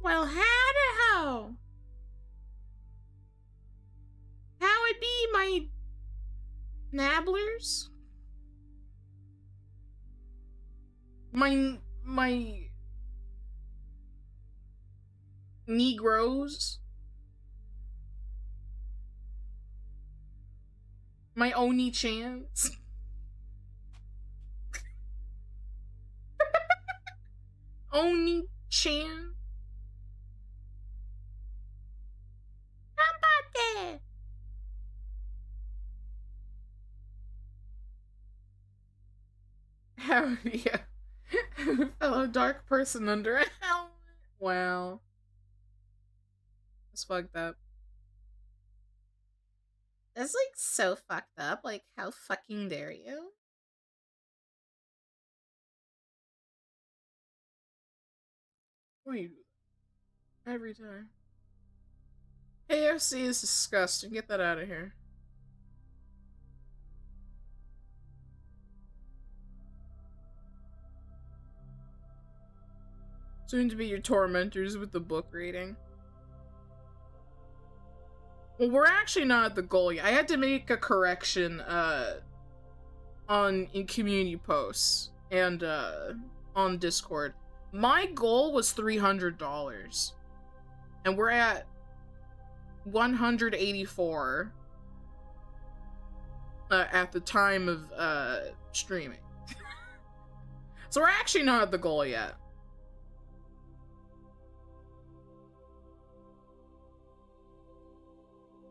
Well, how it be, my nabblers? My Negroes? My Oni-chans? Oni-chan? Gambate! Hell yeah. Fellow dark person under a helmet. Wow. That's fucked up. That's like so fucked up. Like, how fucking dare you? What do you do? Every time. AFC is disgusting. Get that out of here. Soon to be your tormentors with the book reading. Well, we're actually not at the goal yet. I had to make a correction in community posts and on Discord. My goal was $300, and we're at 184 at the time of streaming. So we're actually not at the goal yet.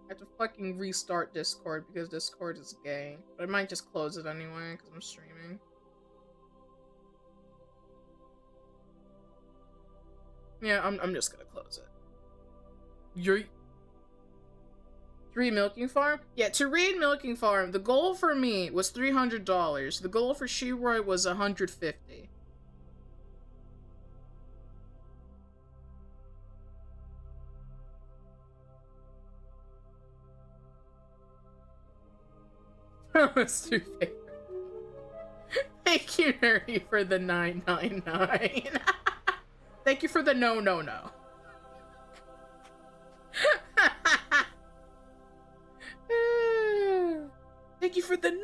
I have to fucking restart Discord because Discord is gay. But I might just close it anyway because I'm streaming. Yeah, I'm just gonna close it. You're... Read Milking Farm? Yeah, to read Milking Farm, the goal for me was $300. The goal for Shiroi was $150. That was too fair. Thank you, Nerdy, for the 999. Thank you for the no. Thank you for the no.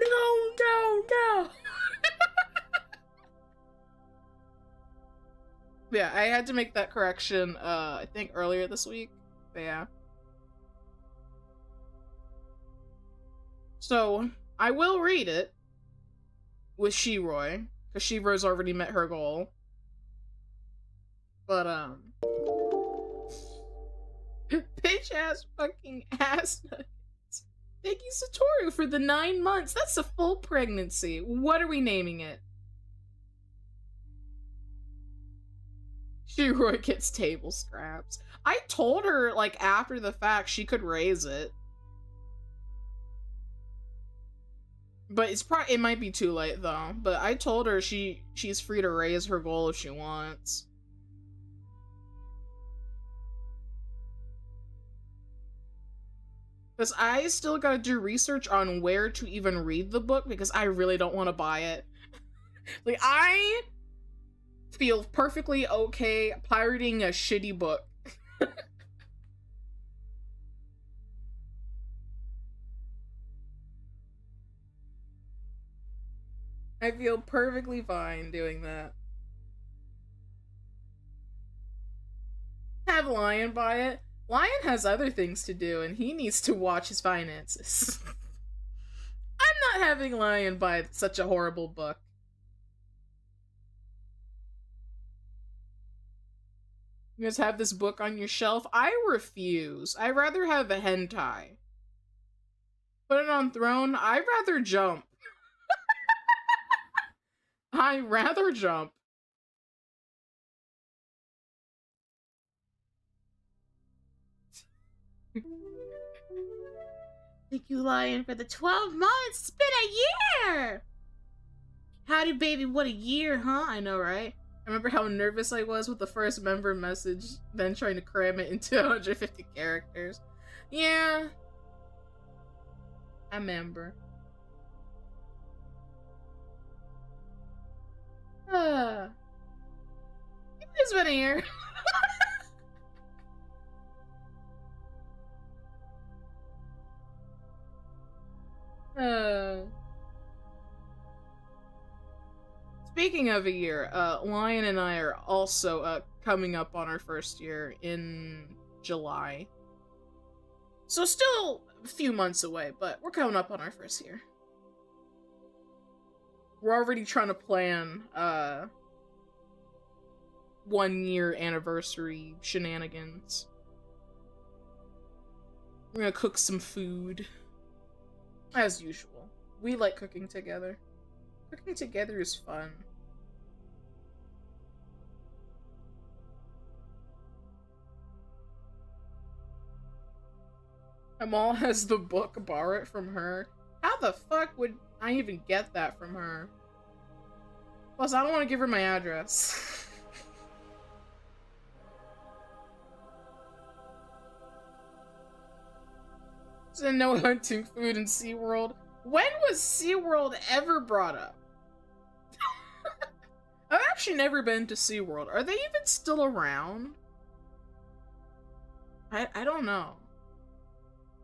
Yeah, I had to make that correction, I think earlier this week. But yeah. So, I will read it with Shiroi, because Shiroi's already met her goal. But, bitch ass fucking ass nuggets. Thank you, Satoru, for the 9 months. That's a full pregnancy. What are we naming it? Shiroi gets table scraps. I told her, like, after the fact she could raise it. But it might be too late though. But I told her she's free to raise her goal if she wants. Because I still gotta do research on where to even read the book because I really don't want to buy it. Like, I feel perfectly okay pirating a shitty book. I feel perfectly fine doing that. Have Lion buy it. Lion has other things to do, and he needs to watch his finances. I'm not having Lion buy such a horrible book. You guys have this book on your shelf? I refuse. I'd rather have a hentai. Put it on throne? I'd rather jump. I'd rather jump. Thank you, Lion, for the 12 months. It's been a year. Howdy, baby. What a year, huh? I know, right? I remember how nervous I was with the first member message, then trying to cram it into 150 characters. Yeah. I remember. It's been a year. Speaking of a year, Lion and I are also coming up on our first year in July. So still a few months away, but we're coming up on our first year. We're already trying to plan 1 year anniversary shenanigans. We're gonna cook some food. As usual. We like cooking together. Cooking together is fun. Amal has the book, borrow it from her. How the fuck would I even get that from her? Plus, I don't want to give her my address. So no hunting food in SeaWorld. When was SeaWorld ever brought up? I've actually never been to SeaWorld. Are they even still around? I don't know.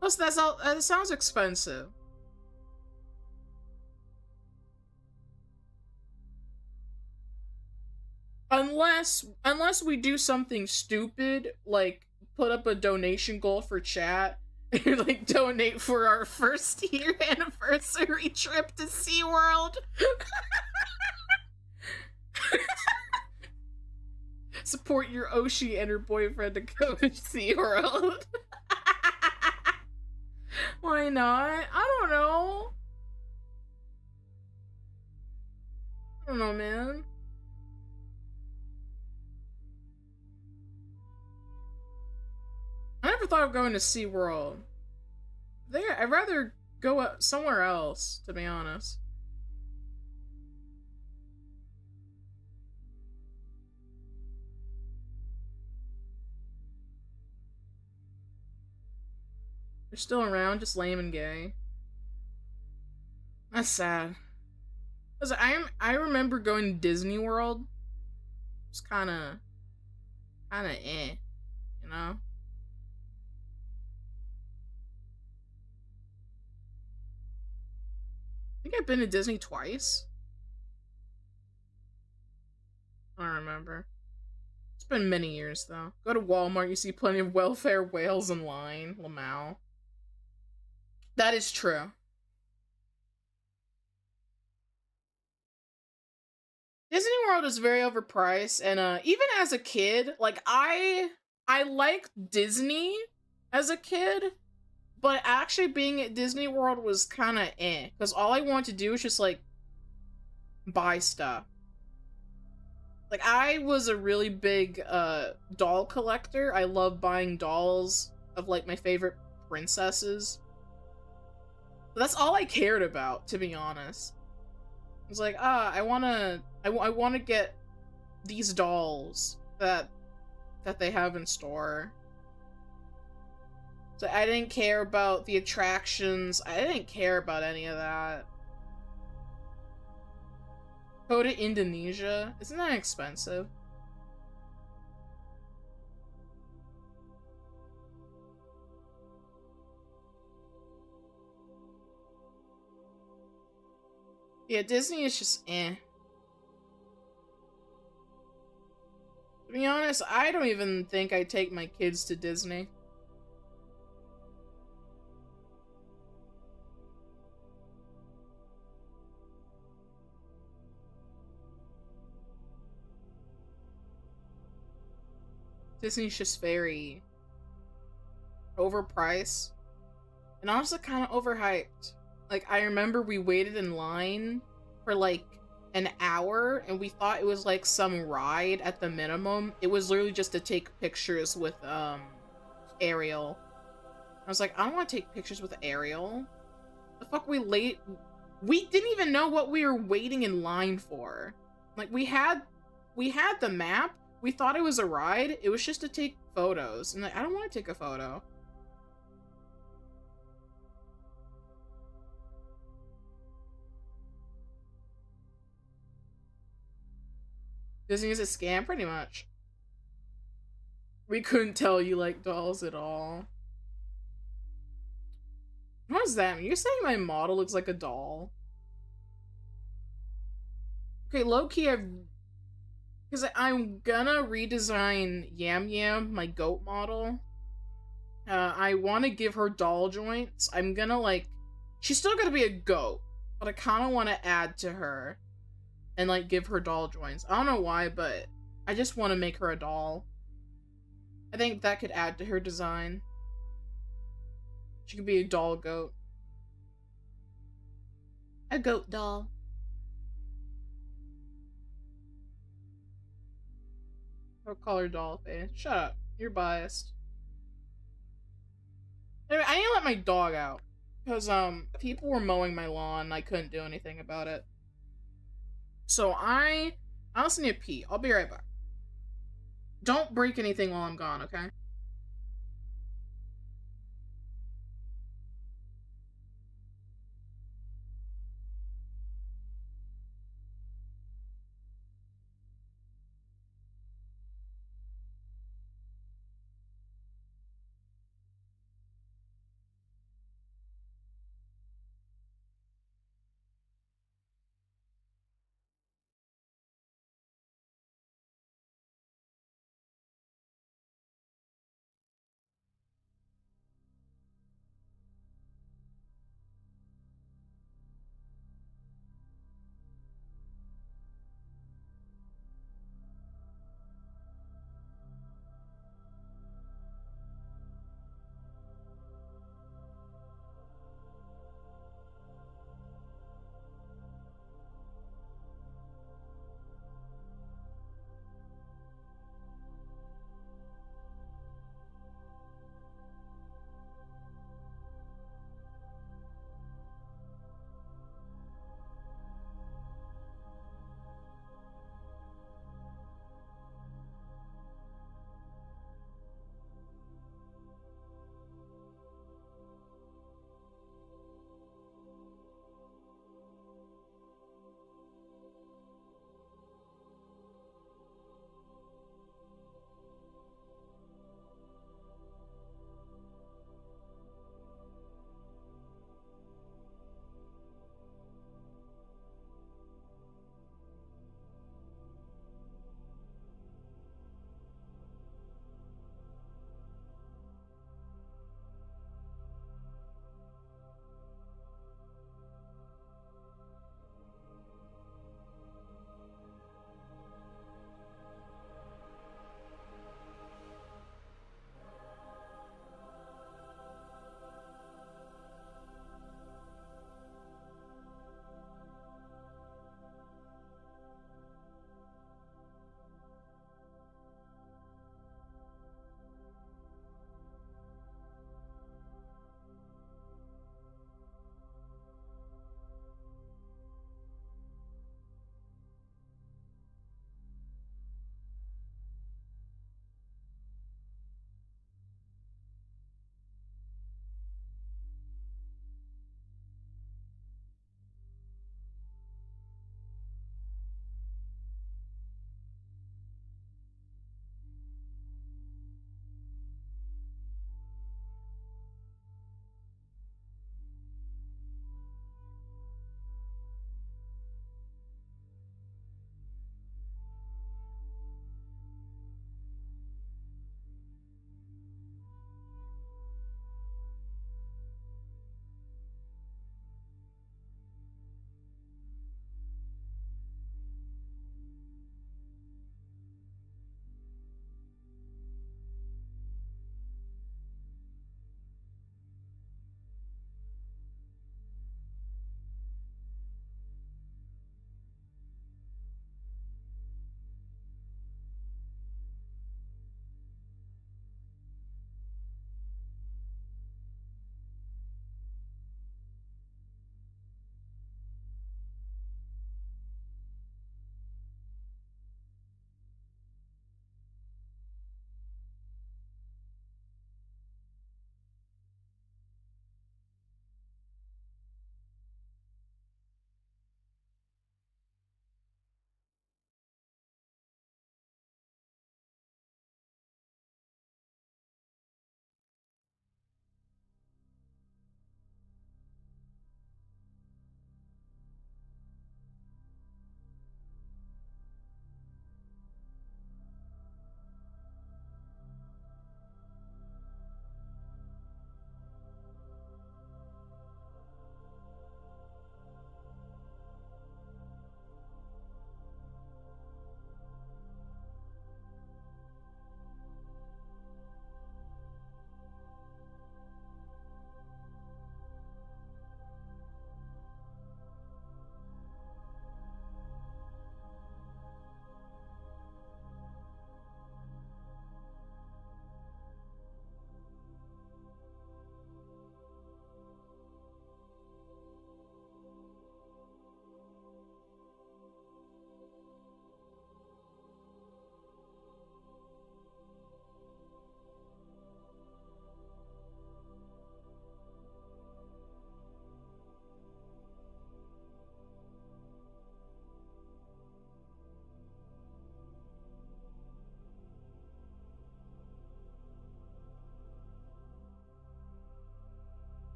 Plus, that sounds expensive. Unless we do something stupid, like put up a donation goal for chat, and like donate for our first year anniversary trip to SeaWorld. Support your Oshi and her boyfriend to go to SeaWorld. Why not? I don't know. I don't know, man. I never thought of going to SeaWorld. I'd rather go somewhere else, to be honest. They're still around, just lame and gay. That's sad. Cause I remember going to Disney World. It's kinda you know? I think I've been to Disney twice. I don't remember. It's been many years, though. Go to Walmart, you see plenty of welfare whales in line. Lamau. That is true. Disney World is very overpriced, and even as a kid, like I liked Disney as a kid, but actually being at Disney World was kind of because all I wanted to do was just like buy stuff. Like I was a really big doll collector. I love buying dolls of like my favorite princesses. But that's all I cared about, to be honest. I was like, I wanna get these dolls that they have in store. So I didn't care about the attractions. I didn't care about any of that. Go to Indonesia? Isn't that expensive? Yeah, Disney is just eh. To be honest, I don't even think I'd take my kids to Disney. Disney's just very overpriced and also kind of overhyped. Like, I remember we waited in line for like an hour and we thought it was like some ride at the minimum. It was literally just to take pictures with Ariel. I was like, I don't want to take pictures with Ariel. The fuck, we didn't even know what we were waiting in line for. Like, we had the map. We thought it was a ride. It was just to take photos. And like, I don't want to take a photo. Disney is a scam, pretty much. We couldn't tell you like dolls at all. What does that mean? You're saying my model looks like a doll? Okay, low key, because I'm gonna redesign Yam Yam, my goat model. I want to give her doll joints. I'm gonna like, she's still gonna be a goat, but I kind of want to add to her and like give her doll joints. I don't know why, but I just want to make her a doll. I think that could add to her design. She could be a doll goat. A goat doll. I'll call her doll face. Shut up. You're biased. Anyway, I need to let my dog out. Because, people were mowing my lawn and I couldn't do anything about it. So I also need to pee. I'll be right back. Don't break anything while I'm gone, okay?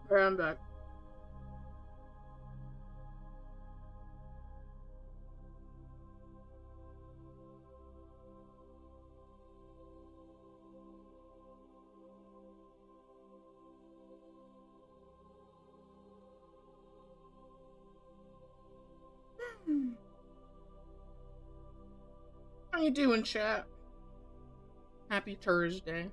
Alright, I'm back. How you doing, chat? Happy Thursday.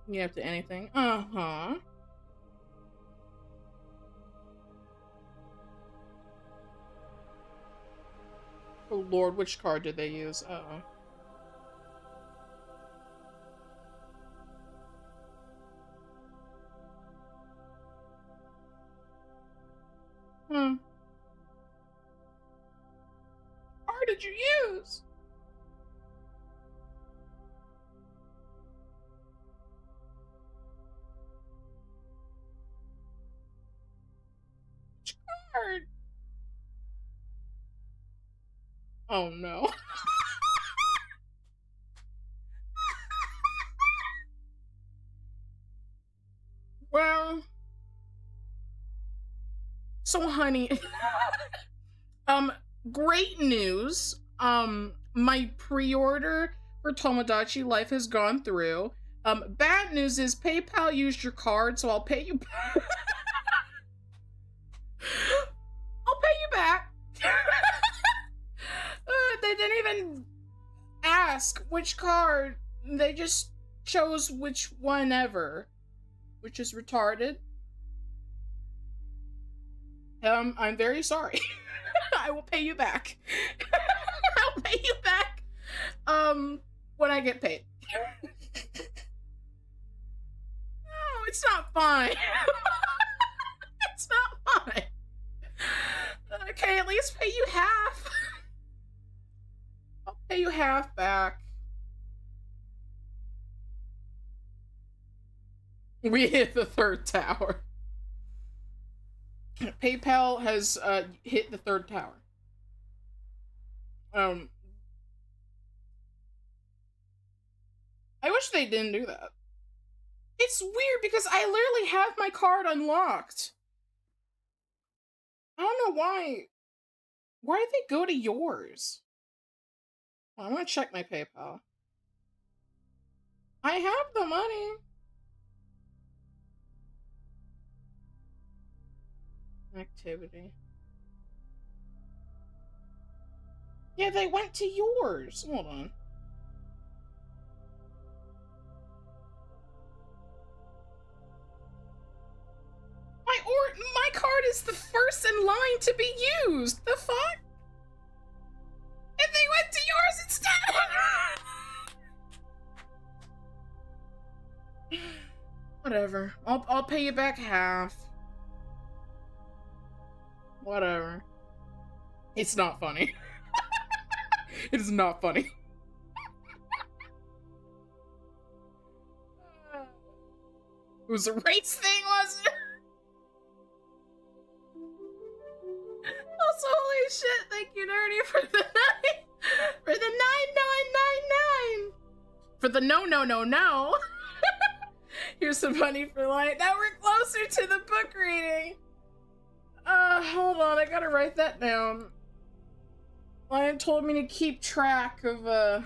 You have to anything? Uh-huh. Oh lord, which card did they use? Uh-oh. Card did you use? Which card? Oh no. Well, so honey, great news. My pre-order for Tomodachi Life has gone through. Bad news is PayPal used your card, so I'll pay you back. I'll pay you back. They didn't even ask which card. They just chose which one ever, which is retarded. I'm very sorry. I will pay you back. I'll pay you back when I get paid. No, it's not fine. It's not fine. Okay, at least pay you half. I'll pay you half back. We hit the third tower. PayPal has hit the third tower. I wish they didn't do that. It's weird because I literally have my card unlocked. I don't know why. Why did they go to yours? Well, I'm gonna check my PayPal. I have the money. Activity. Yeah, they went to yours. Hold on. My card is the first in line to be used. The fuck? And they went to yours instead. Whatever. I'll pay you back half. Whatever. It's not funny. It is not funny. It was a race thing, wasn't it? Also, holy shit, thank you, Nerdy, for the 9999. For the no. Here's some money for light. Now we're closer to the book reading. Hold on, I gotta write that down. Lion told me to keep track of,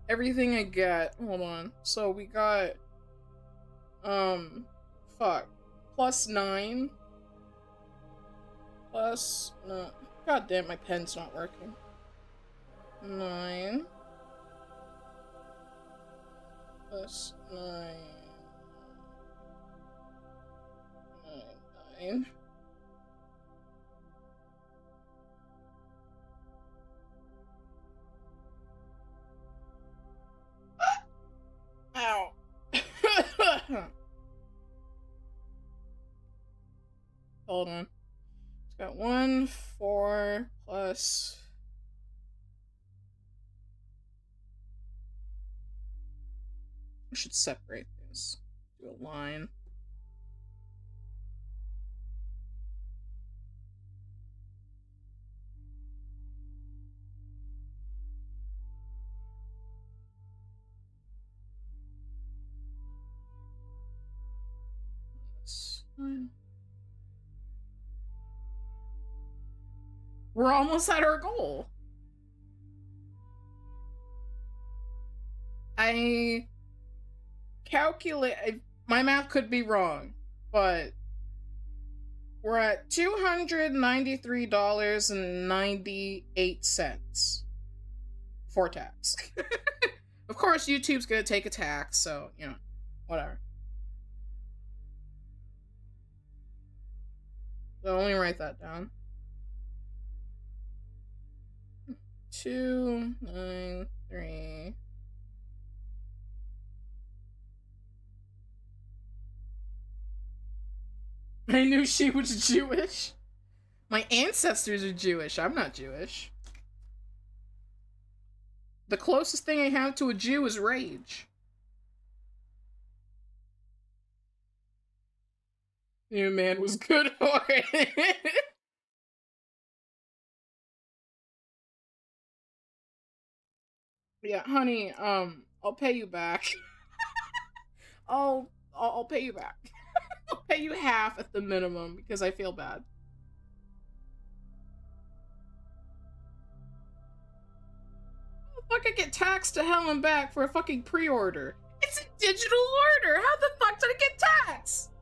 everything I get. Hold on. So we got, fuck. +9. Plus, no. God damn, my pen's not working. 9. Plus 9. 9. Ow. Hold on. It's got 1, 4 plus. I should separate this. Do a line. We're almost at our goal. I calculate, my math could be wrong, but we're at $293.98 for tax. Of course, YouTube's gonna take a tax, so, you know, whatever. So let me write that down. 293. I knew she was Jewish. My ancestors are Jewish. I'm not Jewish. The closest thing I have to a Jew is rage. New man was good for it. Yeah, honey, I'll pay you back. I'll pay you back. I'll pay you half at the minimum because I feel bad. How the fuck I get taxed to hell and back for a fucking pre-order? It's a digital order! How the fuck did I get taxed?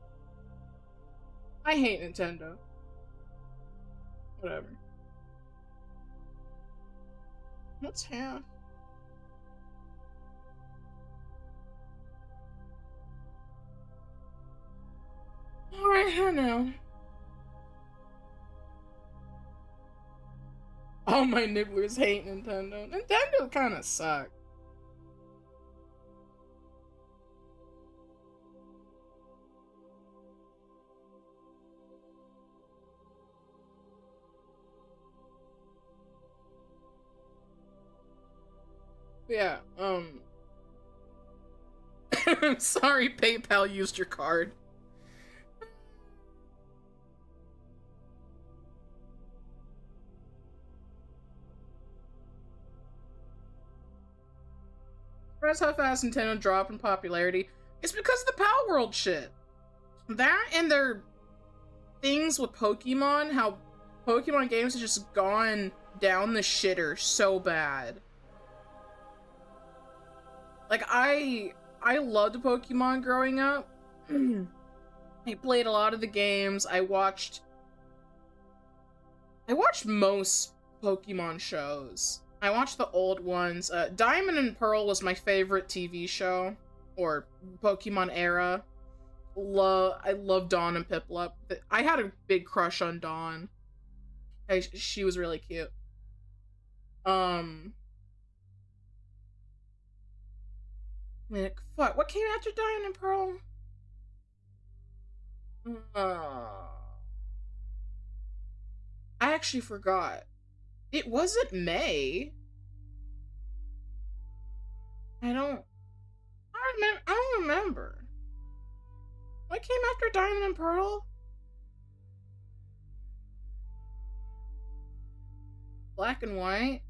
I hate Nintendo. Whatever. What's half? Alright, I know. All my nibblers hate Nintendo. Nintendo kinda suck. Yeah, I'm sorry PayPal used your card. Surprised how fast Nintendo dropped in popularity. It's because of the Power World shit. That and their things with Pokemon, how Pokemon games have just gone down the shitter so bad. Like, I loved Pokemon growing up. I played a lot of the games. I watched most Pokemon shows. I watched the old ones. Diamond and Pearl was my favorite TV show, or Pokemon era. I love Dawn and Piplup. I had a big crush on Dawn. She was really cute. Fuck, what came after Diamond and Pearl? I actually forgot. It wasn't May. I don't remember. What came after Diamond and Pearl? Black and White?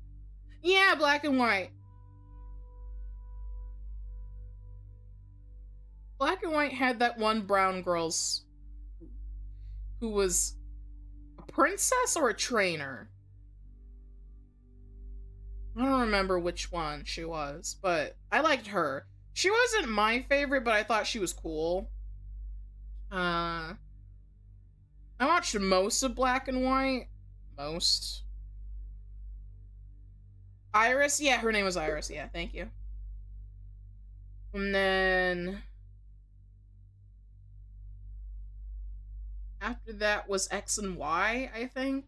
Yeah, Black and White. Black and White had that one brown girl's who was a princess or a trainer. I don't remember which one she was, but I liked her. She wasn't my favorite, but I thought she was cool. I watched most of Black and White. Most. Iris? Yeah, her name was Iris. Yeah, thank you. And then after that was X and Y, I think.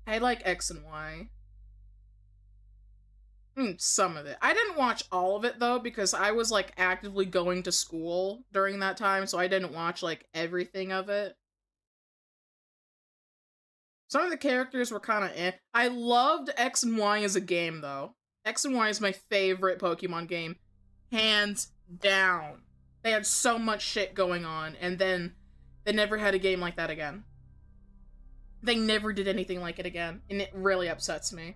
I like X and Y. Some of it. I didn't watch all of it, though, because I was, like, actively going to school during that time, so I didn't watch, like, everything of it. Some of the characters were kind of eh. I loved X and Y as a game, though. X and Y is my favorite Pokemon game. Hands down. They had so much shit going on, and then they never had a game like that again. They never did anything like it again, and it really upsets me.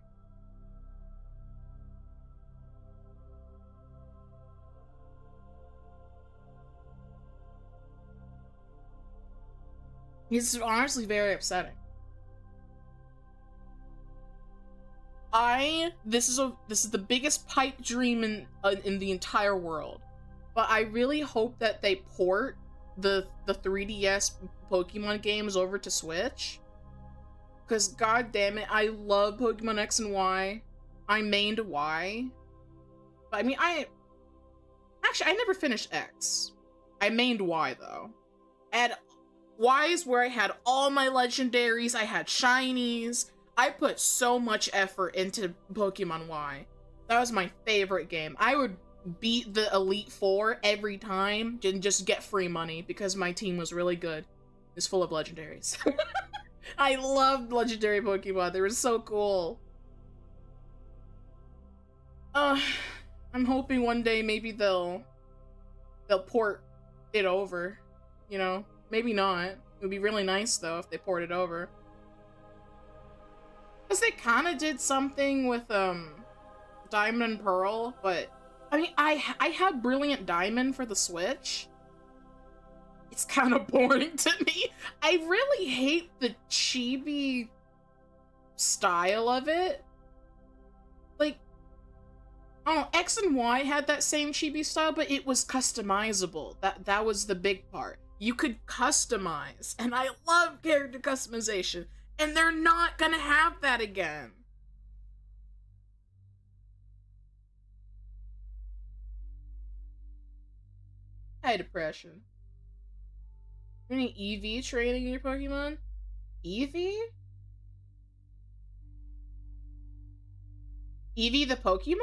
It's honestly very upsetting. This is the biggest pipe dream in the entire world, but I really hope that they port the 3DS Pokemon games over to Switch, because god damn it, I love Pokemon X and Y. I mained Y, but I mean, I never finished X. I mained Y though. And Y is where I had all my legendaries, I had shinies. I put so much effort into Pokemon Y. That was my favorite game. I would beat the Elite Four every time and just get free money because my team was really good. It's full of legendaries. I loved legendary Pokemon. They were so cool. I'm hoping one day maybe they'll port it over. You know, maybe not. It would be really nice though if they port it over. Because they kind of did something with Diamond and Pearl, but I mean, I have Brilliant Diamond for the Switch. It's kind of boring to me. I really hate the chibi style of it. Like, I don't know, X and Y had that same chibi style, but it was customizable. That was the big part. You could customize, and I love character customization. And they're not gonna have that again. High depression. Any EV training in your Pokemon? Eevee? Eevee the Pokemon?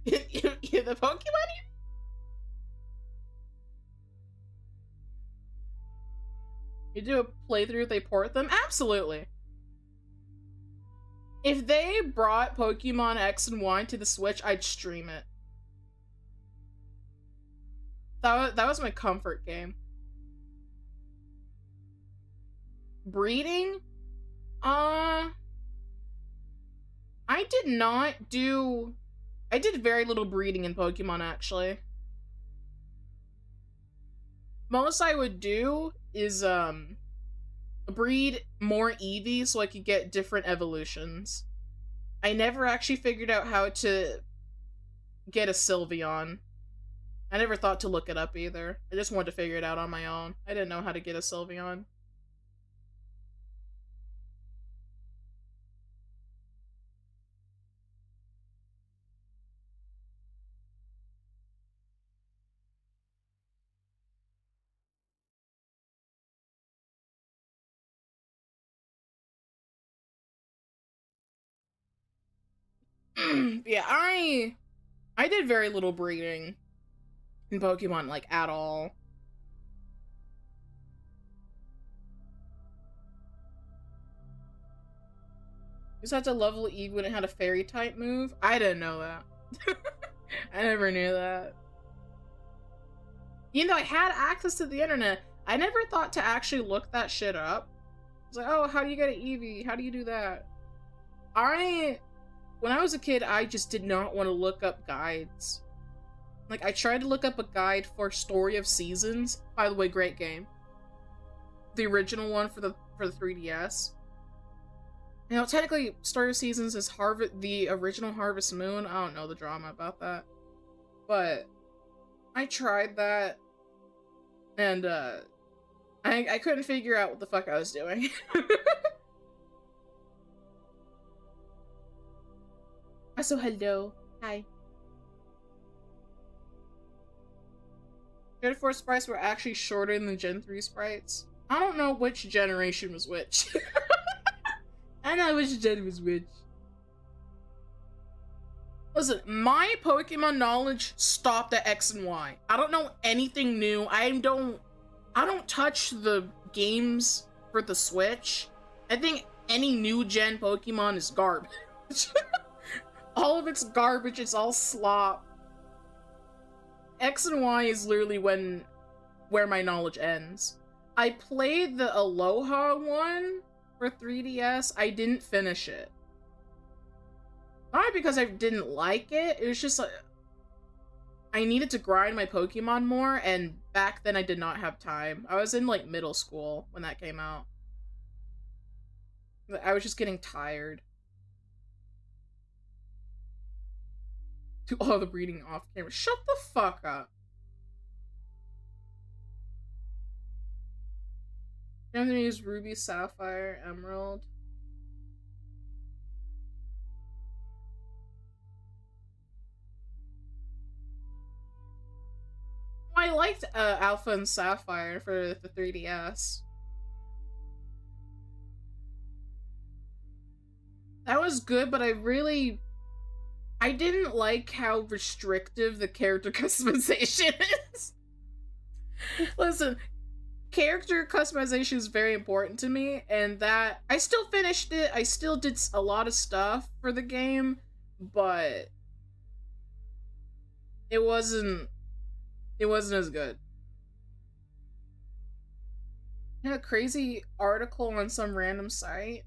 You the Pokemon? You do a playthrough, they port them? Absolutely. If they brought Pokemon X and Y to the Switch, I'd stream it. That was my comfort game. Breeding? I did very little breeding in Pokemon, actually. Most I would do is, breed more Eevees so I could get different evolutions. I never actually figured out how to get a Sylveon. I never thought to look it up either. I just wanted to figure it out on my own. I didn't know how to get a Sylveon. Yeah, I did very little breeding in Pokemon, like, at all. You just had to level Eve when it had a fairy type move? I didn't know that. I never knew that. Even though I had access to the internet, I never thought to actually look that shit up. I was like, oh, how do you get an Eevee? How do you do that? When I was a kid, I just did not want to look up guides. Like, I tried to look up a guide for Story of Seasons. By the way, great game. The original one for the 3DS. You know, technically, Story of Seasons is the original Harvest Moon. I don't know the drama about that. But I tried that, and I couldn't figure out what the fuck I was doing. So hello. Hi. Gen 4 sprites were actually shorter than the Gen 3 sprites. I don't know which generation was which. I know which gen was which. Listen, my Pokemon knowledge stopped at X and Y. I don't know anything new. I don't touch the games for the Switch. I think any new gen Pokemon is garbage. All of it's garbage, it's all slop. X and Y is literally where my knowledge ends. I played the Aloha one for 3DS. I didn't finish it. Not because I didn't like it, it was just like I needed to grind my Pokemon more, and back then I did not have time. I was in like middle school when that came out. I was just getting tired. Do all the breeding off camera. Shut the fuck up. You have to use ruby, sapphire, emerald. I liked Alpha and Sapphire for the 3DS. That was good, but I didn't like how restrictive the character customization is. Listen, character customization is very important to me, and that I still finished it. I still did a lot of stuff for the game, but it wasn't as good. I had a crazy article on some random site.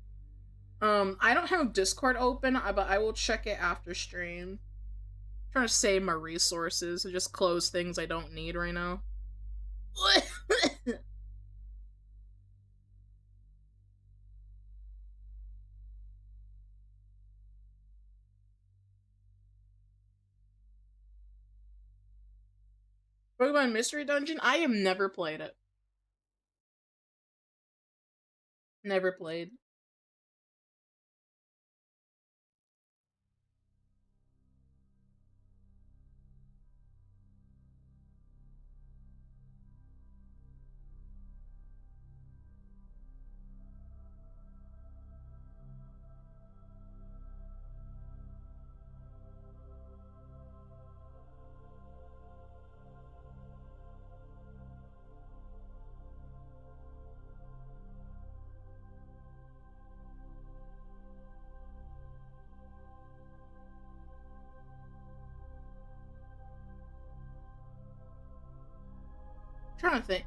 I don't have Discord open, but I will check it after stream. I'm trying to save my resources and just close things I don't need right now. Pokemon Mystery Dungeon? I have never played it. Never played. Trying to think.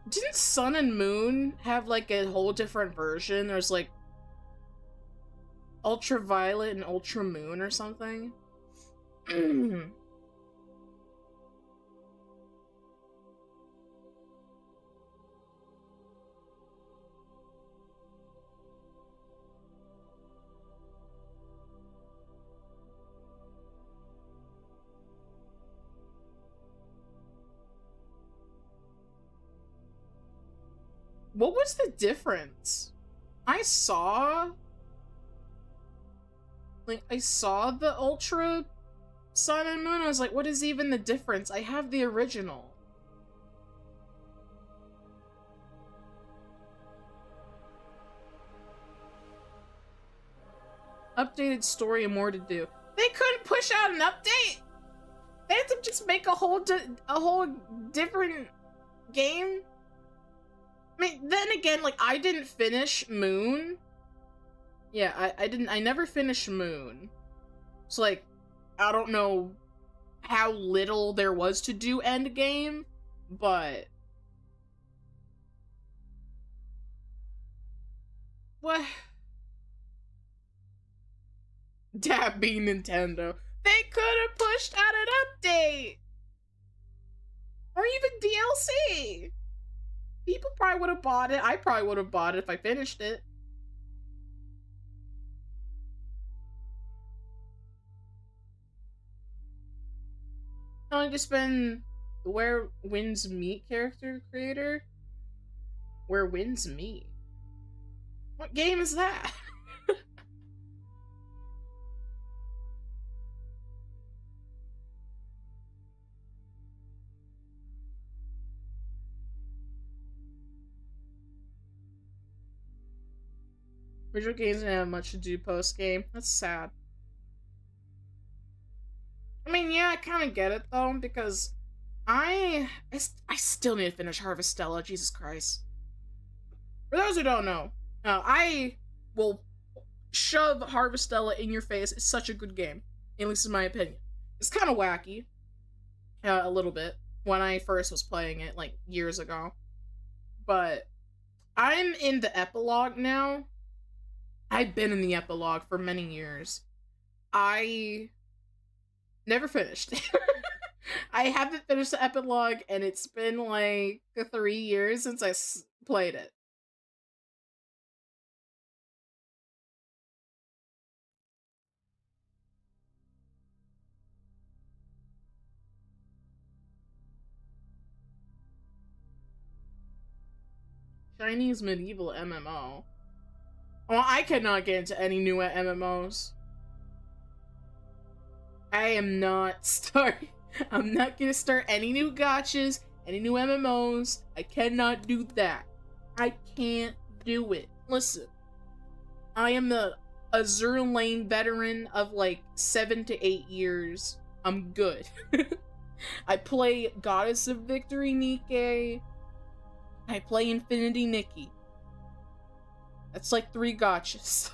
Didn't Sun and Moon have like a whole different version? There's like Ultraviolet and Ultra Moon or something. What was the difference? I saw the Ultra Sun and Moon. I was like, what is even the difference? I have the original. Updated story and more to do. They couldn't push out an update? They had to just make a whole different game? I mean, then again, like, I didn't finish Moon. Yeah, I never finished Moon. So, like, I don't know how little there was to do endgame, but... What? Dab be Nintendo. They could have pushed out an update! Or even DLC! People probably would have bought it. I probably would have bought it if I finished it. I just been Where Winds Meet character creator? Where Winds Meet? What game is that? Visual games didn't have much to do post-game. That's sad. I mean, yeah, I kind of get it, though, because I still need to finish Harvestella, Jesus Christ. For those who don't know, I will shove Harvestella in your face. It's such a good game, at least in my opinion. It's kind of wacky, a little bit, when I first was playing it, like, years ago. But I'm in the epilogue now. I've been in the epilogue for many years. I never finished. I haven't finished the epilogue, and it's been like 3 years since I played it. Chinese medieval MMO. Well, I cannot get into any new MMOs. I am not starting. I'm not gonna start any new gachas, any new MMOs. I cannot do that. I can't do it. Listen, I am the Azure Lane veteran of like 7 to 8 years. I'm good. I play Goddess of Victory Nikke. I play Infinity Nikki. That's like 3 gachas.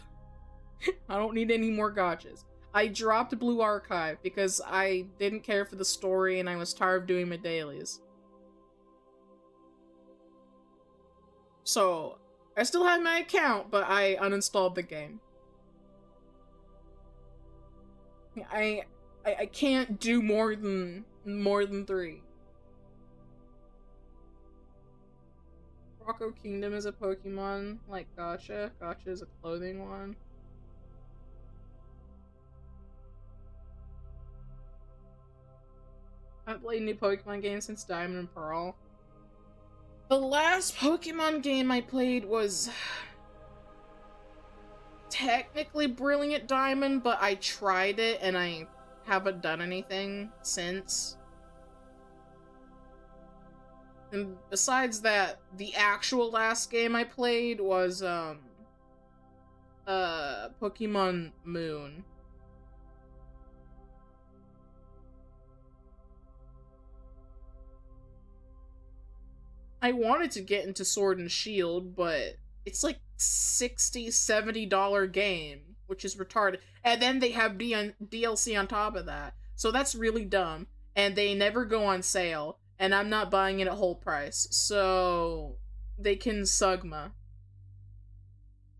I don't need any more gachas. I dropped Blue Archive because I didn't care for the story and I was tired of doing my dailies. So, I still have my account, but I uninstalled the game. I can't do more than 3. Rocco Kingdom is a Pokemon like Gacha. Gacha is a clothing one. I haven't played a new Pokemon game since Diamond and Pearl. The last Pokemon game I played was technically Brilliant Diamond, but I tried it and I haven't done anything since. And besides that, the actual last game I played was Pokemon Moon. I wanted to get into Sword and Shield, but it's like $60-$70 game, which is retarded. And then they have DLC on top of that. So that's really dumb. And they never go on sale. And I'm not buying it at whole price. So they can Sugma.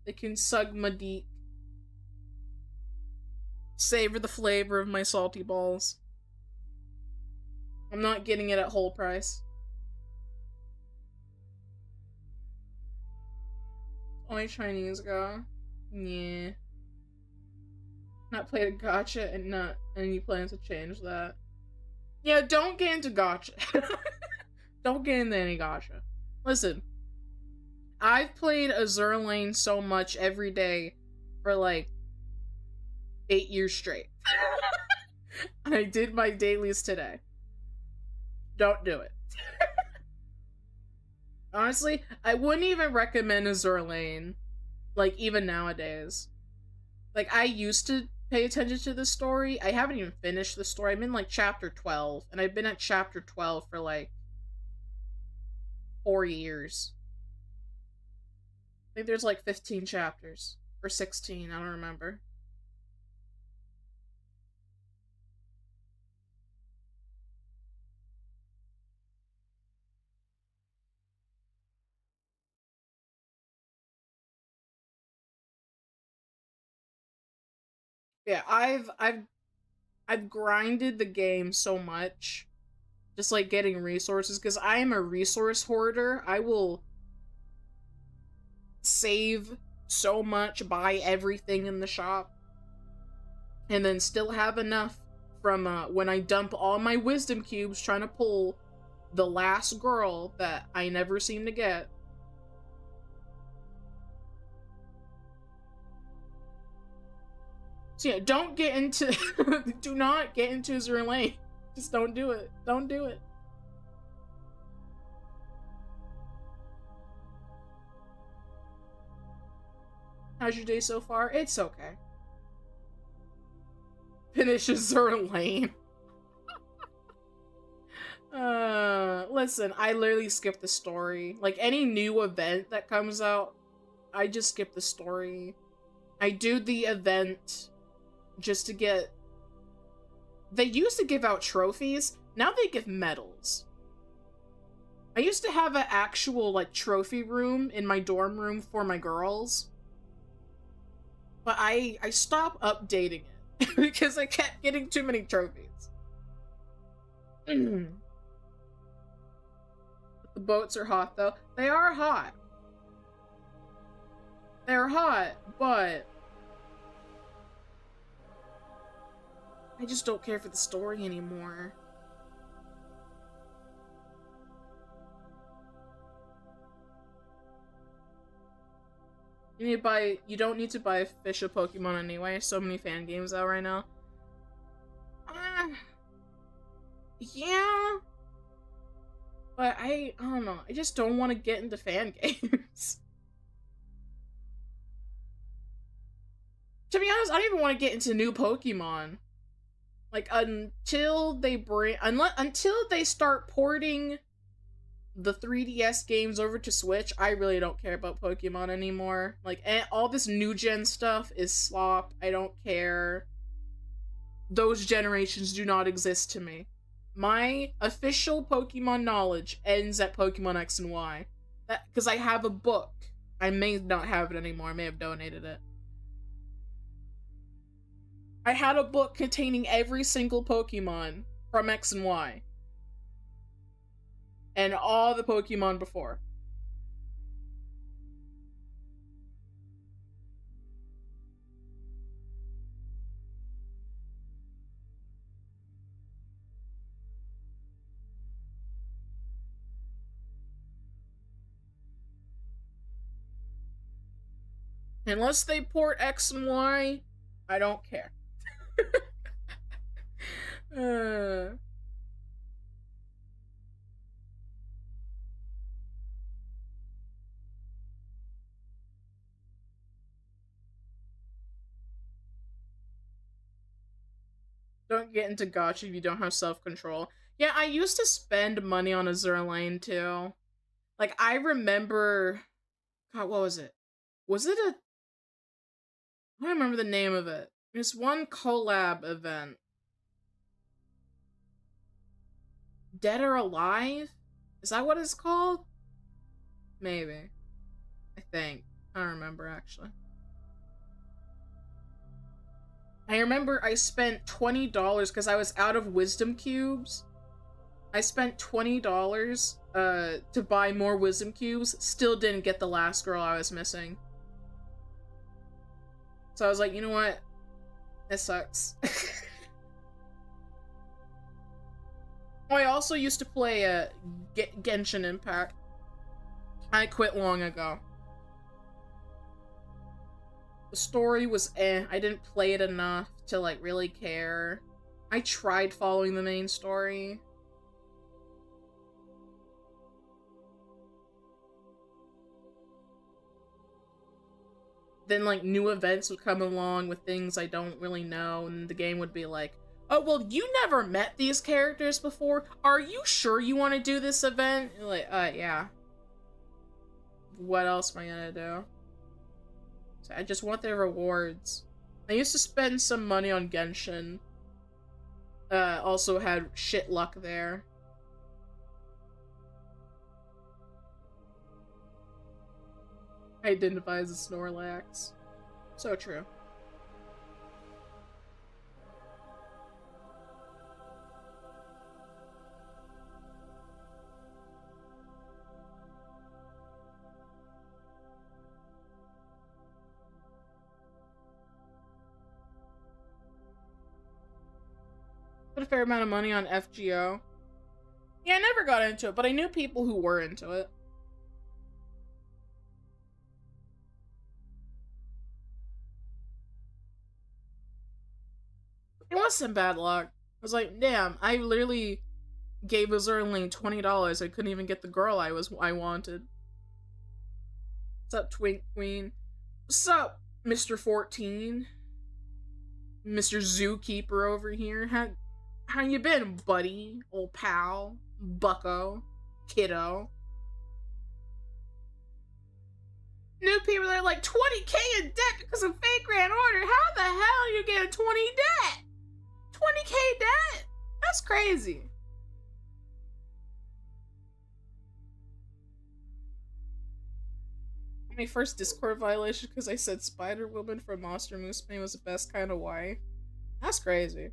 They can Sugma deep. Savor the flavor of my salty balls. I'm not getting it at whole price. Only Chinese go. Yeah. Not played a gacha and not any plans to change that. Yeah, don't get into gacha. Don't get into any gacha. Listen, I've played Azure Lane so much every day for like 8 years straight. I did my dailies today. Don't do it. Honestly, I wouldn't even recommend Azure Lane, like, even nowadays. Like, I used to pay attention to the story. I haven't even finished the story. I'm in, like, chapter 12, and I've been at chapter 12 for, like, 4 years. I think there's, like, 15 chapters. Or 16, I don't remember. Yeah, I've grinded the game so much, just like getting resources, because I am a resource hoarder. I will save so much, buy everything in the shop, and then still have enough from when I dump all my wisdom cubes trying to pull the last girl that I never seem to get. So yeah, don't get into do not get into Azure Lane. Just don't do it. Don't do it. How's your day so far? It's okay. Finish Azure Lane. Listen, I literally skip the story. Like, any new event that comes out, I just skip the story. I do the event just to get... They used to give out trophies, now they give medals. I used to have an actual, like, trophy room in my dorm room for my girls. But I stopped updating it because I kept getting too many trophies. The boats are hot, though. They are hot. They're hot, but I just don't care for the story anymore. You don't need to buy official Pokemon anyway. So many fan games out right now. Yeah. But I don't know. I just don't want to get into fan games. To be honest, I don't even want to get into new Pokemon. Like, until they start porting the 3DS games over to Switch, I really don't care about Pokemon anymore. Like, all this new gen stuff is slop. I don't care. Those generations do not exist to me. My official Pokemon knowledge ends at Pokemon X and Y. Because I have a book. I may not have it anymore. I may have donated it. I had a book containing every single Pokemon from X and Y. And all the Pokemon before. Unless they port X and Y, I don't care. Don't get into gacha if you don't have self-control. Yeah, I used to spend money on Azure Lane too. Like, I remember... God, what was it? Was it a... I don't remember the name of it. There's one collab event. Dead or Alive? Is that what it's called? Maybe. I think. I don't remember, actually. I remember I spent $20 because I was out of wisdom cubes. I spent $20 to buy more wisdom cubes. Still didn't get the last girl I was missing. So I was like, you know what? It sucks. I also used to play Genshin Impact. I quit long ago. The story was eh. I didn't play it enough to, like, really care. I tried following the main story. Then, like, new events would come along with things I don't really know, and the game would be like, oh, well, you never met these characters before? Are you sure you want to do this event? You're like, yeah. What else am I gonna do? So I just want their rewards. I used to spend some money on Genshin. Also had shit luck there. Identify as a Snorlax. So true. Put a fair amount of money on FGO. Yeah, I never got into it, but I knew people who were into it. It was some bad luck. I was like, damn, I literally gave Azurling $20. I couldn't even get the girl I wanted. What's up, Twink Queen? What's up, Mr. 14? Mr. Zookeeper over here. How you been, buddy? Old pal? Bucko? Kiddo? New people are like, 20K in debt because of fake grand order. How the hell are you getting 20 debt? 20K debt? That's crazy. My first Discord violation because I said Spider Woman from Monster Musume was the best kind of wife. That's crazy.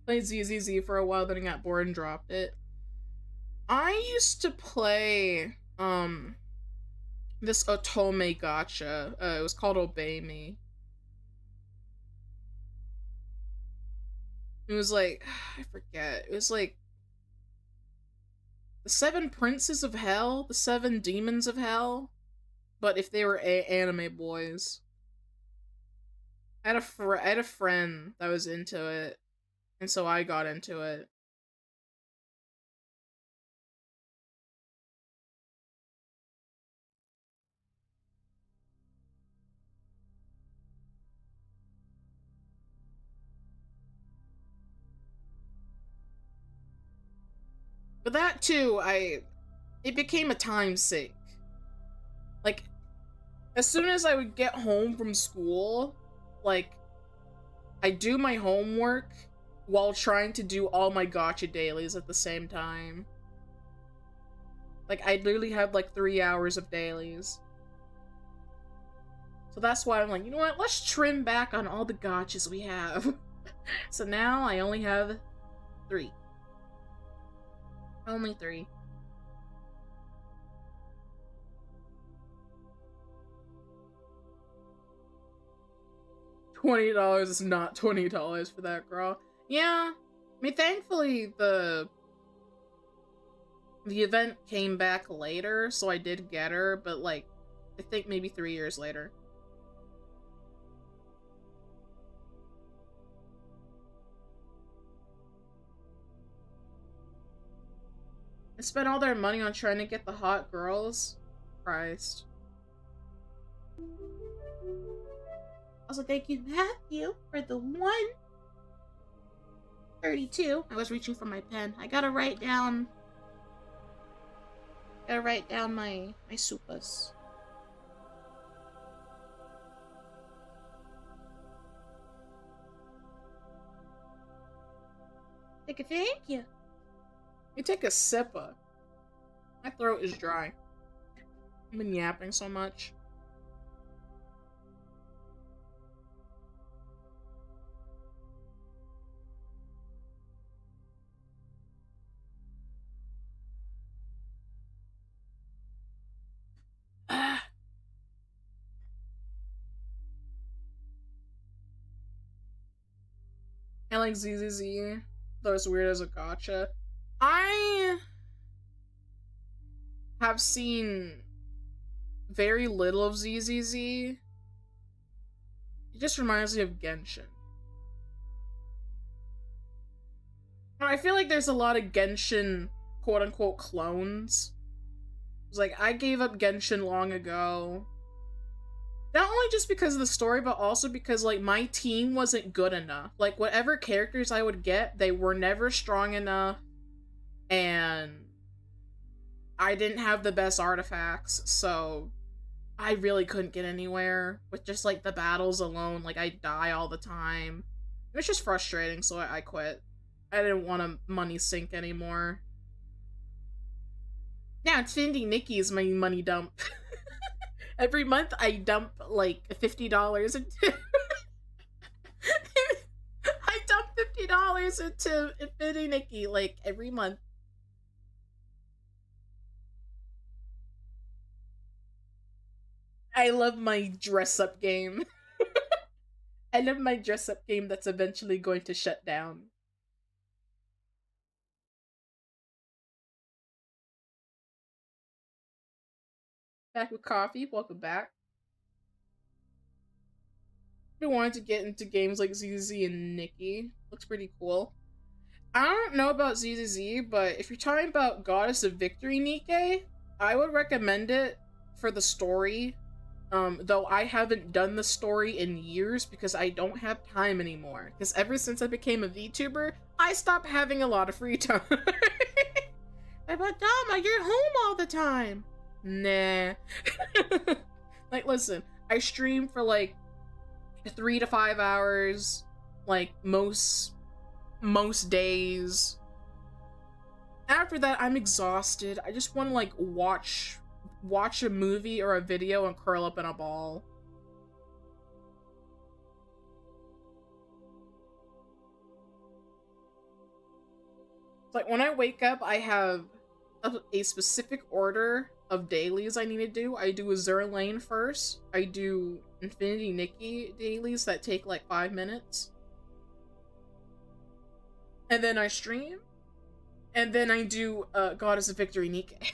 Played ZZZ for a while, then I got bored and dropped it. I used to play, this Otome gacha. It was called Obey Me. It was like, I forget. It was like the 7 princes of hell, the 7 demons of hell, but if they were anime boys. I had a friend that was into it, and so I got into it. But that too, it became a time sink. Like, as soon as I would get home from school, like, I do my homework while trying to do all my gacha dailies at the same time. Like, I literally had like 3 hours of dailies. So that's why I'm like, you know what, let's trim back on all the gachas we have. So now I only have 3. Only 3. $20 is not $20 for that girl. Yeah, I mean, thankfully the event came back later, so I did get her, but like, I think maybe 3 years later. I spent all their money on trying to get the hot girls. Christ. Also, thank you, Matthew, for the 132. I was reaching for my pen. I gotta write down my supas. Thank you. You take a sippa. My throat is dry. I've been yapping so much. I like ZZZ. Though it's weird as a gacha. I have seen very little of ZZZ. It just reminds me of Genshin. I feel like there's a lot of Genshin quote-unquote clones. It's like, I gave up Genshin long ago. Not only just because of the story, but also because, like, my team wasn't good enough. Like, whatever characters I would get, they were never strong enough. And I didn't have the best artifacts, so I really couldn't get anywhere with just, like, the battles alone. Like, I die all the time. It was just frustrating, so I quit. I didn't want to money sink anymore. Now it's Findy Nikki's my money dump. Every month I dump like $50 into I dump $50 into Infinity Nikki like every month. I love my dress up game. I love my dress up game that's eventually going to shut down. Back with coffee, welcome back. Been wanting to get into games like ZZ and Nikki. Looks pretty cool. I don't know about ZZZ, but if you're talking about Goddess of Victory Nikke, I would recommend it for the story. Though I haven't done the story in years because I don't have time anymore. Because ever since I became a VTuber, I stopped having a lot of free time. But Dama, you're home all the time. Nah. Like, listen, I stream for like 3 to 5 hours, like most days. After that, I'm exhausted. I just want to like watch a movie or a video and curl up in a ball. Like when I wake up, I have a specific order of dailies I need to do. I do Azure Lane first. I do Infinity Nikki dailies that take like 5 minutes. And then I stream. And then I do Goddess of Victory Nikke.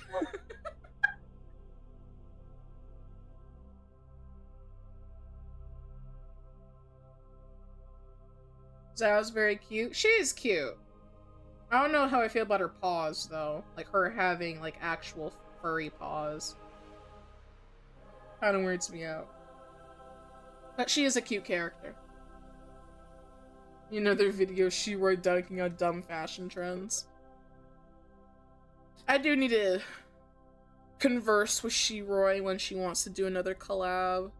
Zhao's very cute. She is cute. I don't know how I feel about her paws, though. Like, her having, like, actual furry paws. Kinda weirds me out. But she is a cute character. You know their video, Shiroi dunking on dumb fashion trends. I do need to converse with Shiroi when she wants to do another collab.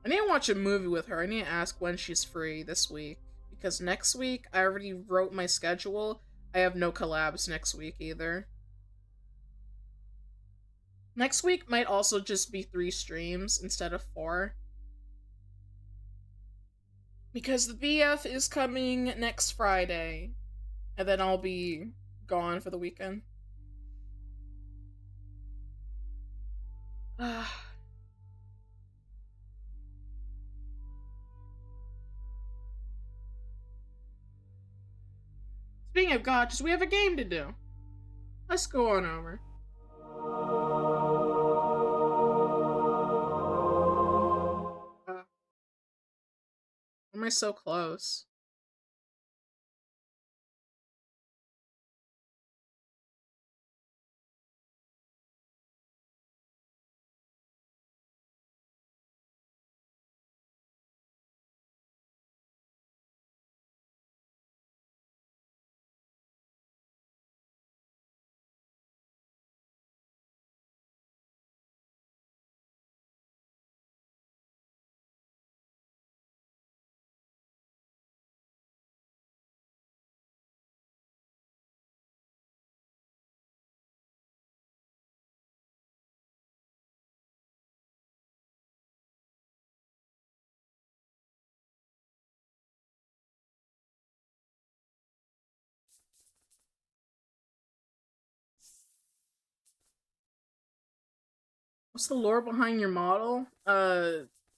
I need to watch a movie with her. I need to ask when she's free this week. Because next week, I already wrote my schedule. I have no collabs next week either. Next week might also just be 3 streams instead of 4. Because the BF is coming next Friday. And then I'll be gone for the weekend. Speaking of gotchas, we have a game to do. Let's go on over. Why am I so close? What's the lore behind your model?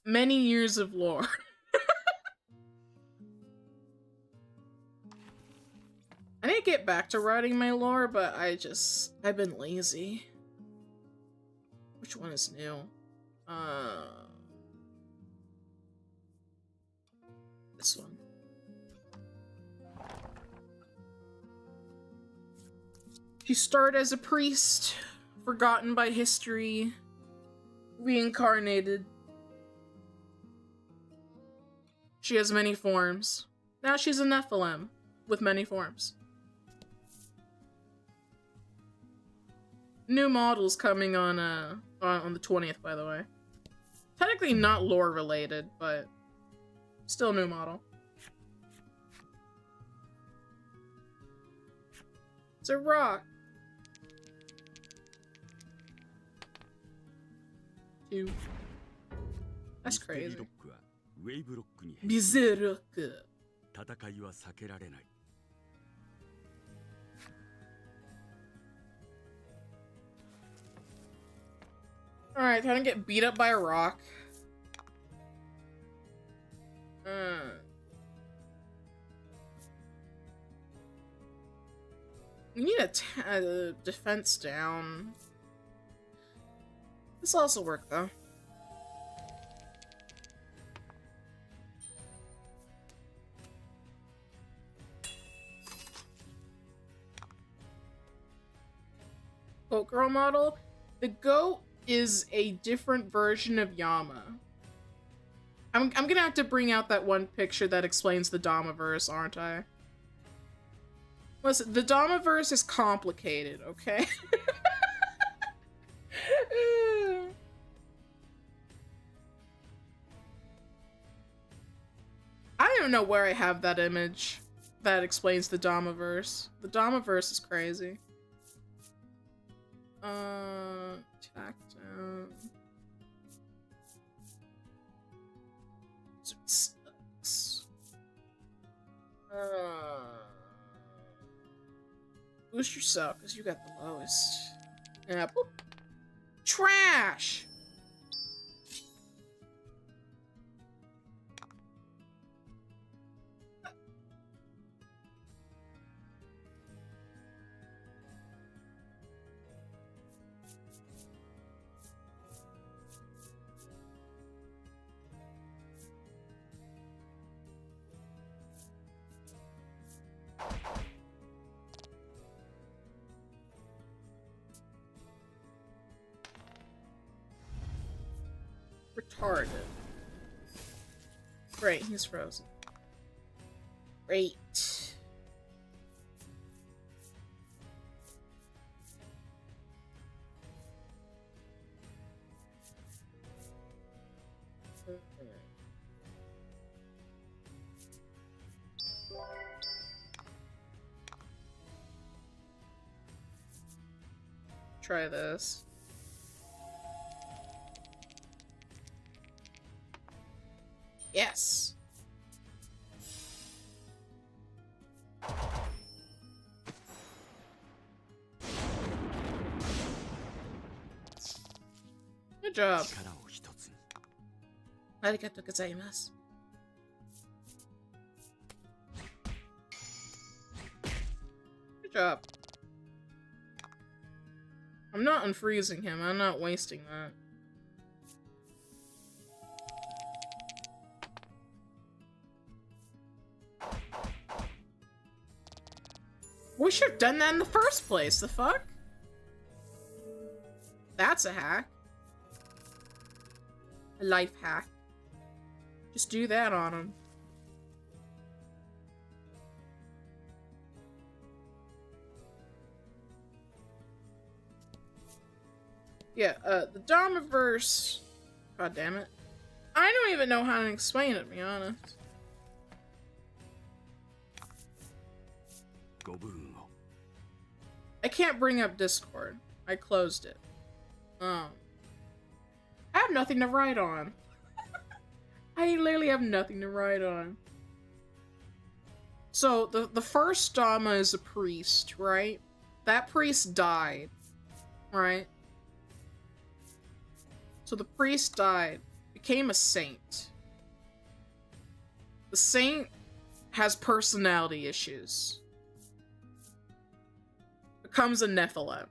Many years of lore. I need to get back to writing my lore, but I've been lazy. Which one is new? This one. She started as a priest, forgotten by history, reincarnated. She has many forms. Now she's a Nephilim with many forms. New models coming on the 20th, by the way. Technically not lore related, but still new model. It's a rock. 2. That's crazy. Bizarrock. Alright, time to get beat up by a rock. We need a defense down. This will also work, though. Goat girl model. The goat is a different version of Yama. I'm gonna have to bring out that one picture that explains the Damaverse, aren't I? Listen, the Damaverse is complicated, okay? I don't even know where I have that image that explains the Damaverse. The Damaverse is crazy. Tack down. It sucks. Boost yourself, because you got the lowest. Yeah, boop. Trash! Retarded. Great, he's frozen. Great. Try this. Yes. Good job. Arigatou gozaimasu. Good job. I'm not unfreezing him. I'm not wasting that. We should have done that in the first place. The fuck? That's a hack. A life hack. Just do that on him. Yeah, the Damaverse. God damn it. I don't even know how to explain it, to be honest. I can't bring up Discord. I closed it. I have nothing to write on. I literally have nothing to write on. So, the first Dama is a priest, right? That priest died, right? So the priest died, became a saint. The saint has personality issues. Becomes a Nephilim.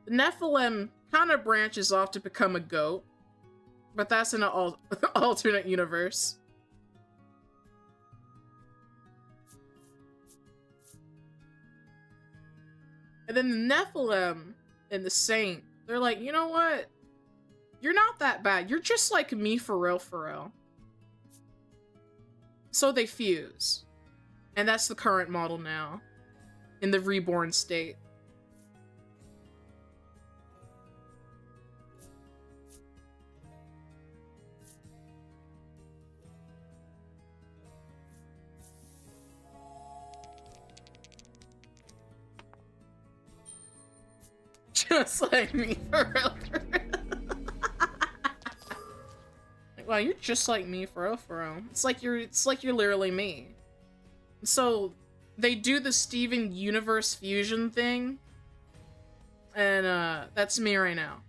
The Nephilim kind of branches off to become a goat, but that's in an alternate universe. And then the Nephilim and the saint, they're like, you know what? You're not that bad. You're just like me for real, for real. So they fuse. And that's the current model now. In the reborn state. Just like me, for real, for real. Like, wow, you're just like me, for real, for real. It's like you're literally me. So they do the Steven Universe fusion thing, and that's me right now.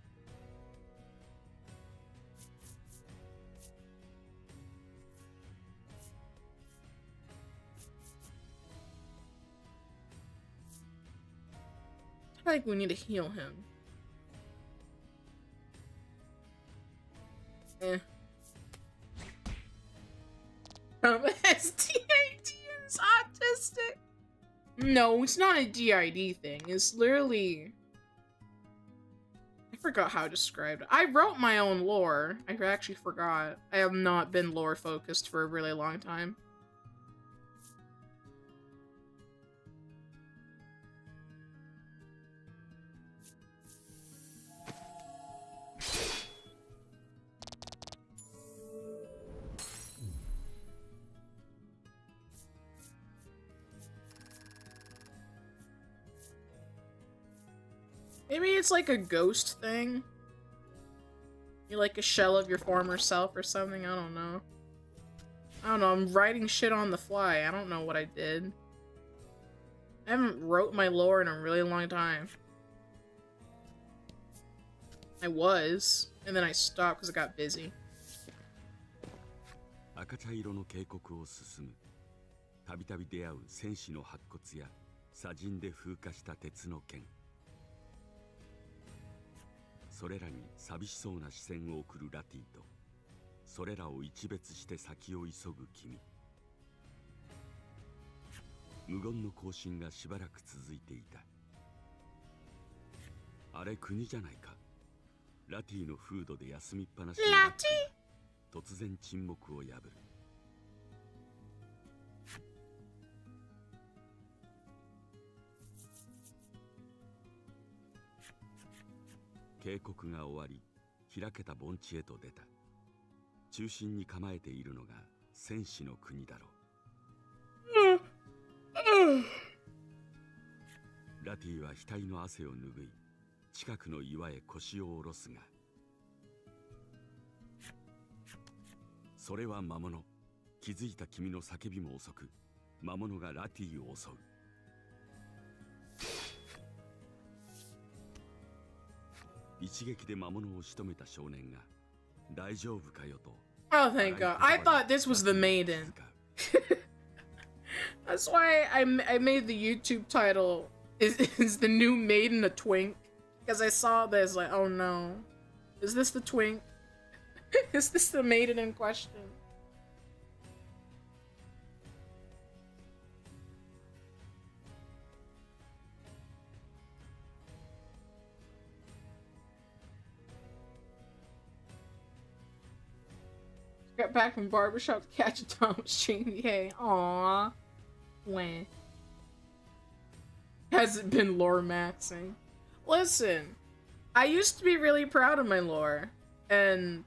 I think we need to heal him. Eh. SDID is autistic. No, it's not a DID thing. It's literally... I forgot how to describe it. I wrote my own lore. I actually forgot. I have not been lore focused for a really long time. Maybe it's like a ghost thing. You're like a shell of your former self or something, I don't know. I don't know, I'm writing shit on the fly. I don't know what I did. I haven't wrote my lore in a really long time. I was, and then I stopped because I got busy. 赤茶色の渓谷を進む。たびたび出会う戦士の白骨や砂塵で風化した鉄の剣。それらに寂しそうな視線を送るラティと、それらを一別して先を急ぐ君。無言の行進がしばらく続いていた。あれ国じゃないか。ラティのフードで休みっぱなしのラティ。突然沈黙を破る。渓谷が終わり、開けた盆地へと出た。中心に構えているのが戦士の国だろう。ラティは額の汗を拭い、近くの岩へ腰を下ろすが、それは魔物。気づいた君の叫びも遅く、魔物がラティを襲う。一撃で魔物を仕留めた少年が、大丈夫かよと。Oh, thank God. I thought this was the maiden. That's why I made the YouTube title is the new maiden a twink? Because I saw this like, oh no. Is this the twink? Is this the maiden in question? Got back from barbershop to catch a Dama stream. Yay. Aww. When? Hasn't been lore maxing. Listen, I used to be really proud of my lore. And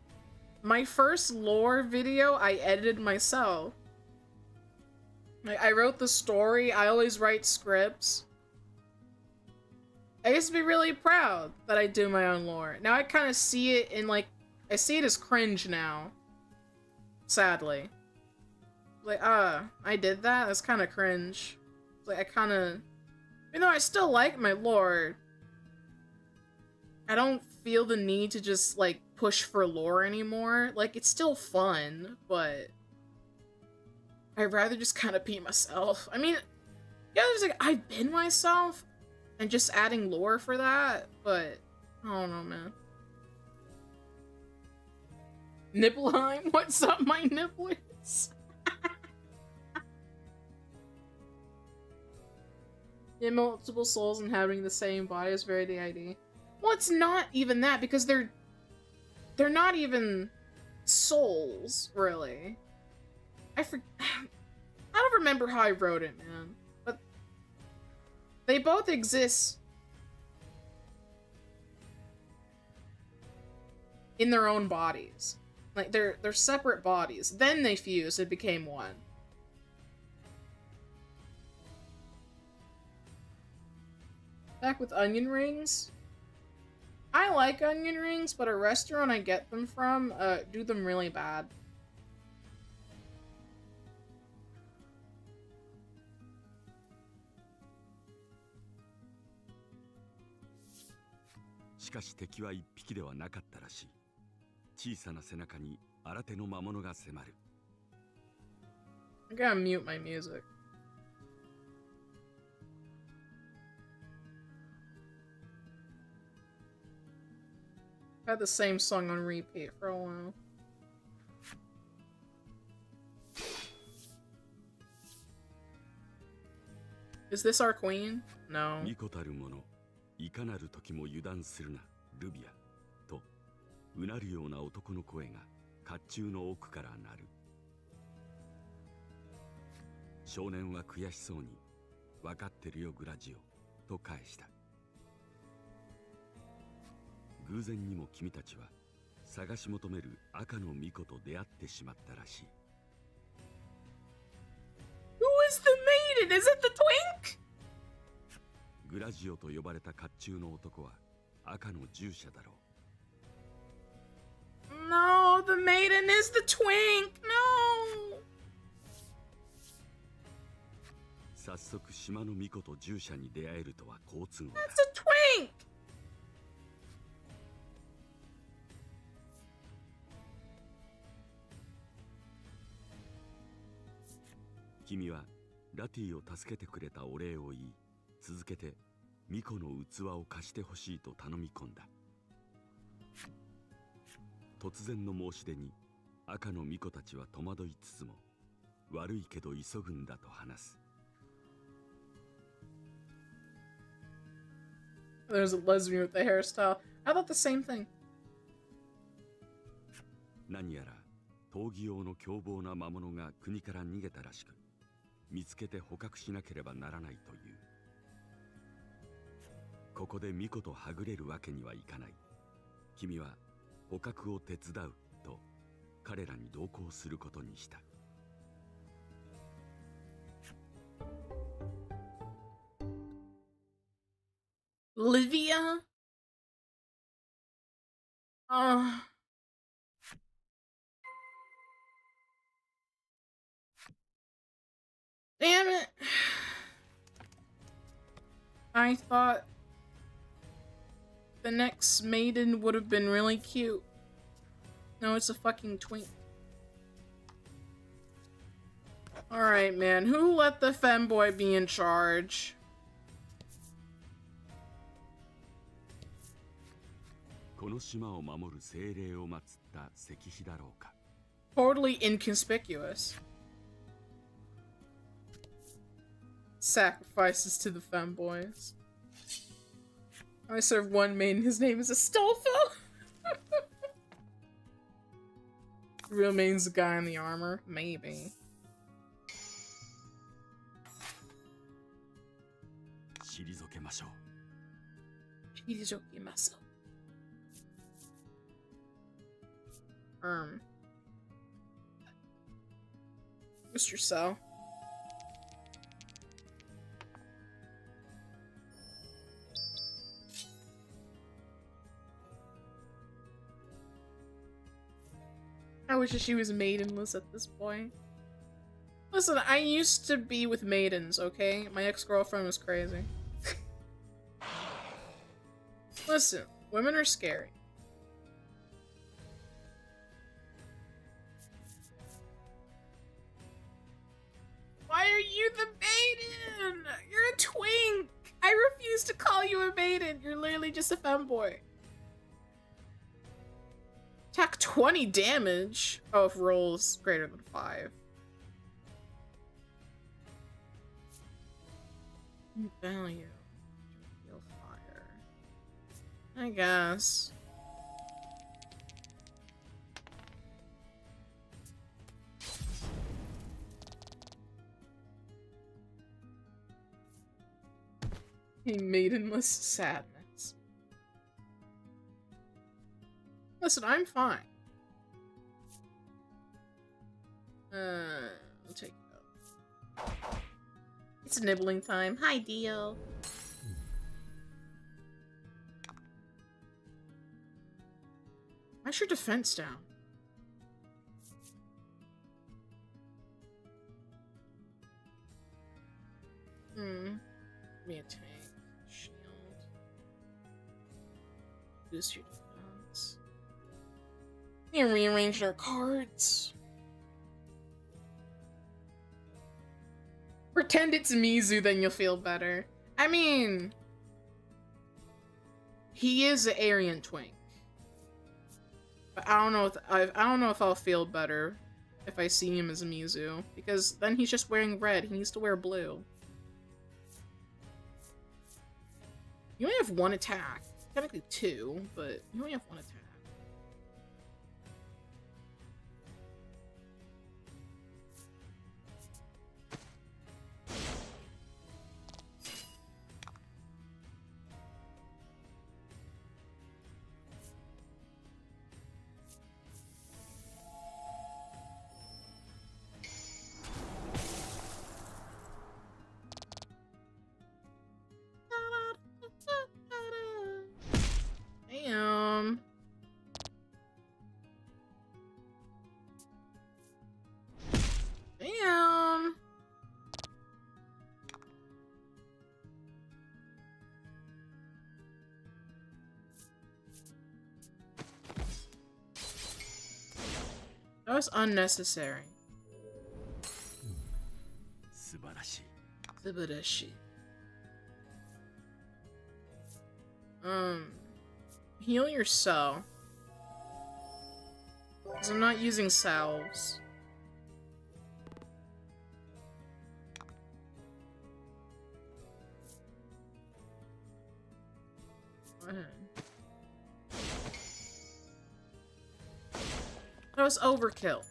my first lore video I edited myself. Like, I wrote the story. I always write scripts. I used to be really proud that I do my own lore. Now I kind of see it in like, I see it as cringe now. Sadly. Like, I did that? That's kind of cringe. Like, I kind of... You know, I still like my lore. I don't feel the need to just, like, push for lore anymore. Like, it's still fun, but... I'd rather just kind of be myself. I mean, yeah, there's like, I've been myself, and just adding lore for that, but... I don't know, man. Nibelheim? What's up, my nibblers? Yeah, multiple souls inhabiting the same body is very the idea. Well, it's not even that, because they're not even souls, really. I don't remember how I wrote it, man. But they both exist in their own bodies. Like, they're separate bodies. Then they fused and became one. Back with onion rings? I like onion rings, but a restaurant I get them from, do them really bad. I gotta mute my music. I had the same song on repeat for a while. Is this our queen? No. いかなる時も油断するな、ルビアとうなるような男の声が甲冑の奥から鳴る。少年は悔しそうに、分かってるよグラジオと返した。偶然にも君たちは探し求める赤の巫女と出会ってしまったらしい。Who is the maiden? Is it the twink? グラジオと呼ばれた甲冑の男は赤の従者だろう。No, the maiden is the twink. No. 早速島の巫女と従者に出会えるとは好都合だ。 That's a twink! 君はラティを助けてくれたお礼を言い、続けて巫女の器を貸してほしいと頼み込んだ。突然の申し出に赤の巫女たちは戸惑いつつも、悪いけど急ぐんだと話す。 There's a lesbian with the hairstyle. I thought the same thing. 何やら闘技用の凶暴な魔物が国から逃げたらしく、見つけて捕獲しなければならないという。ここで巫女とはぐれるわけにはいかない。君は捕獲を手伝うと彼らに同行することにした。 Livia? Damn it. I thought the next maiden would have been really cute. No, it's a fucking twink. Alright, man. Who let the femboy be in charge? この島を守る精霊を祀った石碑だろうか。 Totally inconspicuous. Sacrifices to the femboys. I serve one maiden, his name is Astolfo! Real maiden's the guy in the armor? Maybe. 退けましょう。 Mr. Cell. I wish she was maidenless at this point. Listen, I used to be with maidens, okay? My ex-girlfriend was crazy. Listen, women are scary. Why are you the maiden? You're a twink! I refuse to call you a maiden. You're literally just a femboy. Attack 20 damage. Oh, if rolls greater than 5. Value. Feel fire. I guess. A maidenless sadness. Listen, I'm fine. I'll take it out. It's nibbling time. Hi, Dio. Why's your defense down? Give me a tank. Shield. Boost your defense. You rearranged our cards. Pretend it's Mizu, then you'll feel better. I mean, he is an Aryan twink, but I don't know. I don't know if I'll feel better if I see him as a Mizu, because then he's just wearing red. He needs to wear blue. You only have one attack. Technically 2, but you only have one attack. Damn. That was unnecessary. 素晴らしい。Subadashi. Heal yourself. Because I'm not using salves. Go ahead. That was overkill.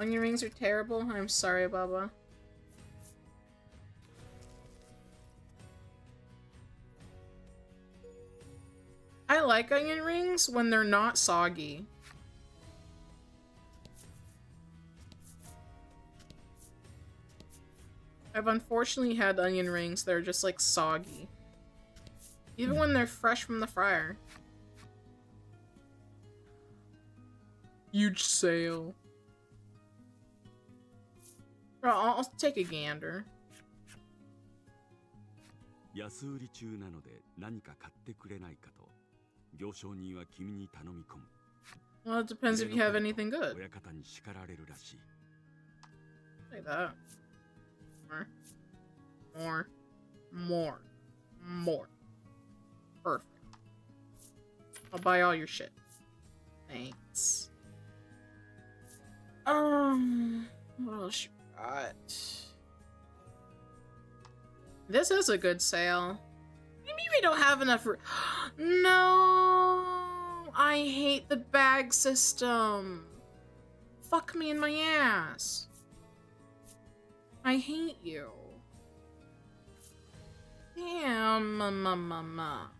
Onion rings are terrible. I'm sorry, Baba. I like onion rings when they're not soggy. I've unfortunately had onion rings that are just like soggy. Even when they're fresh from the fryer. Huge sale. Bro, I'll take a gander. 安売り中なので何か買ってくれないかと行商人は君に頼み込む。 Well, it depends if you have anything good. 親方に叱られるらしい。 Like that. More. More. More. Perfect. I'll buy all your shit. Thanks. What else you got? This is a good sale. Maybe we don't have enough for— No! I hate the bag system. Fuck me in my ass. I hate you. Damn, mama.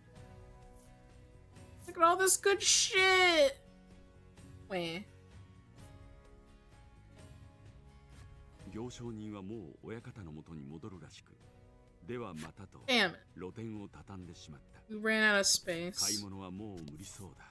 Look at all this good shit. Wait. 行商人はもう親方の元に戻るらしく、ではまたと Damn it. 露店を畳んでしまった。 We ran out of 買い space. 物はもう無理そうだ。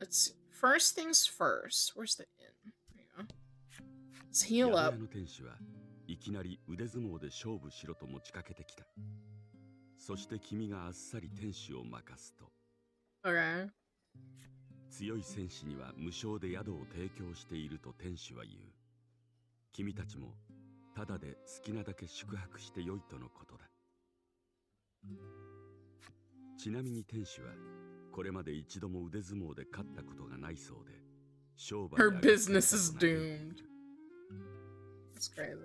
Let's see. First things first. Where's the inn? There you go. Let's heal 宿 up. 屋の店主はいきなり腕相撲で勝負しろと持ちかけてきた。そして君があっさり店主を任すと。 Okay. 強い戦士には無償で宿を提供していると店主は言う。君たちもただで好きなだけ宿泊してよいとのことだ。ちなみに店主はこれまで一度も腕相撲で勝ったことがないそうで、商売 Her が business is doomed. That's crazy.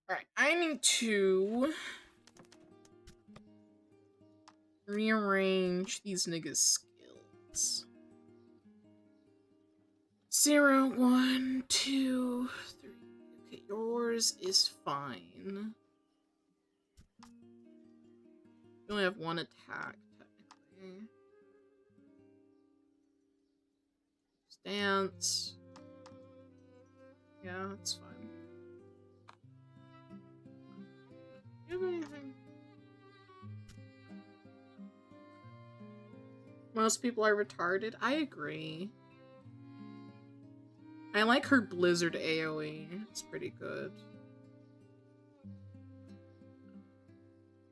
Alright, I need to rearrange these niggas' skills. 0, 1, 2, 3. Okay, yours is fine. You only have one attack, technically. Stance. Yeah, that's fine. Do you have anything? Most people are retarded. I agree. I like her Blizzard AoE. It's pretty good.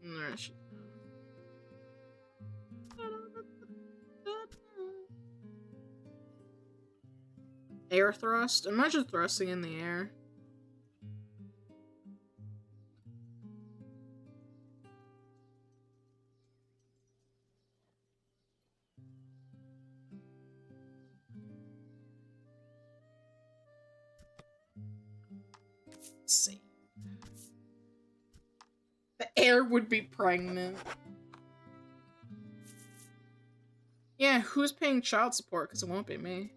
There she Air thrust? Imagine thrusting in the air. Let's see. The air would be pregnant. Yeah, who's paying child support? Because it won't be me.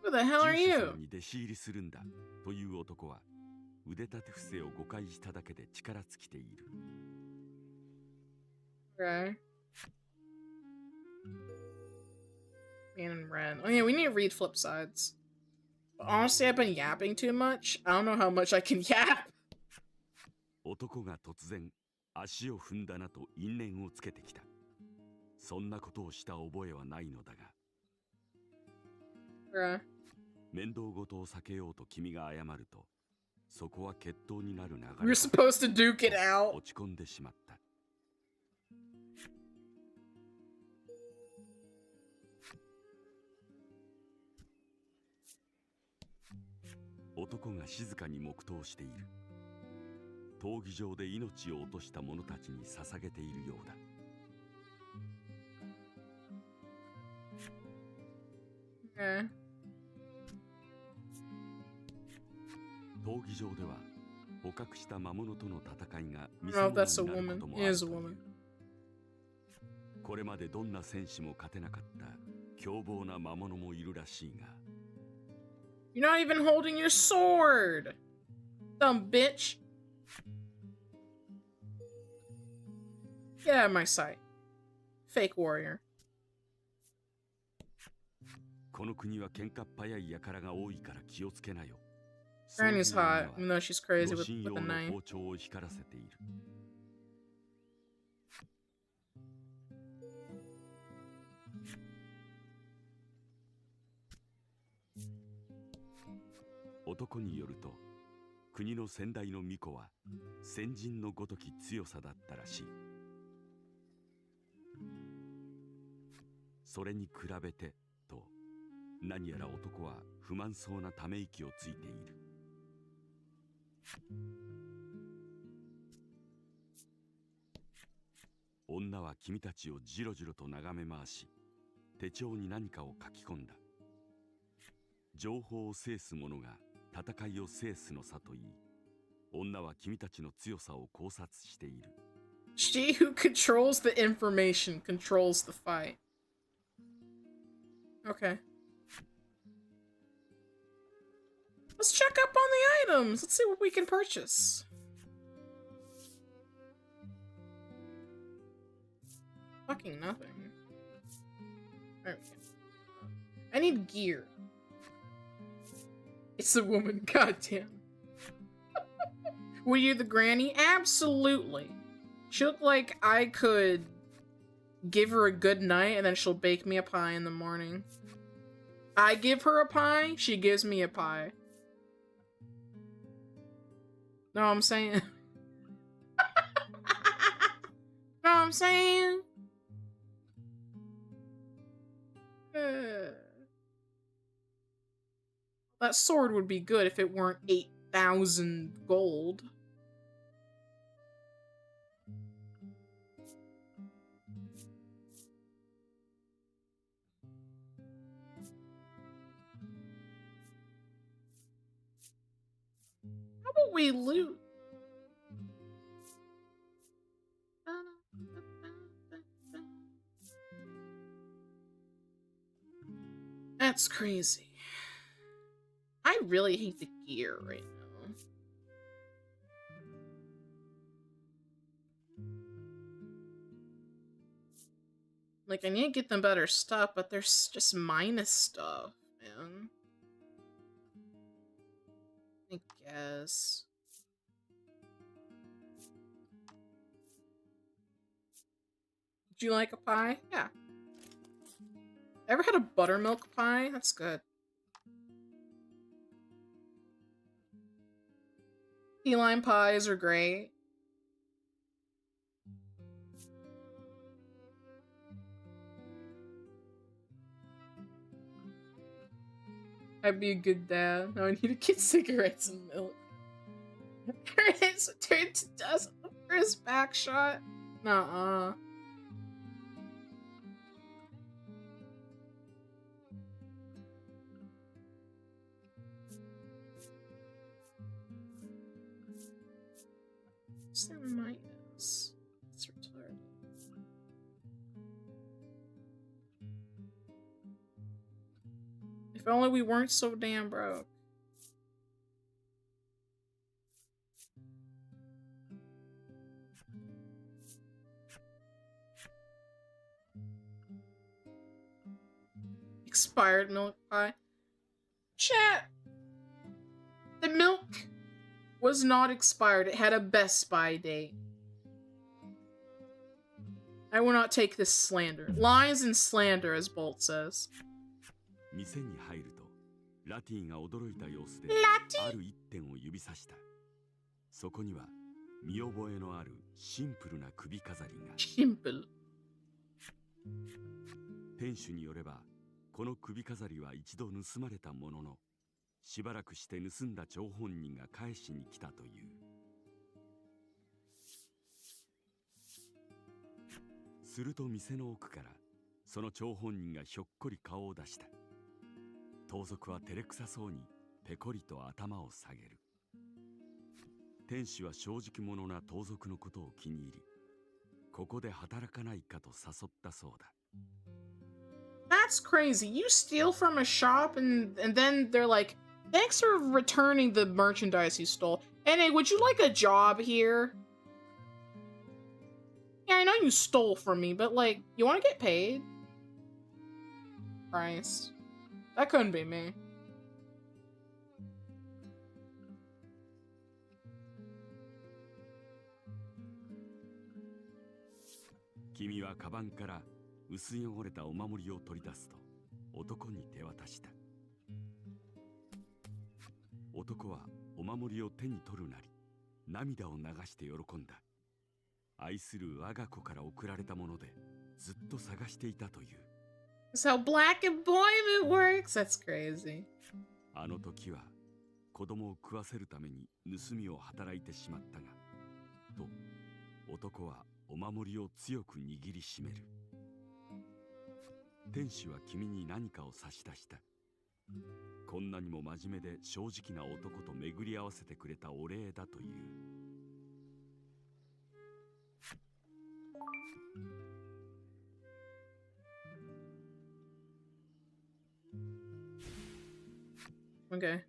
Who the hell are 住所さ you? んに弟子入りするんだという男は腕立て伏せを誤解しただけで力尽きている。 Okay. Man and Ren. Oh yeah, we need to read flip sides. Honestly, I've been yapping too much. I don't know how much I can yap. 男が突然足を踏んだなと因縁をつけてきた。そんなことをした覚えはないのだが。面倒事を避けようと君が謝ると、そこは決闘になる流れ。We're supposed to duke it out. 落ち込んでしまった。男が静かに黙祷している。闘技場で命を落とした者たちに捧げているようだ。闘技場では捕獲した魔物との戦いが見せ物になることもあるという。これまでどんな戦士も勝てなかった凶暴な魔物もいるらしいが。You're not even holding your sword, dumb bitch. Get out of my sight, fake warrior. この国は喧嘩っ早い輩が多いから気をつけなよ。Granny's hot, even though she's crazy with a knife. 包丁を光らせている。男によると、国の先代の巫女は先人のごとき強さだったらしい。それに比べてと、何やら男は不満そうなため息をついている。女は君たちをじろじろと眺め回し、手帳に何かを書き込んだ。情報を制す者が戦いを制すのさといい、女は君たちの強さを考察している。She who controls the information controls the fight. Okay. Let's check up on the items. Let's see what we can purchase. Fucking nothing. Okay. I need gear. It's a woman, goddamn. Were you the granny? Absolutely. She looked like I could give her a good night and then she'll bake me a pie in the morning. I give her a pie, she gives me a pie. Know what I'm saying? Know what I'm saying? That sword would be good if it weren't 8,000 gold. How about we loot? That's crazy. I really hate the gear right now. Like, I need to get them better stuff, but there's just minus stuff, man. I guess. Did you like a pie? Yeah. Ever had a buttermilk pie? That's good. Key lime pies are great. I'd be a good dad. Now I need to get cigarettes and milk. It's turned to dust on the first back shot. Nuh-uh. What's that remind us? It's retarded. If only we weren't so damn broke. Expired milk pie. Chat! Was not expired. It had a Best Buy date. I will not take this slander. Lies and slander, as Bolt says. 店に入ると、ラティが驚いた様子で、ある一点を指さした。そこには見覚えのあるシンプルな首飾りが。シンプル。店主によれば、この首飾りは一度盗まれたものの、しばらくして盗んだ張本人が返しに来たという。すると店の奥からその張本人がひょっこり顔を出した。盗賊は照れくさそうにペコリと頭を下げる。店主は正直者な盗賊のことを気に入り、ここで働かないかと誘ったそうだ。That's crazy. You steal from a shop and then they're like, thanks for returning the merchandise you stole. And hey, would you like a job here? Yeah, I know you stole from me, but like, you want to get paid? Christ. That couldn't be me. Kimi はカバンから薄汚れたお守りを取り出すと男に手渡した。男はお守りを手に取るなり涙を流して喜んだ。愛する我が子から贈られたものでずっと探していたという。That's how black employment works. That's crazy. あの時は子供を食わせるために盗みを働いてしまったが、と男はお守りを強く握りしめる。店主は君に何かを差し出した。こんなにも真面目で正直な男と巡り合わせてくれたお礼だという。Okay.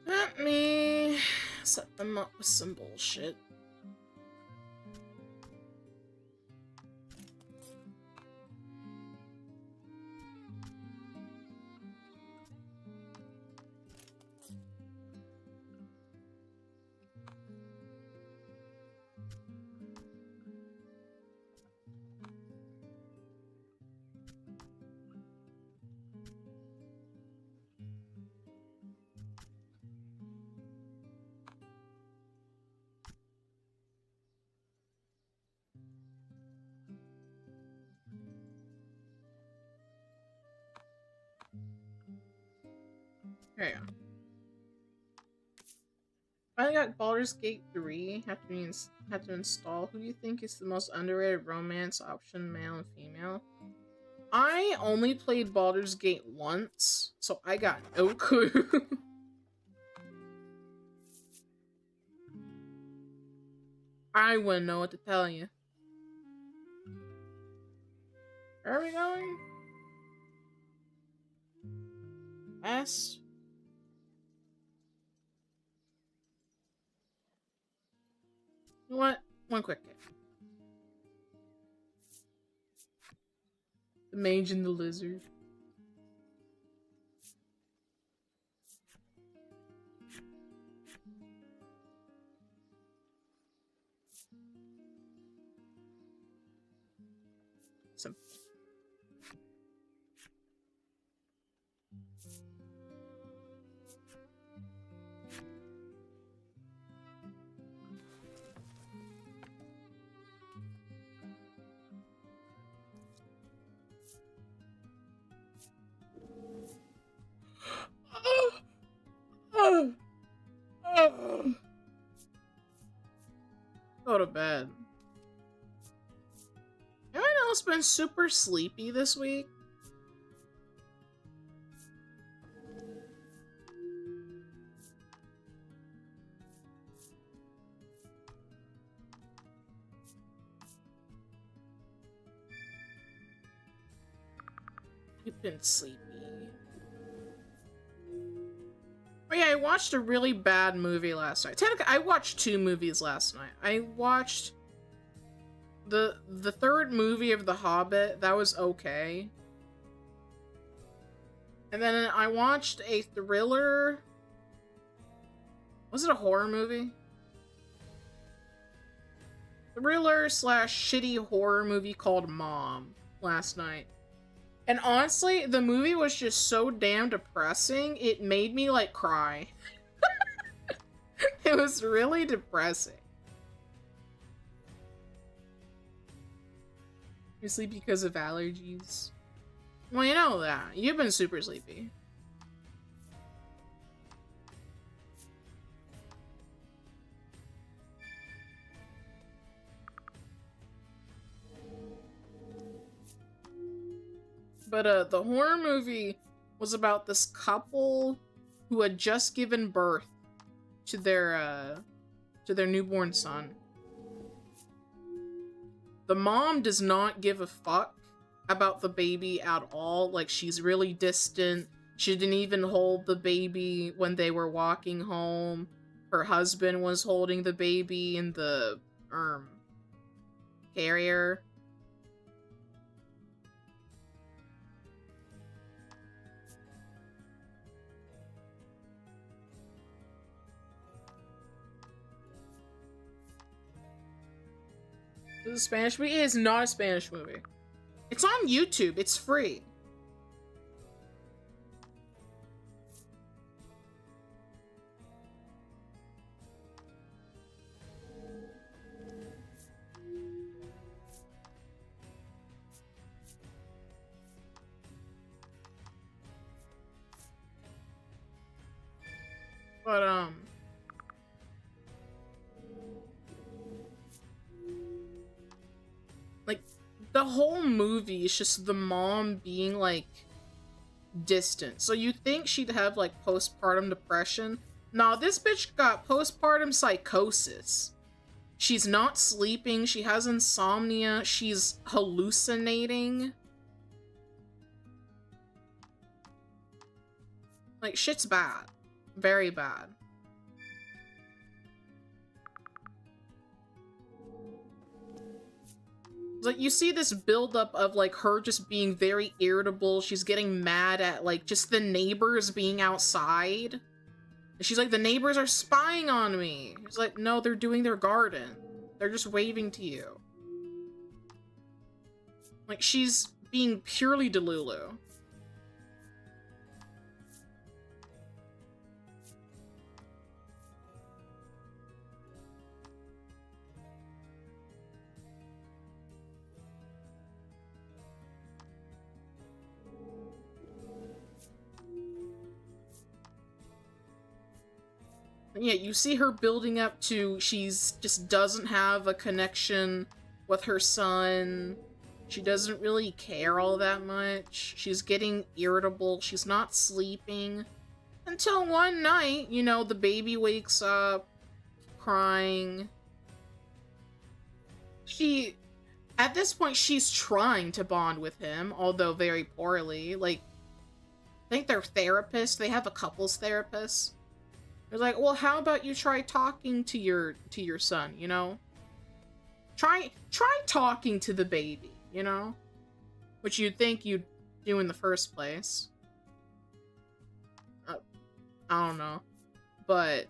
Let me set them up with some bullshit. There you go. Finally got Baldur's Gate 3. Have to install. Who do you think is the most underrated romance option, male and female? I only played Baldur's Gate once, so I got no clue. I wouldn't know what to tell you. Where are we going? West? You know what? One quick hit. The Mage and the Lizard. Simple. Go to bed. Anyone else been super sleepy this week? been sleepy. But yeah, I watched a really bad movie last night. Technically, I watched 2 movies last night. I watched the third movie of The Hobbit. That was okay. And then I watched a thriller. Was it a horror movie? Thriller / shitty horror movie called Mom last night. And honestly, the movie was just so damn depressing, it made me, like, cry. It was really depressing. You're sleepy because of allergies? Well, you know that. You've been super sleepy. But, the horror movie was about this couple who had just given birth to their newborn son. The mom does not give a fuck about the baby at all. Like, she's really distant. She didn't even hold the baby when they were walking home. Her husband was holding the baby in the, carrier. Is it a Spanish movie? It is not a Spanish movie. It's on YouTube. It's free. But, like, the whole movie is just the mom being, like, distant. So you think she'd have, like, postpartum depression? Nah, this bitch got postpartum psychosis. She's not sleeping, she has insomnia, she's hallucinating. Like, shit's bad. Very bad. Like, you see this buildup of, like, her just being very irritable. She's getting mad at, like, just the neighbors being outside. And she's like, the neighbors are spying on me. It's like, no, they're doing their garden. They're just waving to you. Like, she's being purely Delulu. Yeah, you see her building up to she's just doesn't have a connection with her son. She doesn't really care all that much. She's getting irritable. She's not sleeping. Until one night, you know, the baby wakes up crying. At this point, she's trying to bond with him, although very poorly. Like, I think they're therapists. They have a couples therapist. They're like, well, how about you try talking to your son, you know? Try talking to the baby, you know? Which you'd think you'd do in the first place. I don't know. But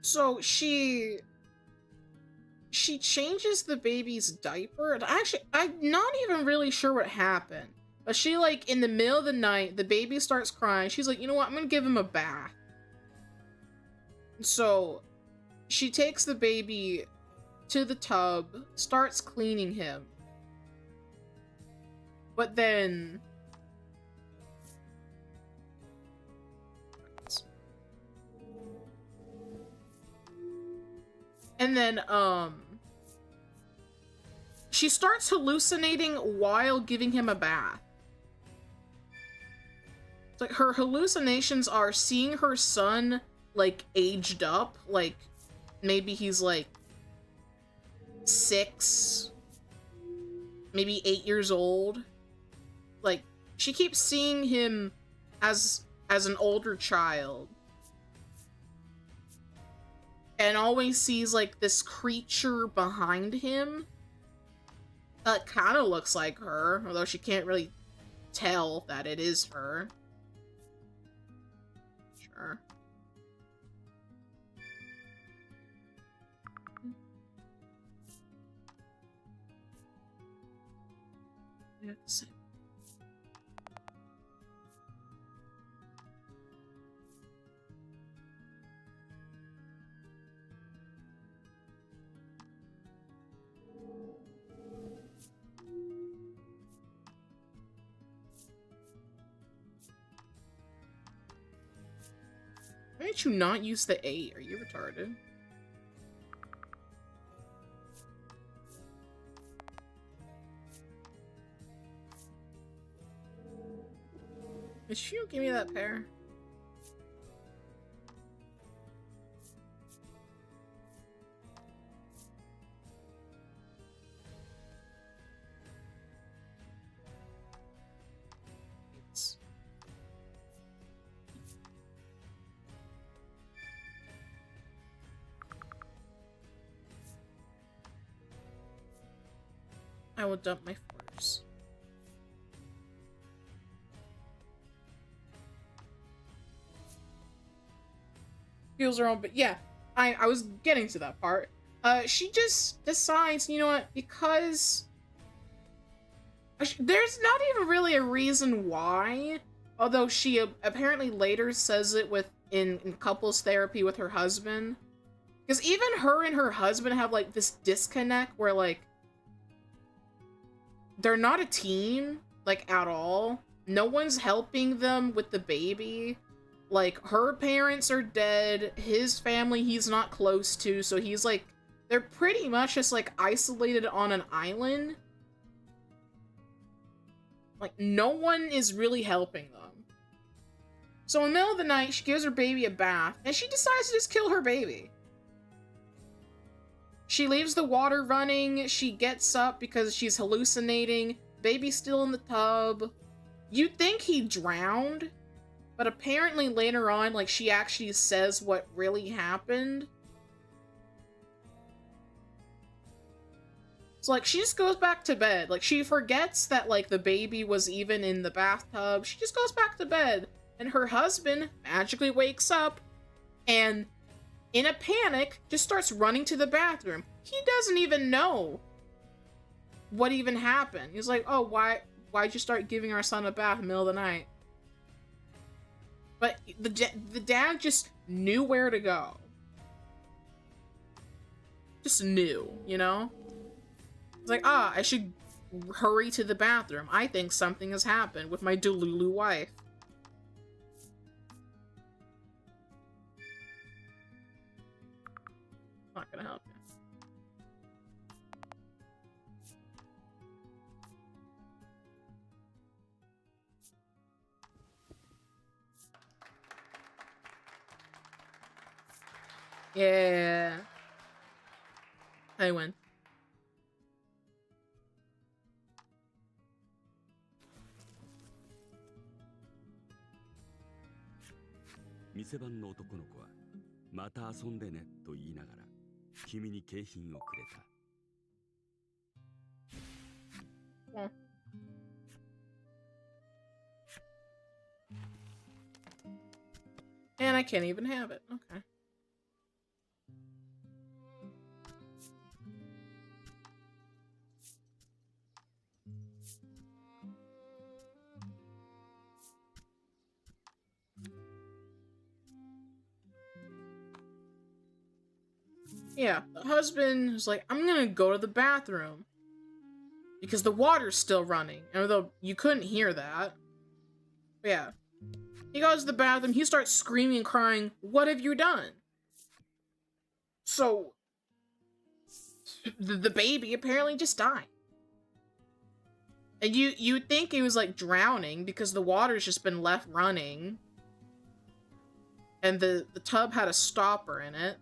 so she changes the baby's diaper, and actually, I'm not even really sure what happened. But she, like, in the middle of the night, the baby starts crying. She's like, you know what, I'm gonna give him a bath. So, she takes the baby to the tub, starts cleaning him. But then she starts hallucinating while giving him a bath. It's like her hallucinations are seeing her son, like, aged up. Like, maybe he's, like, 6, maybe 8 years old. Like, she keeps seeing him as an older child. And always sees, like, this creature behind him. That kind of looks like her, although she can't really tell that it is her. Sure. Yeah, same. Why did you not use the 8? Are you retarded? Did you give me that pair? I will dump my force. Feels her own, but yeah, I was getting to that part. She just decides, you know what, because there's not even really a reason why, although she apparently later says it in couples therapy with her husband, because even her and her husband have, like, this disconnect where, like, they're not a team, like, at all. No one's helping them with the baby. Like, her parents are dead, his family he's not close to, so he's, like, they're pretty much just, like, isolated on an island. Like, no one is really helping them. So in the middle of the night, she gives her baby a bath, and she decides to just kill her baby. She leaves the water running, she gets up because she's hallucinating, baby's still in the tub. You'd think he drowned, but apparently later on, like, she actually says what really happened. So, like, she just goes back to bed. Like, she forgets that, like, the baby was even in the bathtub. She just goes back to bed, and her husband magically wakes up, and in a panic, just starts running to the bathroom. He doesn't even know what even happened. He's like, oh, why'd you start giving our son a bath in the middle of the night? But the dad just knew where to go. Just knew, you know? It's like, I should hurry to the bathroom. I think something has happened with my Delulu wife. Not gonna help you. Yeah. I win.店番の男の子はまた遊んでねと言いながら君に景品をくれた。And I can't even have it. Okay. Yeah, the husband was like, I'm gonna go to the bathroom. Because the water's still running. Although you couldn't hear that. But yeah. He goes to the bathroom, he starts screaming and crying, what have you done? So, the baby apparently just died. And you'd think he was like drowning because the water's just been left running. And the tub had a stopper in it.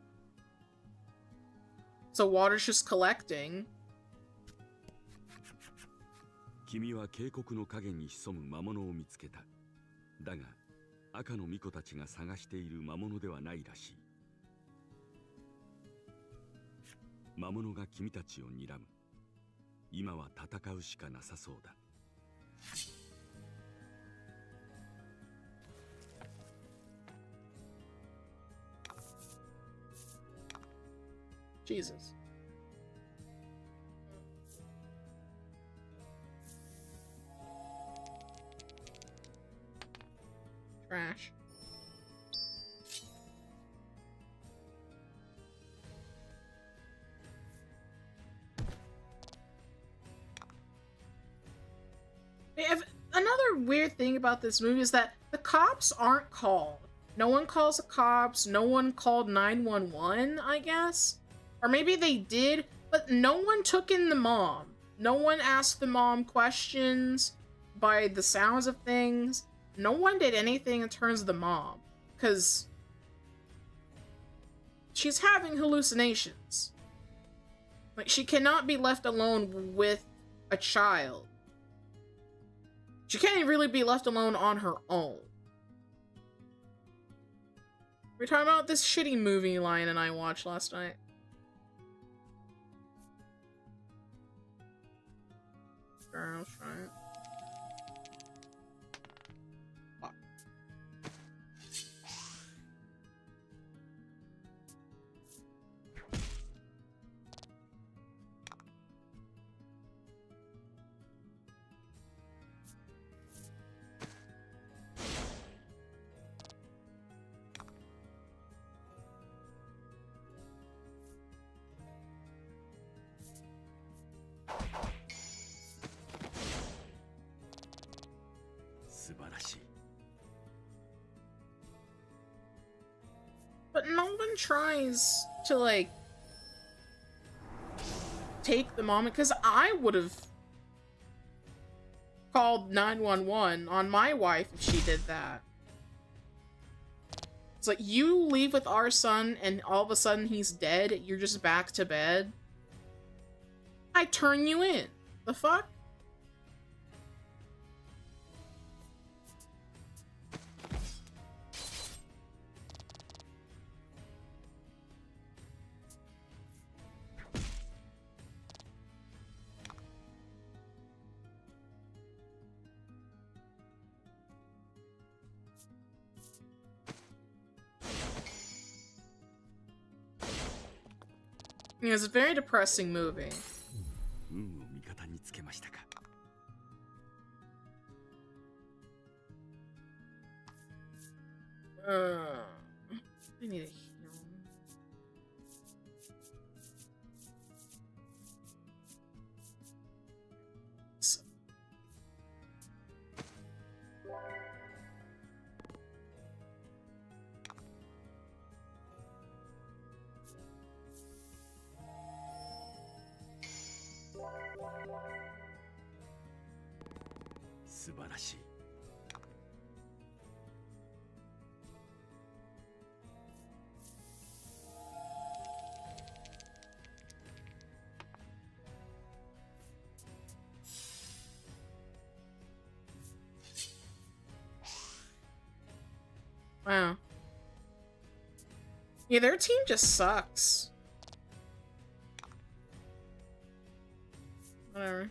So water's just collecting. 君は渓谷の影に潜む魔物を見つけた。だが、赤の巫女たちが探している魔物ではないらしい。魔物が君たちを睨む。今は戦うしかなさそうだ。Jesus. Trash. Another weird thing about this movie is that the cops aren't called. No one calls the cops. No one called 911, I guess. Or maybe they did, but no one took in the mom. No one asked the mom questions by the sounds of things. No one did anything in terms of the mom. Because she's having hallucinations. Like, she cannot be left alone with a child. She can't really be left alone on her own. We're talking about this shitty movie Lion and I watched last night. Girls, right? Fuck. But no one tries to, like, take the moment, because I would have called 911 on my wife if she did that. It's like, you leave with our son and all of a sudden he's dead, you're just back to bed. I turn you in. The fuck? Yeah, it's a very depressing movie. I need a heal. Wow. Yeah, their team just sucks. Whatever.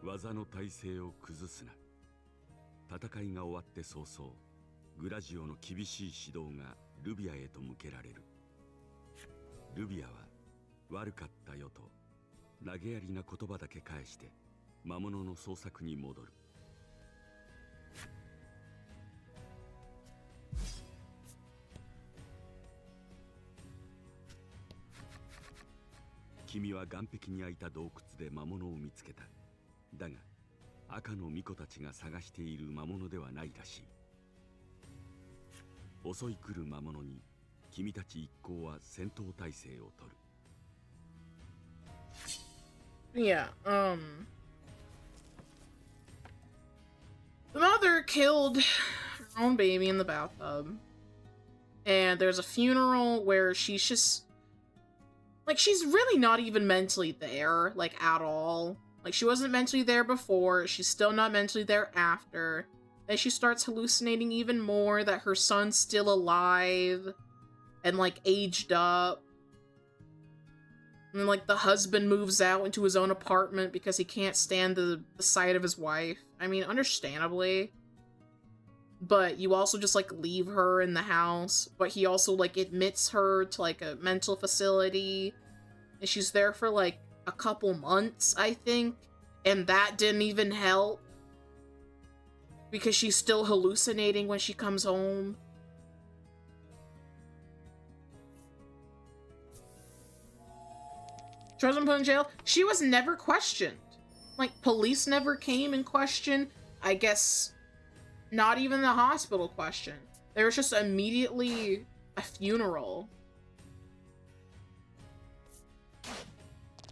技の体勢を崩すな。戦いが終わって早々、グラジオの厳しい指導がルビアへと向けられる。ルビアは悪かったよと投げやりな言葉だけ返して魔物の捜索に戻る。君は岸壁に開いた洞窟で魔物を見つけた。だが赤の巫女たちが探している魔物ではないらしい。襲い来る魔物に君たち一行は戦闘態勢をとる。Yeah, the mother killed her own baby in the bathtub. And there's a funeral where she's just... like, she's really not even mentally there, like, at all. Like, she wasn't mentally there before, she's still not mentally there after. Then she starts hallucinating even more that her son's still alive and, like, aged up. And then, like, the husband moves out into his own apartment because he can't stand the sight of his wife. I mean, understandably. But you also just, like, leave her in the house. But he also, like, admits her to, like, a mental facility. And she's there for, like, a couple months, I think. And that didn't even help. Because she's still hallucinating when she comes home. She wasn't put in jail. She was never questioned. Like, police never came and questioned. I guess not even the hospital questioned. There was just immediately a funeral.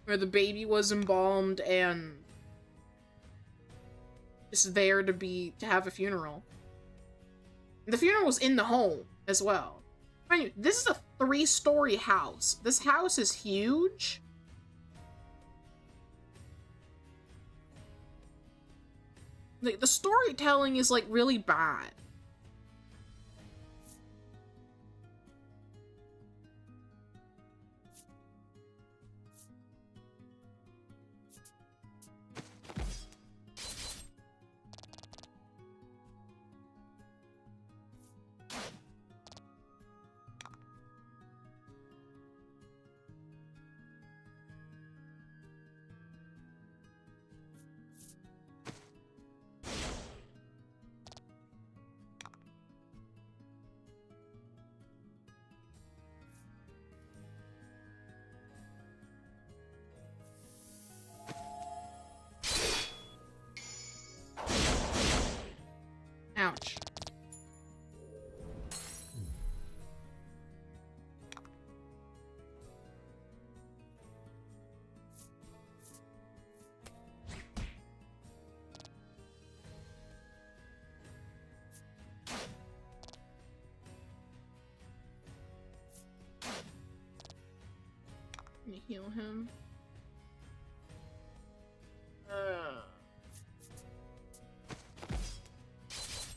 Where the baby was embalmed and just there to have a funeral. The funeral was in the home as well. Mind you, this is a 3-story house. This house is huge. Like, the storytelling is, like, really bad. Ouch. Let me heal him.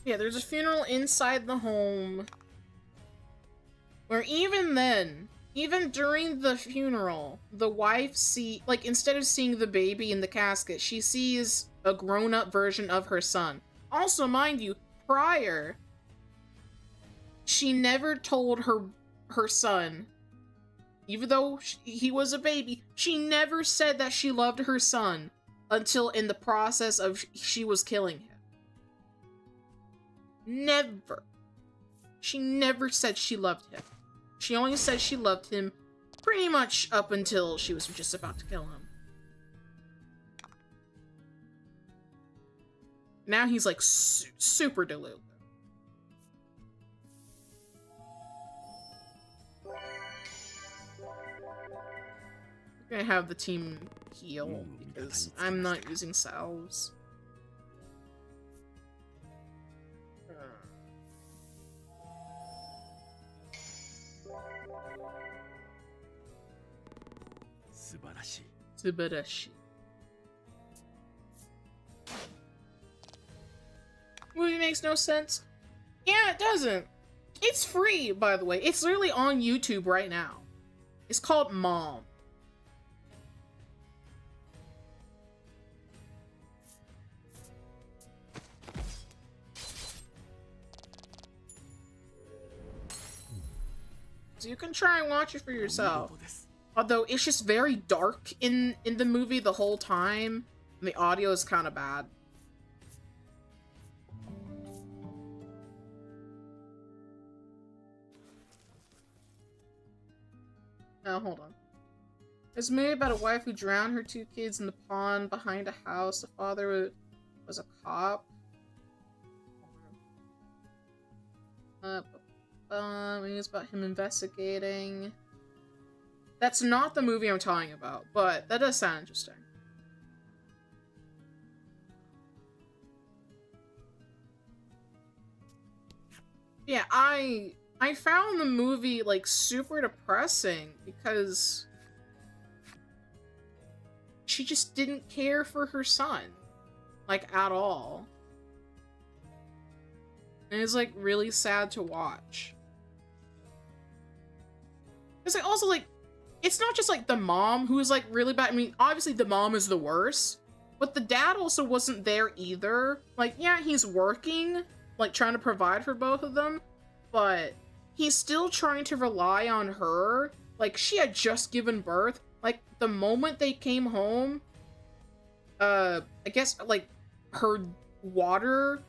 Yeah, there's a funeral inside the home. Where even then, even during the funeral, the wife like, instead of seeing the baby in the casket, she sees a grown-up version of her son. Also, mind you, prior, she never told her son, even though he was a baby, she never said that she loved her son until in the process of she was killing him. Never. She never said she loved him. She only said she loved him pretty much up until she was just about to kill him. Now he's like super delulu. I'm gonna have the team heal because I'm not using salves. Subarashi. Movie makes no sense. Yeah, it doesn't. It's free, by the way. It's literally on YouTube right now. It's called Mom. So you can try and watch it for yourself. お見事です Although it's just very dark in the movie the whole time. And the audio is kind of bad. Oh, hold on. It's made about a wife who drowned her 2 kids in the pond behind a house. The father was a cop. It's about him investigating. That's not the movie I'm talking about, but that does sound interesting. Yeah, I found the movie, like, super depressing because she just didn't care for her son, like, at all. And it's, like, really sad to watch. It's, like, also, like, it's not just, like, the mom who is, like, really bad. I mean, obviously the mom is the worst, but the dad also wasn't there either. Like, yeah, he's working, like, trying to provide for both of them, but he's still trying to rely on her. Like, she had just given birth. Like, the moment they came home, I guess, like, her water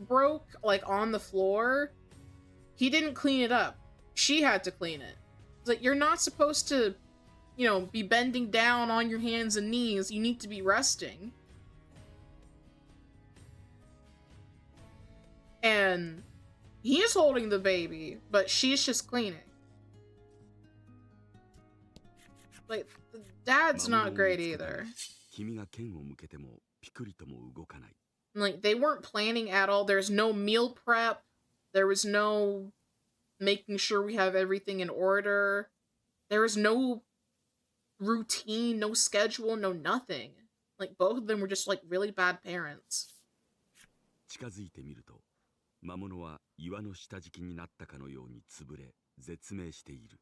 broke, like, on the floor. He didn't clean it up. She had to clean it. It's like, you're not supposed to, you know, be bending down on your hands and knees. You need to be resting. And he's holding the baby, but she's just cleaning. Like, the dad's not great either. 君が剣を向けてもピクリとも動かない Like, they weren't planning at all. There's no meal prep. There was no making sure we have everything in order. There was no routine, no schedule, no nothing. Like, both of them were just, like, really bad parents. 近づいてみると魔物は岩の下敷きになったかのように潰れ絶命している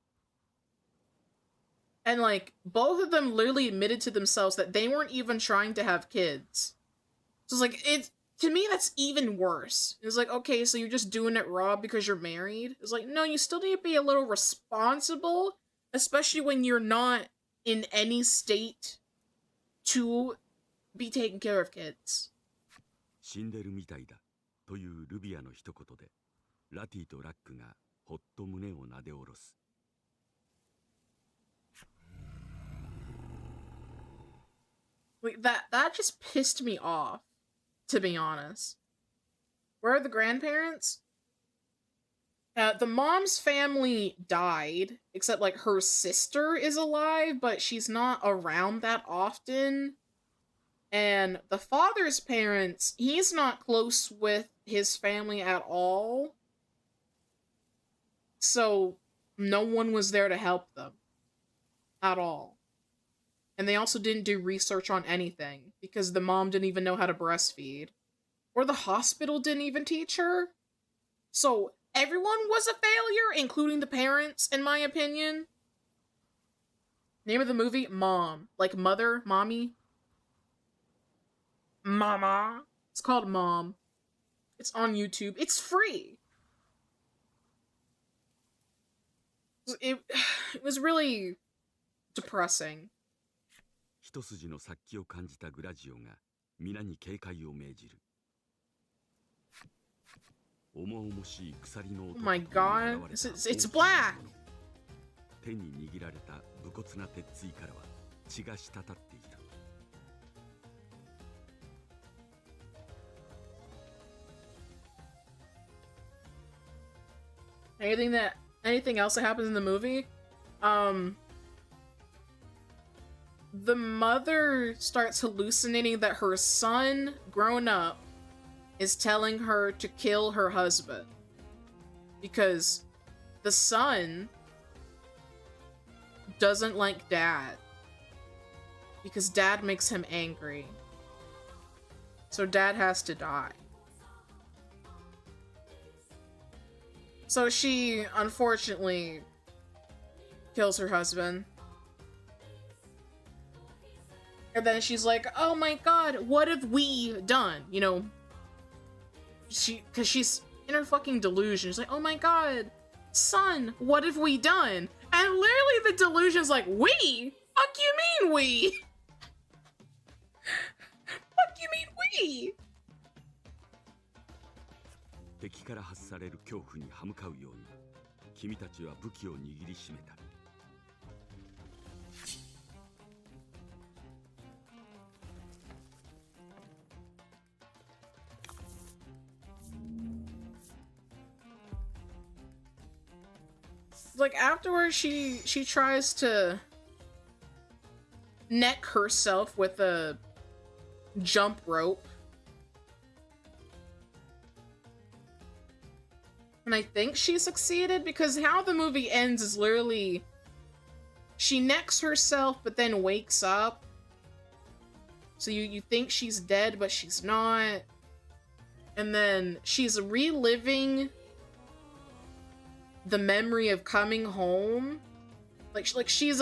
And, like, both of them literally admitted to themselves that they weren't even trying to have kids. So it's like, to me, that's even worse. It's like, okay, so you're just doing it raw because you're married? It's like, no, you still need to be a little responsible, especially when you're not in any state to be taking care of kids. 死んでるみたいだというルビアの一言でラティとラックがほっと胸をなで下ろす Like, that just pissed me off, to be honest. Where are the grandparents? The mom's family died, except, like, her sister is alive, but she's not around that often. And the father's parents, he's not close with his family at all. So, no one was there to help them. At all. And they also didn't do research on anything, because the mom didn't even know how to breastfeed. Or the hospital didn't even teach her. So, everyone was a failure, including the parents, in my opinion. Name of the movie? Mom. Like mother, mommy. Mama. It's called Mom. It's on YouTube. It's free. It was really depressing. 一筋の殺気を感じたグラジオが皆に警戒を命じる 重々しい鎖の Oh 音 my god. It's black! 手に握られた武骨な鉄槌からは血が滴っている Anything else that happens in the movie? The mother starts hallucinating that her son, grown up, is telling her to kill her husband. Because the son doesn't like dad. Because dad makes him angry. So dad has to die. So she, unfortunately, kills her husband. And then she's like, oh my god, what have we done? You know, because she's in her fucking delusion. She's like, oh my god, son, what have we done? And literally the delusion's like, we? Fuck you mean we? Fuck you mean we? 敵から発される恐怖に歯向かうように君たちは武器を握りしめた。Like afterwards she tries to neck herself with a jump rope. And I think she succeeded because how the movie ends is literally she necks herself but then wakes up. So you think she's dead but she's not. And then she's reliving the memory of coming home. Like she's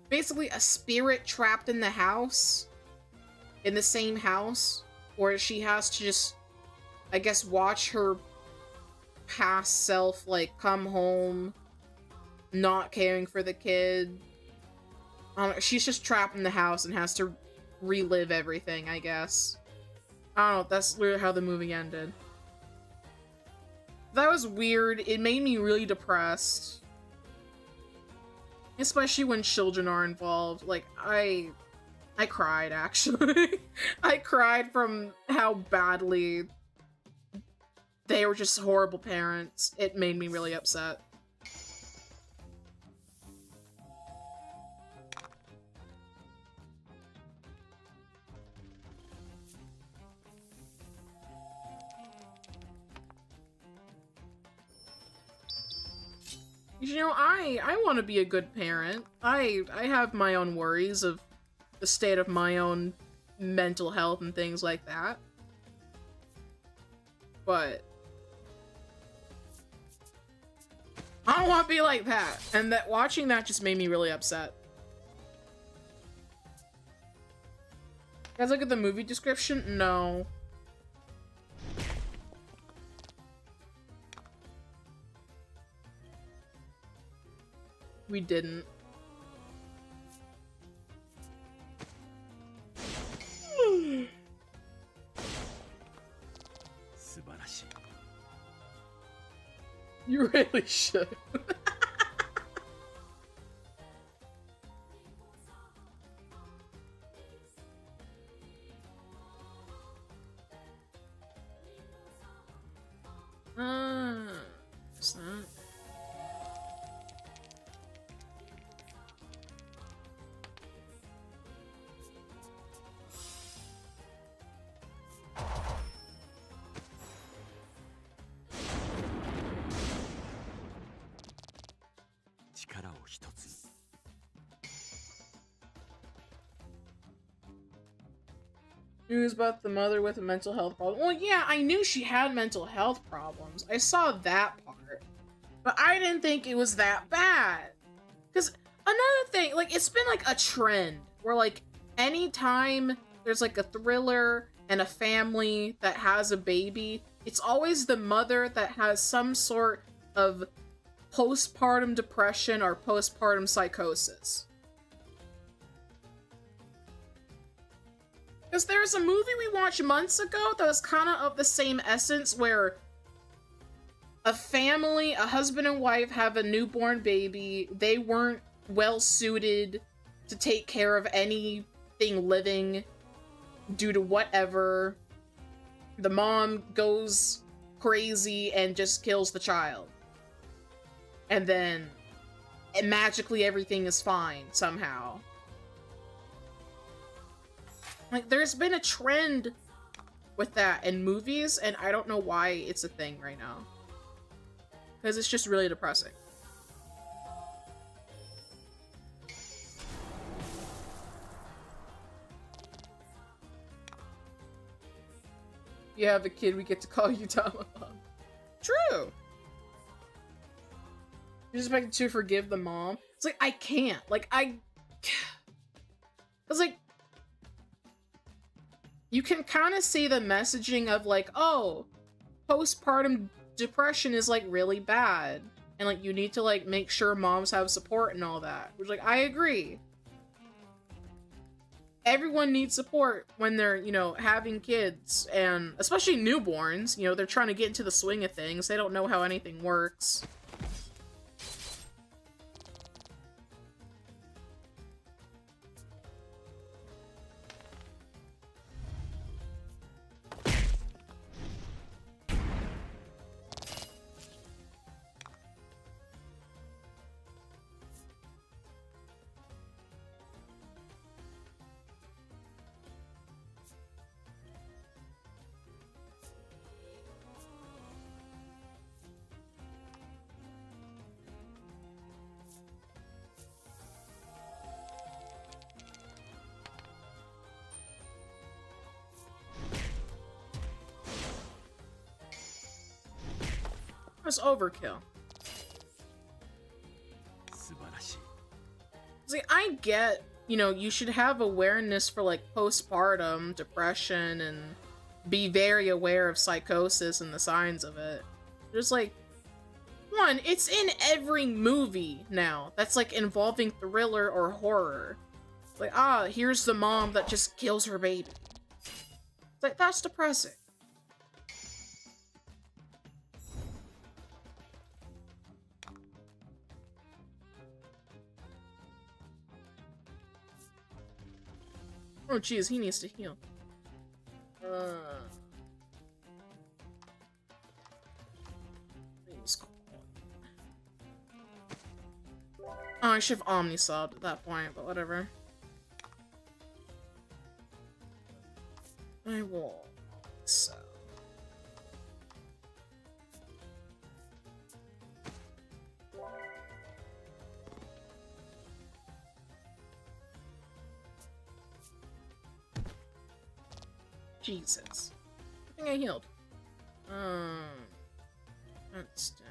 basically a spirit trapped in the house. In the same house. Where she has to just, I guess, watch her past self, like, come home, not caring for the kid. She's just trapped in the house and has to relive everything, I guess. I don't know, that's literally how the movie ended. That was weird. It made me really depressed. Especially when children are involved. Like, I cried, actually. I cried from how badly they were just horrible parents. It made me really upset. You know, I want to be a good parent. I have my own worries of the state of my own mental health and things like that. But I don't want to be like that. And that watching that just made me really upset. You guys look at the movie description? No. We didn't. You really should. What's that? News about the mother with a mental health problem. Well, yeah, I knew she had mental health problems. I saw that part. But I didn't think it was that bad. Because another thing, like, it's been like a trend where, like, anytime there's like a thriller and a family that has a baby, it's always the mother that has some sort of postpartum depression or postpartum psychosis. Because there's a movie we watched months ago that was kind of the same essence, where a family, a husband and wife, have a newborn baby. They weren't well suited to take care of anything living due to whatever. The mom goes crazy and just kills the child. And then magically everything is fine somehow. Like, there's been a trend with that in movies, and I don't know why it's a thing right now. Because it's just really depressing. You have a kid, we get to call you Dama. True! You're just expected to forgive the mom. It's like, I can't. Like, it's like, you can kind of see the messaging of like, oh, postpartum depression is like really bad. And, like, you need to, like, make sure moms have support and all that. Which, like, I agree. Everyone needs support when they're, you know, having kids. And especially newborns. You know, they're trying to get into the swing of things. They don't know how anything works. That's overkill. See, I get, you know, you should have awareness for, like, postpartum depression and be very aware of psychosis and the signs of it. There's, like, one, it's in every movie now that's, like, involving thriller or horror. It's like, ah, here's the mom that just kills her baby. It's like, that's depressing. Oh, geez, he needs to heal. Oh, I should have omni-subbed at that point, but whatever. I will. So. Jesus. I think I healed. That's down.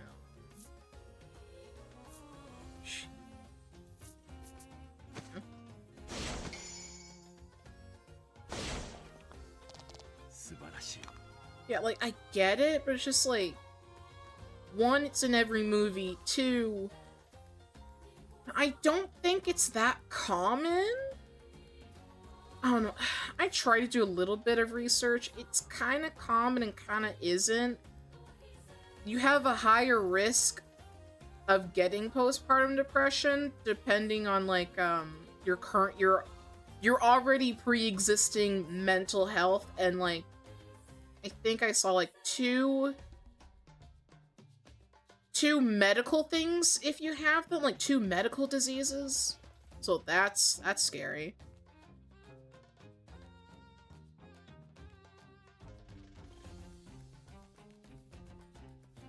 Yeah, like, I get it, but it's just like, one, it's in every movie. Two, I don't think it's that common. I don't know. I try to do a little bit of research. It's kind of common and kind of isn't. You have a higher risk of getting postpartum depression depending on, like, your already pre-existing mental health, and, like, I think I saw, like, two medical things if you have them, like, two medical diseases. So that's scary.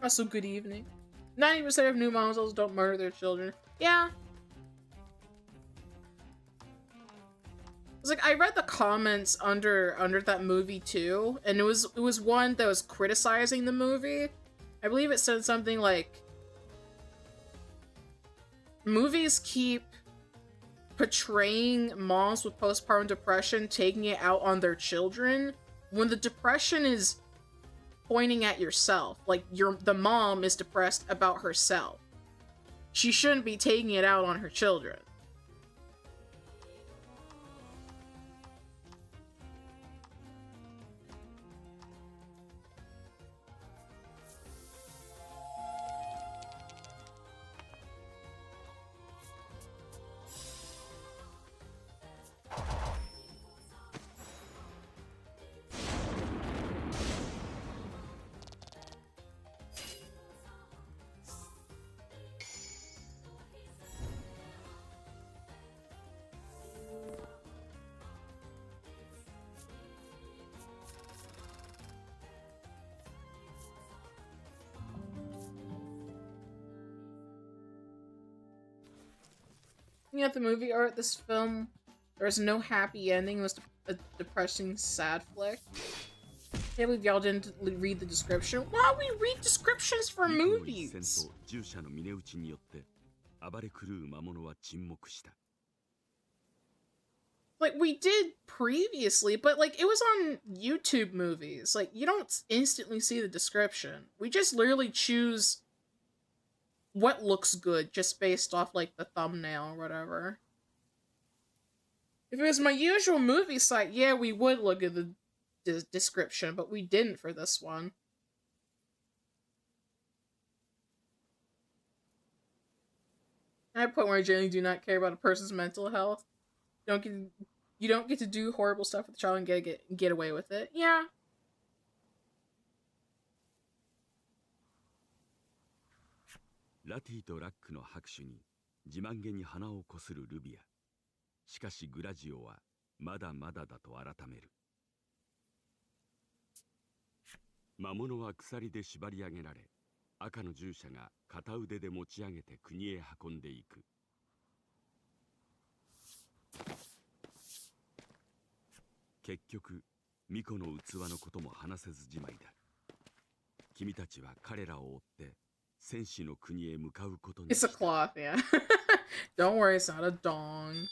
Also, good evening. 90% of new moms also don't murder their children. Yeah. It's like, I read the comments under that movie too, and it was one that was criticizing the movie. I believe it said something like, movies keep portraying moms with postpartum depression, taking it out on their children, when the depression is pointing at yourself. Like, the mom is depressed about herself. She shouldn't be taking it out on her children. Looking at the movie art, this film, there's no happy ending. It was a depressing, sad flick. Can't believe y'all didn't read the description. Why we read descriptions for movies? Like, we did previously, but, like, it was on YouTube movies. Like, you don't instantly see the description. We just literally choose what looks good just based off like the thumbnail or whatever. If it was my usual movie site, yeah, we would look at the description, but we didn't for this one. At a point where I generally do not care about a person's mental health. You don't get to do horrible stuff with the child and get away with it. Yeah. ラティとラックの拍手に自慢げに鼻をこするルビア。しかしグラジオはまだまだだと改める。魔物は鎖で縛り上げられ、赤の従者が片腕で持ち上げて国へ運んでいく。結局、巫女の器のことも話せずじまいだ。君たちは彼らを追って戦士の国へ向かうことに。It's a cloth, yeah. Don't worry, it's not a dong.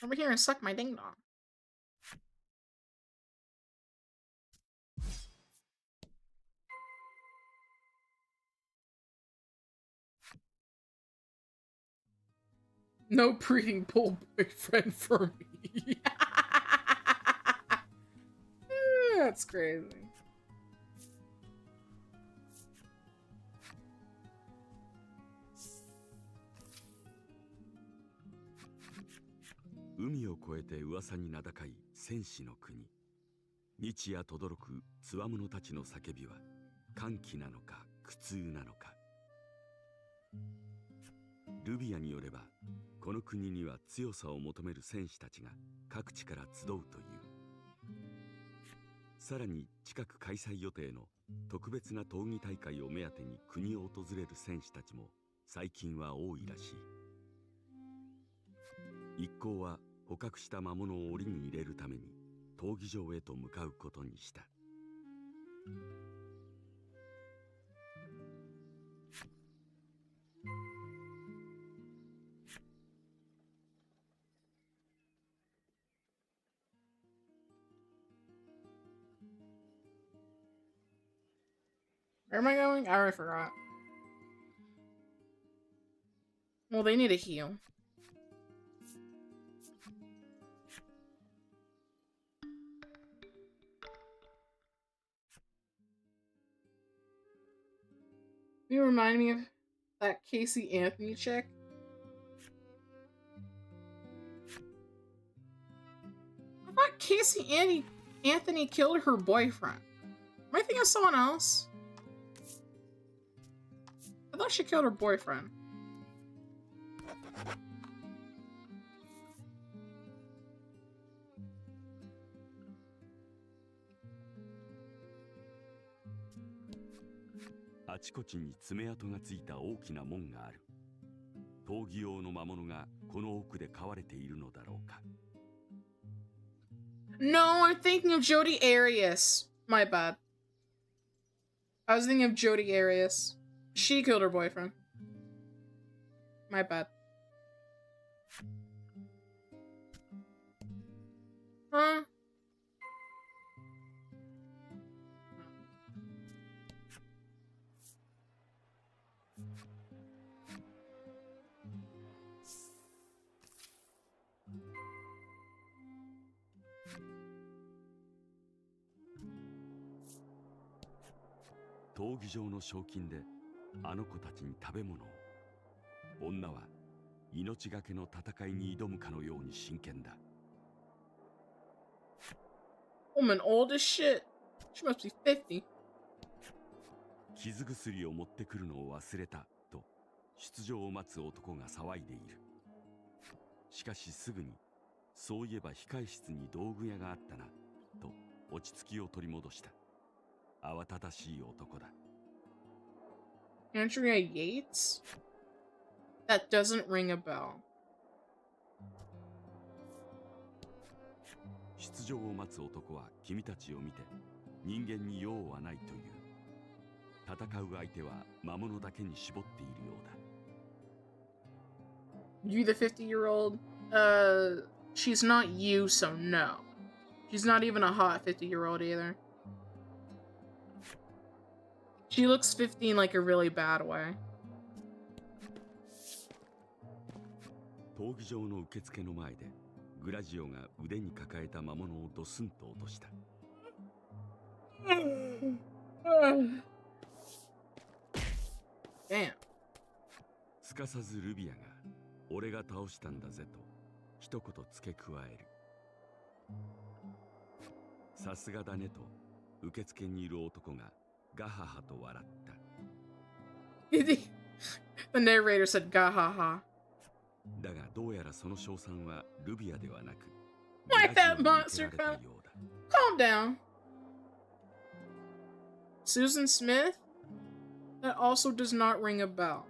Over here and suck my ding dong. No breeding pool boyfriend for me. That's crazy. Umiを越えて噂に名高い戦士の国。日夜轟くつわものたちの叫びは歓喜なのか苦痛なのか。ルビアによれば、この国には強さを求める戦士たちが各地から集うという。さらに近く開催予定の特別な闘技大会を目当てに国を訪れる戦士たちも最近は多いらしい。一行は捕獲した魔物を檻に入れるために闘技場へと向かうことにした。Where am I going? I already forgot. Well, they need a heal. You remind me of that Casey Anthony chick. I thought Casey Anthony killed her boyfriend. Am I thinking of someone else? I thought she killed her boyfriend.あちこちに爪痕がついた大きな門がある。闘技用の魔物がこの奥で飼われているのだろうか。No, I'm thinking of Jodi Arias. My bad. I was thinking of Jodi Arias. She killed her boyfriend. My bad. Huh?「闘技場の賞金であの子たちに食べ物を。女は命がけの戦いに挑むかのように真剣だ。Woman old as shit. She must be 50. 傷薬を持ってくるのを忘れたと出場を待つ男が騒いでいる。しかしすぐにそういえば控室に道具屋があったなと落ち着きを取り戻した。慌ただしい男だ。Andrea Yates? That doesn't ring a bell. 出場を待つ男は君たちを見て人間に用はないという。戦う相手は魔物だけに絞っているようだ。You, the 50-year-old? She's not you, so no. She's not even a hot 50-year-old either. She looks 50 in like a really bad way. 闘技場の受付の前でグラジオが腕に抱えた魔物をドスンと落とした。Damn. すかさずルビアが俺が倒したんだぜと一言付け加える。さすがだねと受付にいる男がガハハと笑った。The narrator said gahaha. だがどうやらその称賛はルビアではなく Why that monster come? Calm down. Susan Smith? That also does not ring a bell.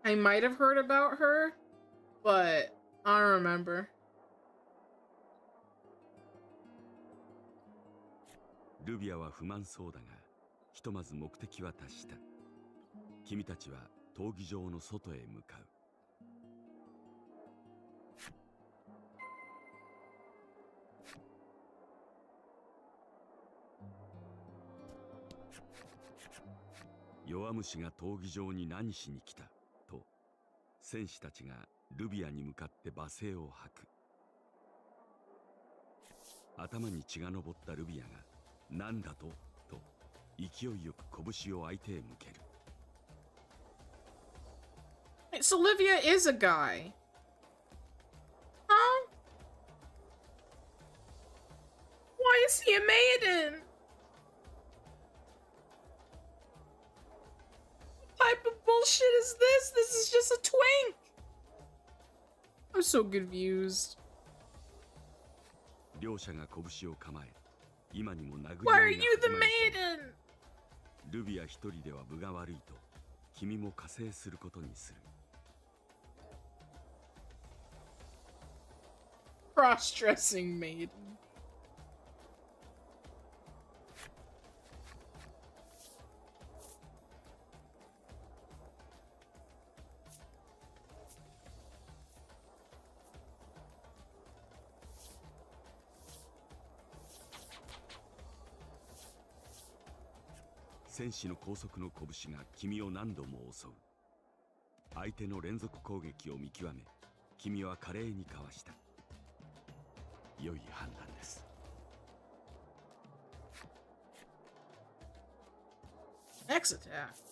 I might have heard about her, but I don't remember. ルビアは不満そうだが、ひとまず目的は達した。君たちは闘技場の外へ向かう。弱虫が闘技場に何しに来たと、戦士たちがルビアに向かって罵声を吐く。頭に血が上ったルビアがなんだと勢いよく拳を相手へ向ける。So Olivia is a guy. Huh? Why is he a maiden? What type of bullshit is this? This is just a twink. I'm so confused. 両者が拳を構え、今にも殴り合いが Why are you 始 the まりそう。 maiden? ルビア一人では分が悪いと君も加勢することにする。Cross-dressing maiden. 戦士の高速の拳が君を何度も襲う。相手の連続攻撃を見極め、君は華麗にかわした。良い判断です。X attack.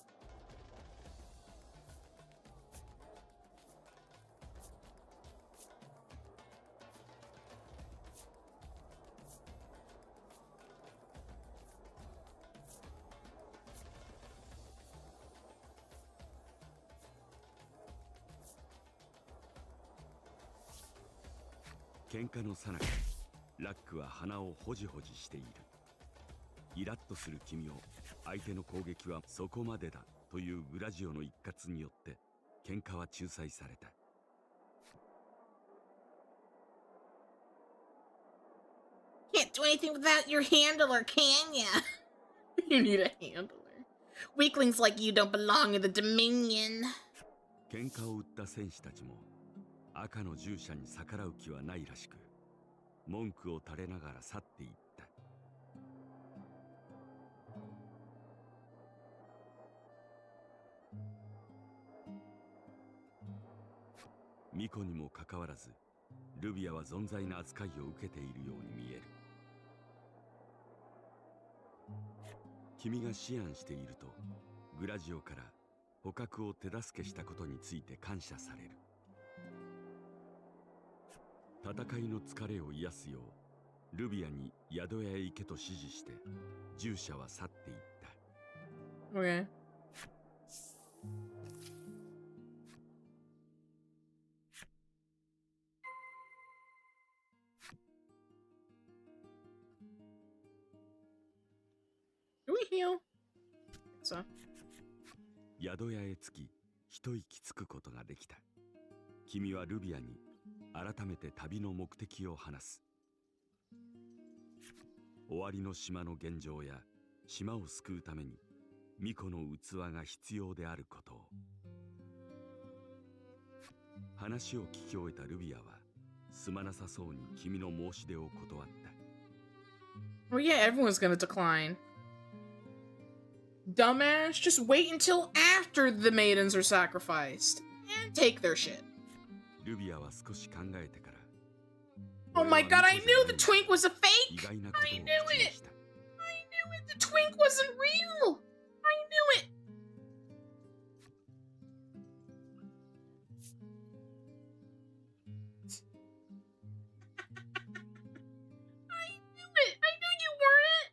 喧嘩の最中、ラックは鼻をホジホジしている。イラッとする君を相手の攻撃はそこまでだというグラジオの一括によって喧嘩は仲裁された。Can't do anything without your handler, can ya? You need a handler. Weaklings like you don't belong in the Dominion. 喧嘩を売った戦士たちも赤の従者に逆らう気はないらしく、文句を垂れながら去っていった。巫女にもかかわらず、ルビアは存在な扱いを受けているように見える。君が思案していると、グラジオから捕獲を手助けしたことについて感謝される。戦いの疲れを癒すよう、ルビアに宿屋へ行けと指示して、従者は去っていった。Okay. Do we heal? So. 宿屋へ着き、一息つくことができた。君はルビアに改めて旅の目的を話す。終わりの島の現状や島を救うために巫女の器が必要であることを。話を聞き終えたルビアはすまなさそうに君の申し出を断った。Well, yeah, everyone's gonna decline. Dumbass, just wait until after the maidens are sacrificed and take their shit. ルビアは少し考えてから、 Oh my god, I knew the twink was a fake! 意外な I ことを knew 口に it! した。 I knew it! The twink wasn't real! I knew it! I knew it! I knew you weren't!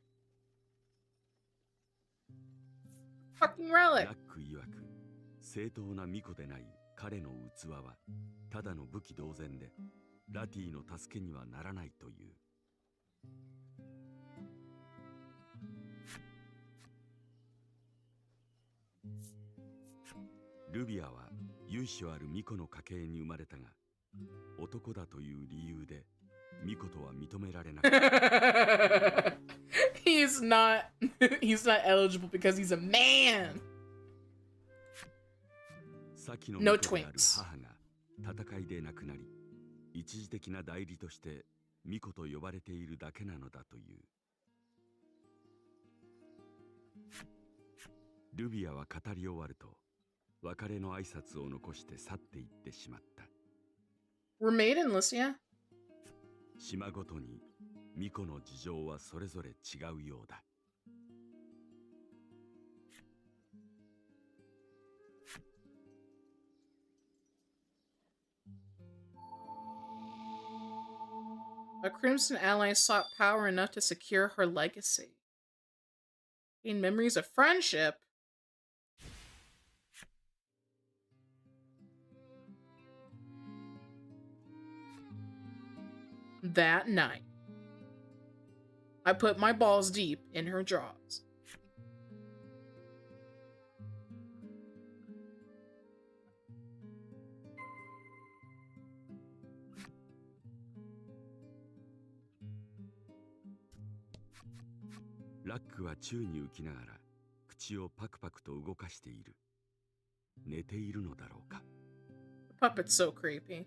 Fucking ラ relic. ック曰く、正当な巫女でない彼の器はただの武器同然でラティの助けにはならないという。ルビアは由緒ある巫女の家系に生まれたが、男だという理由で巫女とは認められなかった。he's not eligible because he's a man. 先の No 巫女である twinks. 母が戦いで亡くなり、一時的な代理として巫女と呼ばれているだけなのだという。ルビアは語り終わると別れの挨拶を残して去っていってしまった。 We're maidenless, yeah? 島ごとに巫女の事情はそれぞれ違うようだ。A Crimson ally sought power enough to secure her legacy. Gain memories of friendship. That night, I put my balls deep in her jaws.「ラックは宙に浮きながら口をパクパクと動かしている。寝ているのだろうか。 The puppet's so creepy.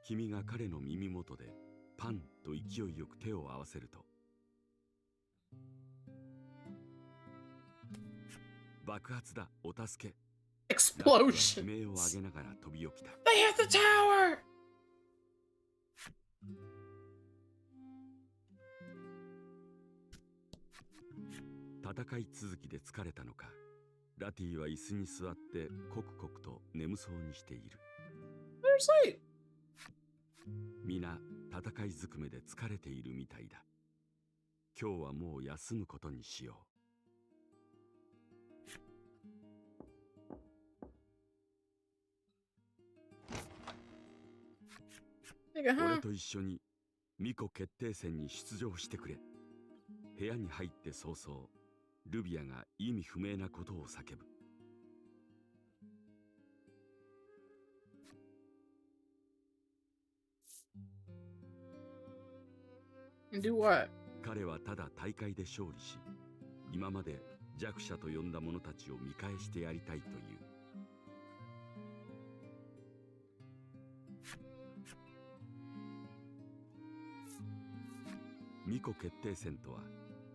君が彼の耳元でパンと勢いよく手を合わせると、爆発だ、お助け。 Explosion. 悲鳴を上げながら飛び起きた。 They hit the tower! 戦い続きで疲れたのか、ラティは椅子に座ってコクコクと眠そうにしている。 They're asleep. 皆戦いずくめで疲れているみたいだ。今日はもう休むことにしよう。 Nigga, huh? 俺と一緒に巫女決定戦に出場してくれ。部屋に入って早々、ルビアが意味不明なことを叫ぶ。 And do what? 彼はただ大会で勝利し、今まで弱者と呼んだ者たちを見返してやりたいという。巫女決定戦とは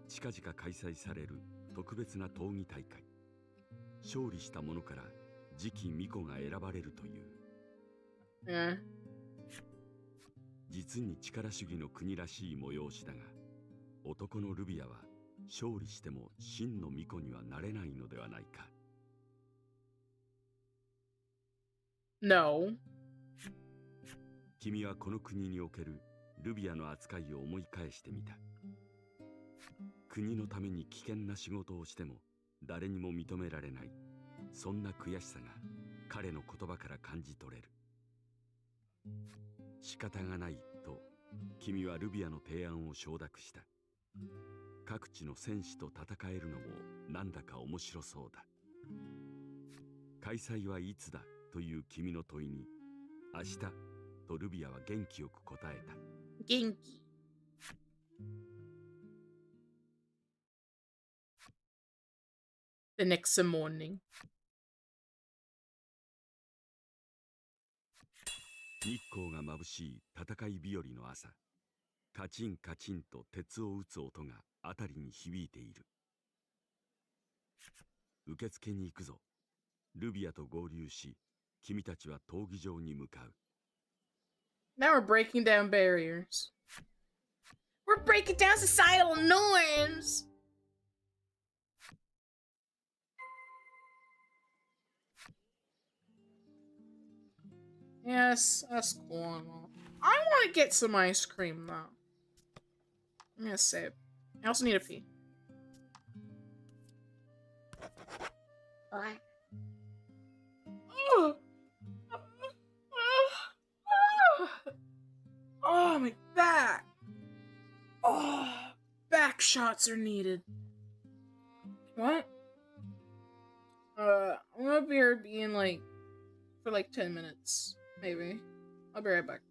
近々開催される特別な闘技大会。勝利した者から次期巫女が選ばれるという。 Yeah. 実に力主義の国らしい催しだが、男のルビアは勝利しても真の巫女にはなれないのではないか。 No. 君はこの国におけるルビアの扱いを思い返してみた。国のために危険な仕事をしても誰にも認められない、そんな悔しさが彼の言葉から感じ取れる。仕方がないと君はルビアの提案を承諾した。各地の戦士と戦えるのもなんだか面白そうだ。開催はいつだという君の問いに、明日とルビアは元気よく答えた。元気。The next morning. 日光が眩しい戦い日和の朝、カチンカチンと鉄を打つ音が辺りに響いている。受付に行くぞ。ルビアと合流し、君たちは闘技場に向かう。Now we're breaking down barriers. We're breaking down societal norms! Yes, that's cool. I want to get some ice cream though. I'm gonna save. I also need a pee. Alright. Oh, my back. Oh, back shots are needed. What? I'm gonna be here being like for like 10 minutes, maybe. I'll be right back.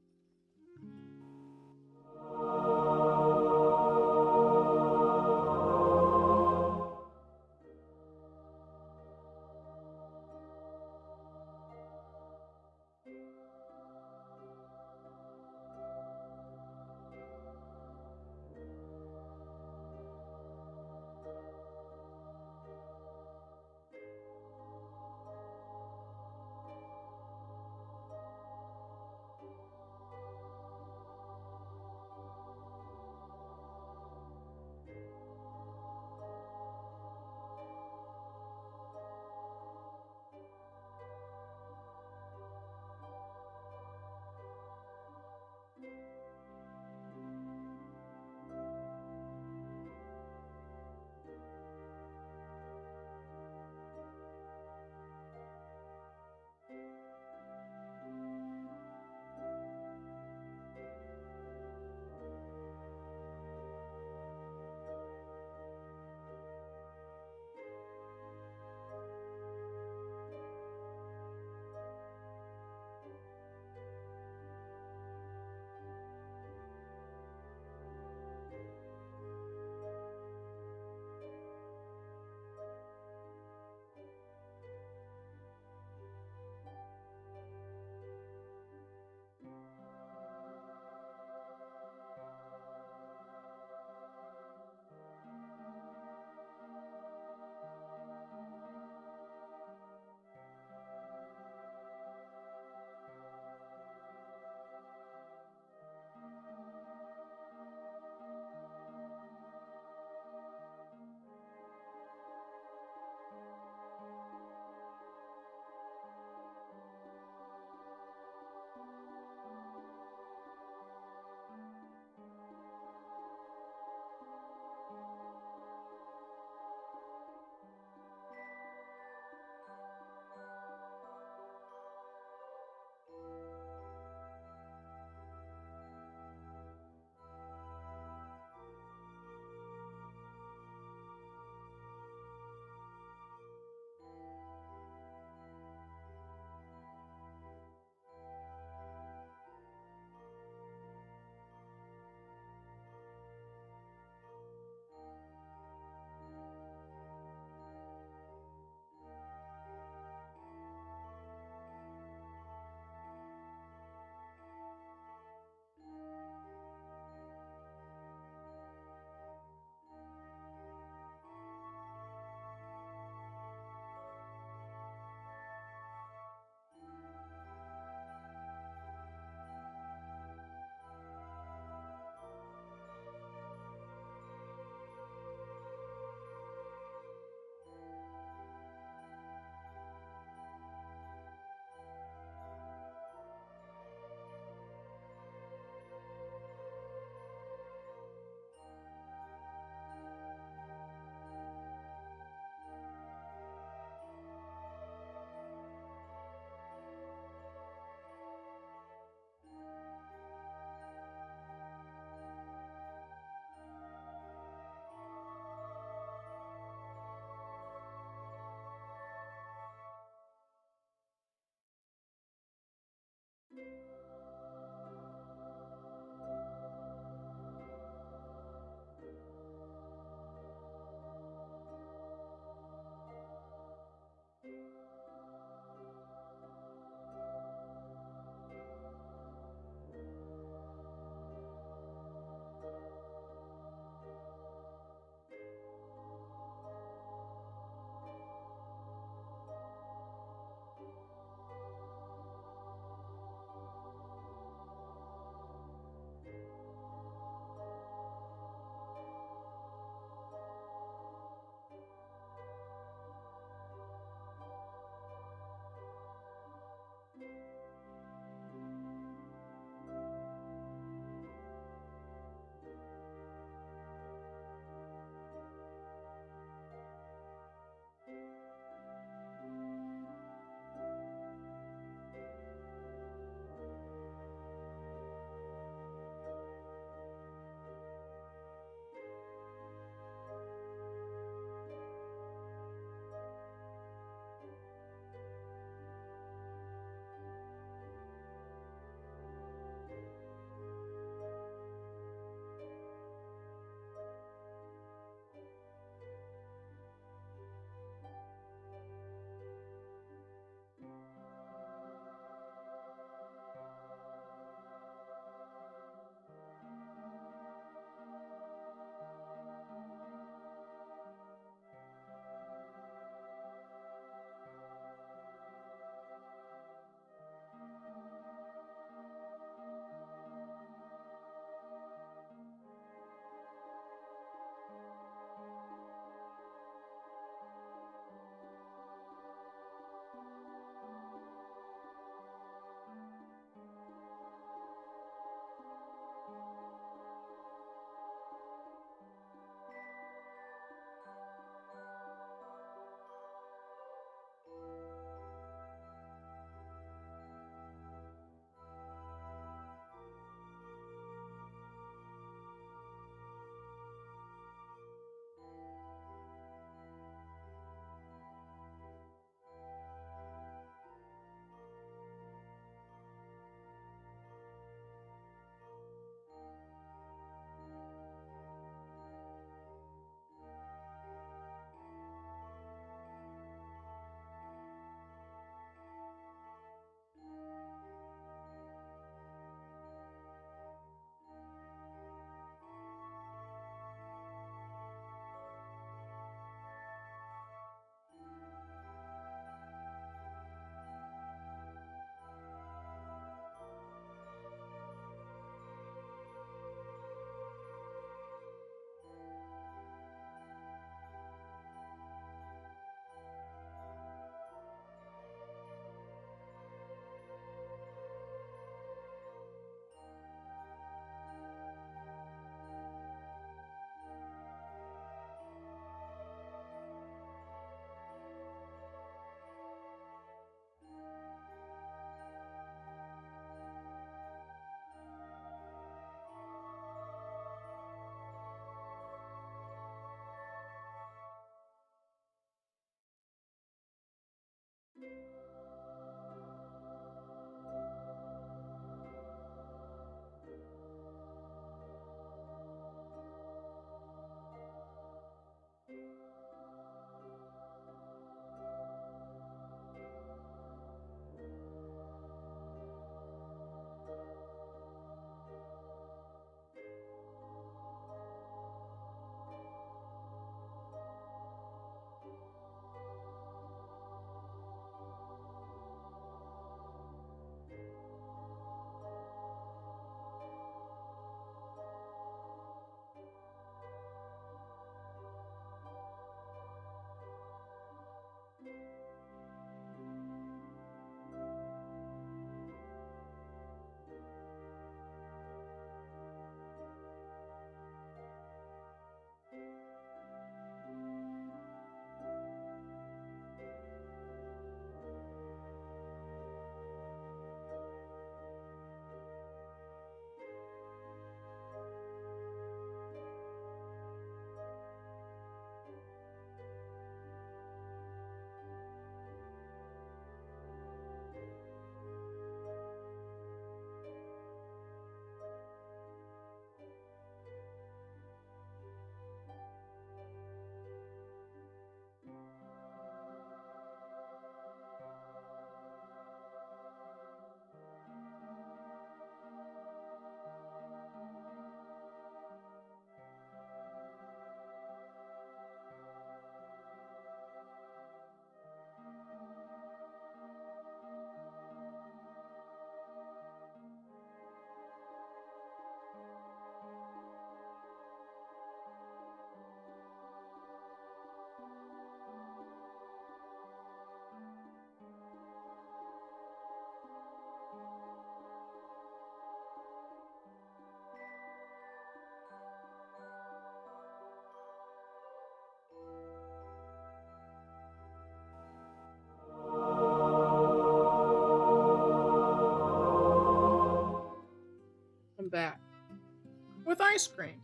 ice cream.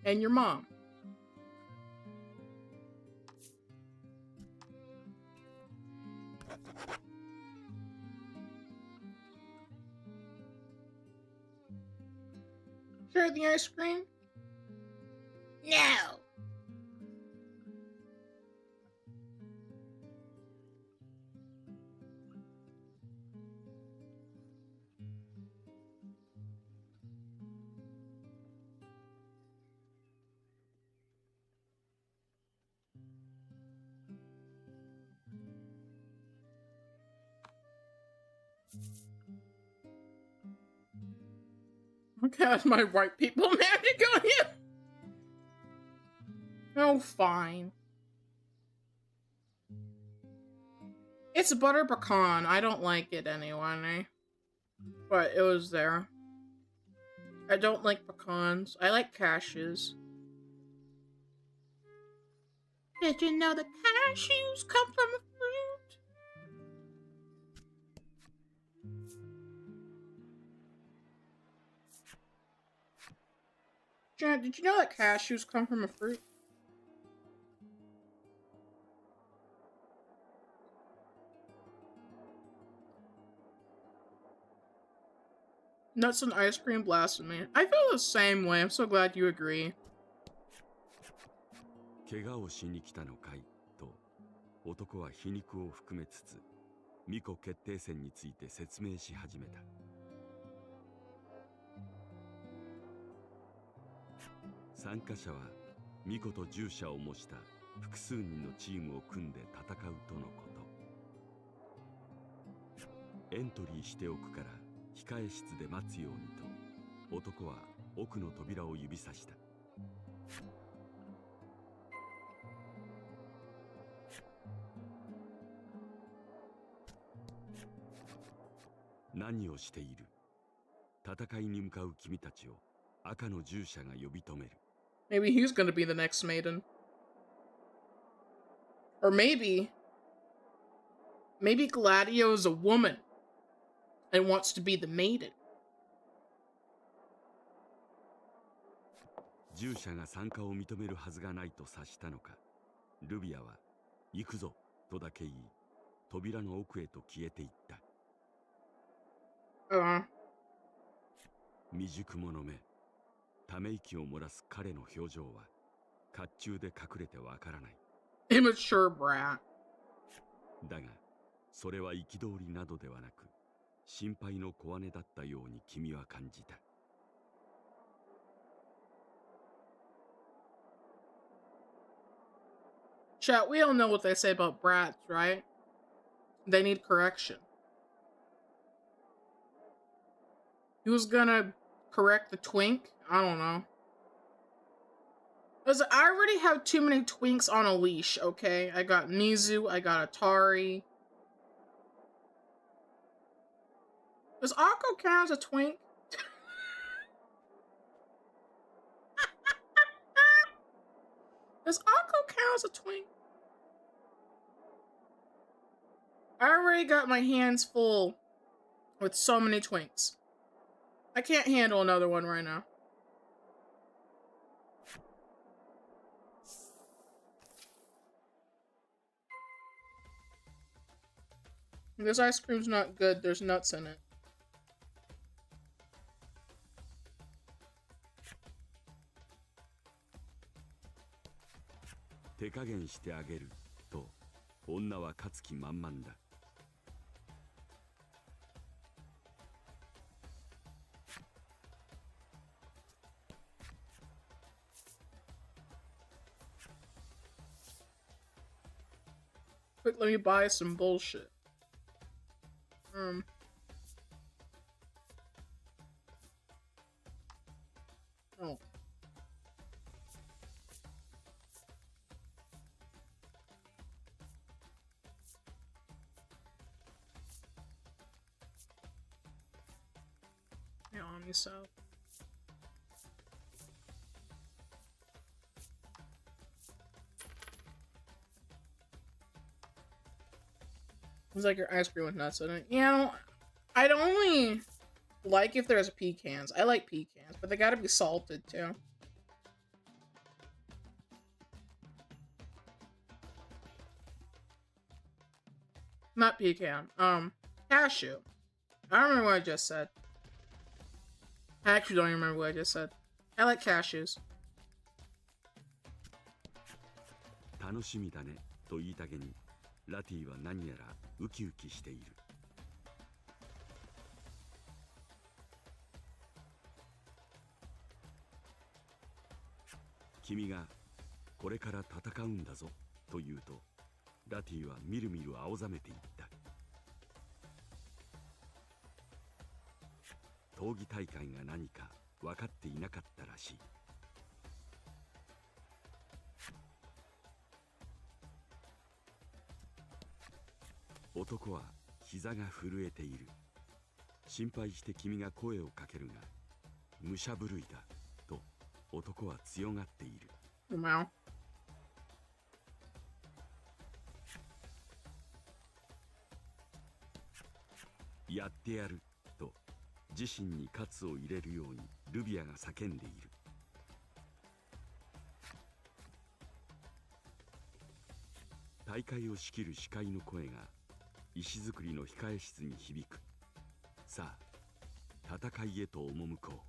And your mom. Share the ice cream? No. Okay, that's my white people magic on you. Oh, fine. It's butter pecan. I don't like it anyway. But it was there. I don't like pecans. I like cashews. Did you know that cashews come from a fruit? Jan, did you know that cashews come from a fruit? Nuts and ice cream blasphemy. I feel the same way. I'm so glad you agree. 怪我をしに来たのかいと男は皮肉を含めつつ巫女決定戦について説明し始めた。参加者は巫女と従者を模した複数人のチームを組んで戦うとのこと。エントリーしておくから控え室で待つようにと男は奥の扉を指さした。何をしている？戦いに向かう君たちを赤の従者が呼び止める。Maybe he's gonna be the next maiden. Or maybe Gladio is a woman and wants to be the maiden. 従者が参加を認めるはずがないと察したのか、ルビアは行くぞとだけ言い、扉の奥へと消えていった。未熟者め、ため息を漏らす彼の表情は甲冑で隠れてわからない。Immature brat. だが、それは憤りなどではなく、心配の小姉だったように君は感じた。Chat, we all know what they say about brats, right? They need correction. Who's gonna correct the twink? I don't know. Because I already have too many twinks on a leash, okay? I got Mizu, I got Atari. Does Akko count as a twink? Does Akko count as a twink? I already got my hands full with so many twinks. I can't handle another one right now. This ice cream's not good. There's nuts in it. 手加減してあげると女は勝つ気満々だ。Quick, let me buy some bullshit. Oh. Yeah, on yourself. It's like your ice cream with nuts in it. Yeah, I'd only like if there's pecans. I like pecans, but they gotta be salted too. Not pecan. Cashew. I don't remember what I just said. I actually don't even remember what I just said. I like cashews. 楽しみだねと言いたげに、ラティは何やらウキウキしている。君がこれから戦うんだぞと言うと、ラティはみるみる青ざめていった。闘技大会が何か分かっていなかったらしい。男は膝が震えている。心配して君が声をかけるが、武者震いだと男は強がっている。Wow. やってやると自身に喝を入れるようにルビアが叫んでいる。大会を仕切る司会の声が石造りの控え室に響く。さあ、戦いへと赴こう。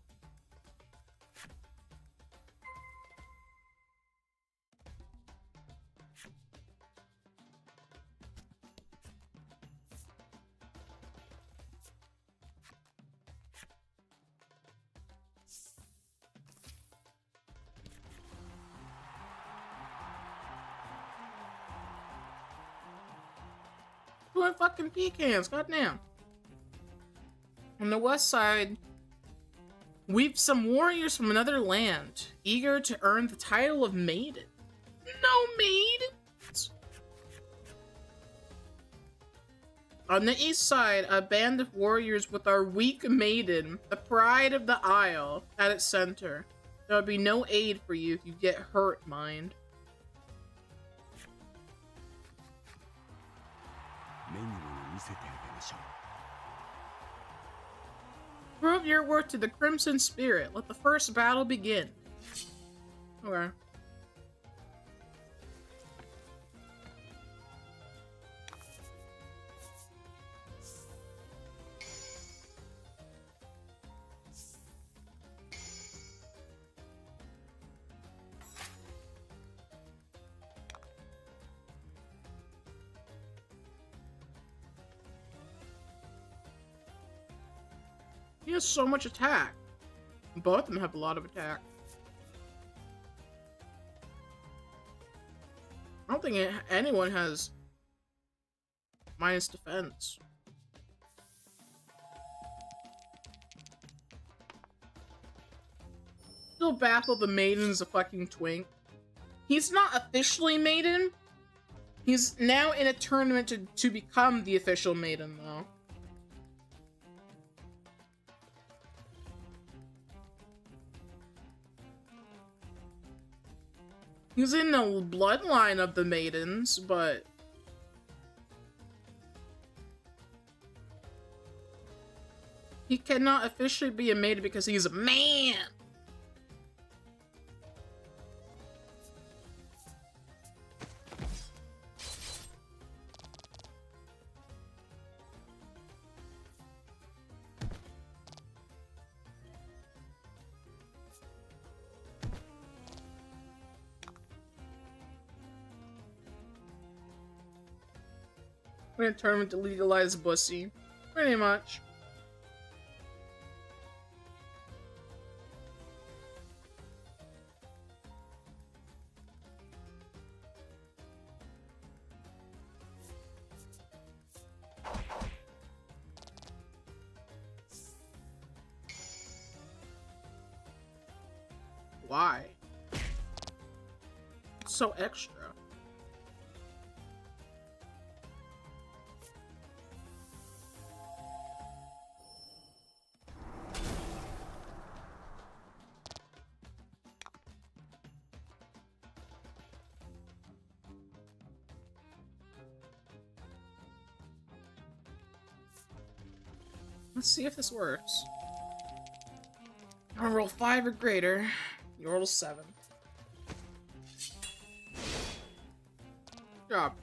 Doing fucking pecans, goddamn. On the west side, we've some warriors from another land, eager to earn the title of maiden. No maidens! On the east side, a band of warriors with our weak maiden, the pride of the isle, at its center. There will be no aid for you if you get hurt, mind. Prove your worth to the Crimson Spirit. Let the first battle begin. Okay. He has so much attack. Both of them have a lot of attack. I don't think anyone has minus defense. Still baffled the maiden's a fucking twink. He's not officially maiden. He's now in a tournament to become the official maiden, though. He's in the bloodline of the maidens, but he cannot officially be a maiden because he's a man. We're in a tournament to legalize bussy. Pretty much. Why? It's so extra. Let's see if this works. I roll 5 or greater. You roll 7. Good job.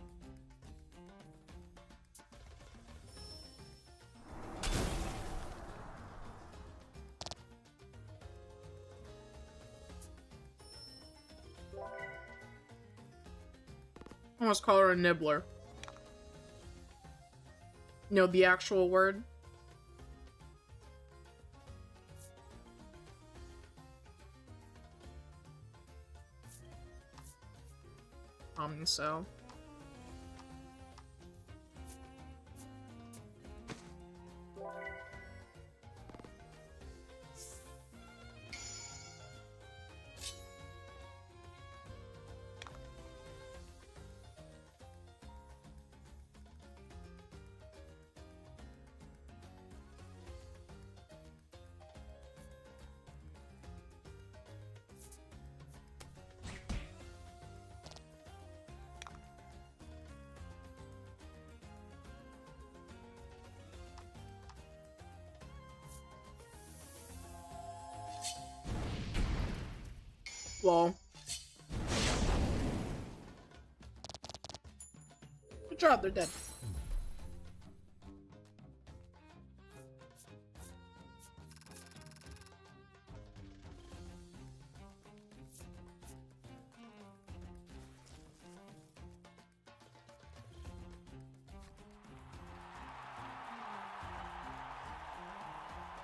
I almost call her a nibbler. You know, the actual word. So. Lol. Good job, they're dead.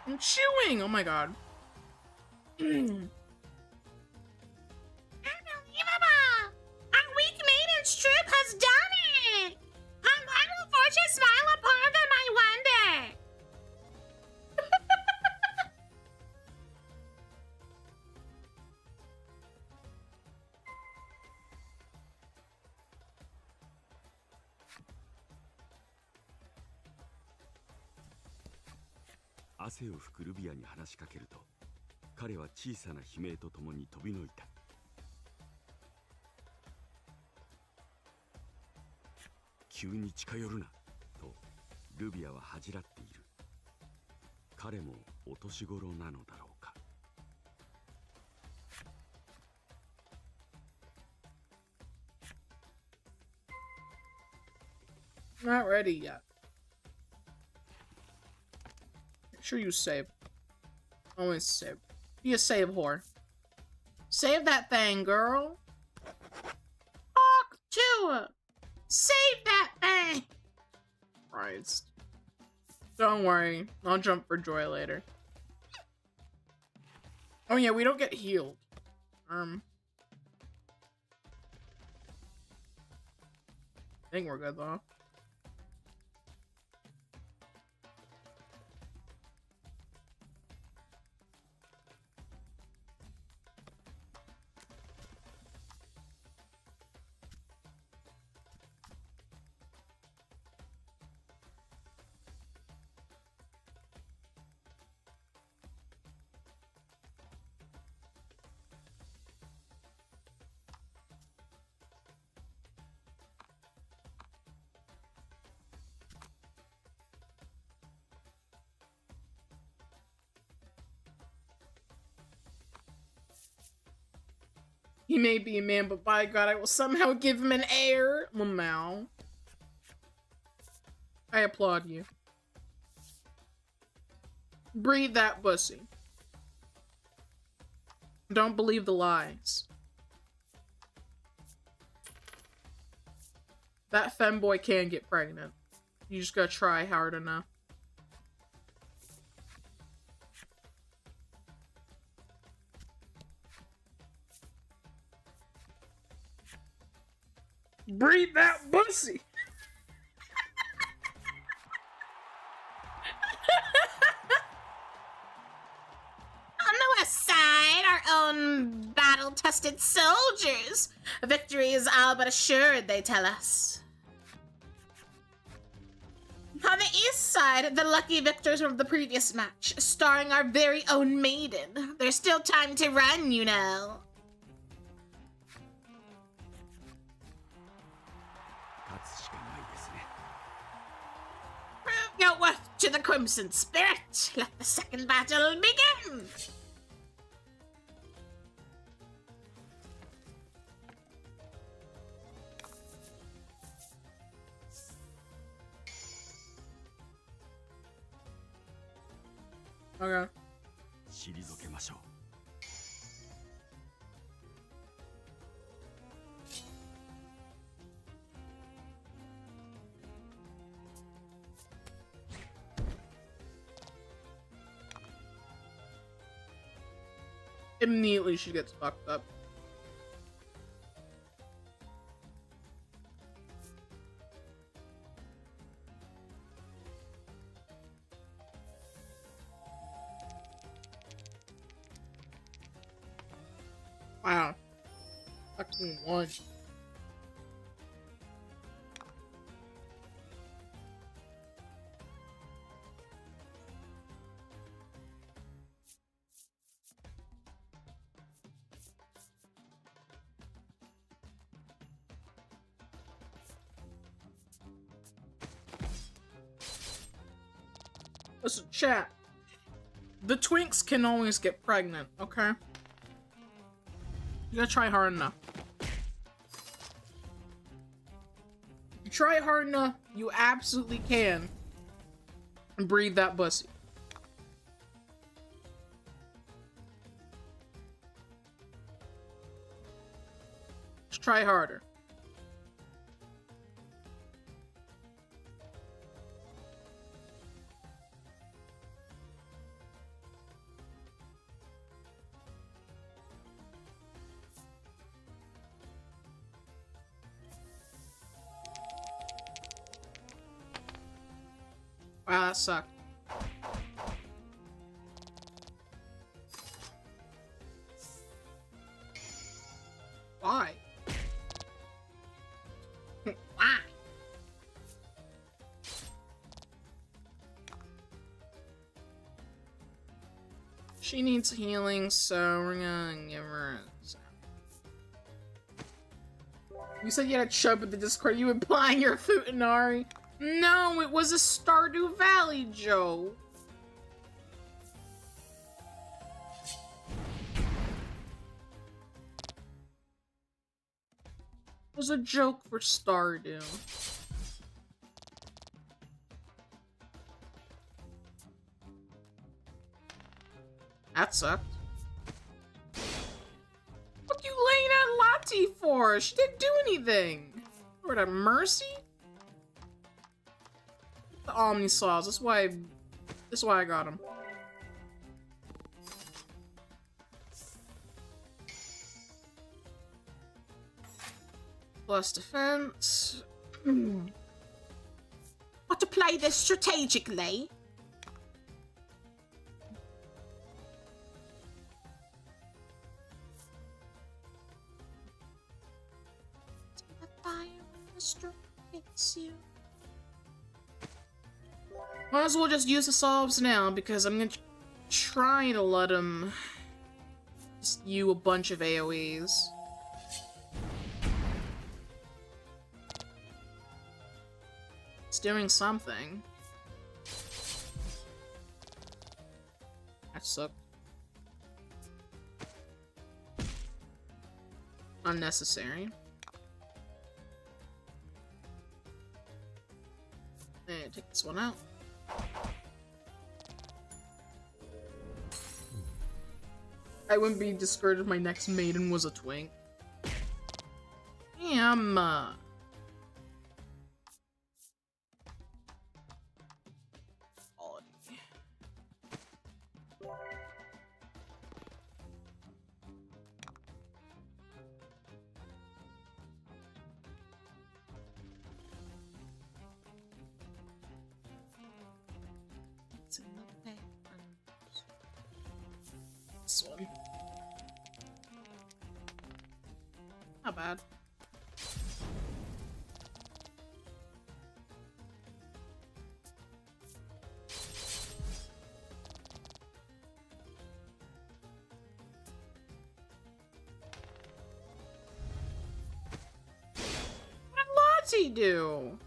I'm chewing! Oh my god. Unbelievable! Our weak maiden's troop has done it! How will fortune smile upon them, I wonder?汗を拭くルビアに話しかけると、彼は小さな悲鳴とともに飛びのいた。急に近寄るなとルビアは恥じらっている。彼もお年頃なのだろうか。Not ready yet. Make sure you save. Always save. Be a save whore. Save that thing, girl. Talk to her. Save that thing. Christ. Don't worry. I'll jump for joy later. Oh yeah, we don't get healed. I think we're good though. He may be a man, but by God, I will somehow give him an heir. Lamau. I applaud you. Breathe that pussy. Don't believe the lies. That femboy can get pregnant. You just gotta try hard enough. Breathe that pussy. On the west side, our own battle-tested soldiers. Victory is all but assured, they tell us. On the east side, the lucky victors of the previous match, starring our very own maiden. There's still time to run, you know. Prove your worth to the Crimson Spirit. Let the second battle begin. Okay. 退けましょう。 Immediately she gets fucked up. Wow. Fucking one. Listen, chat. The twinks can always get pregnant, okay? You gotta try hard enough. You try hard enough, you absolutely can breed that pussy. Just try harder. Wow, that sucked. Why? Why? She needs healing, so we're gonna give her a... You said you had a chub at the Discord. You implying you're Futanari? No, it was a Stardew Valley joke. It was a joke for Stardew. That sucked. What you laying at Lottie for? She didn't do anything. What a mercy? The Omnisaws. That's why I got him. Plus defense. But to play this strategically. The fire when the storm hits you. Might as well just use the solves now, because I'm gonna try to let him just you a bunch of AoEs. It's doing something. That sucked. Unnecessary. And take this one out. I wouldn't be discouraged if my next maiden was a twink. Damn. Quality. It's in the papers. This one. Not bad. What did Lottie do?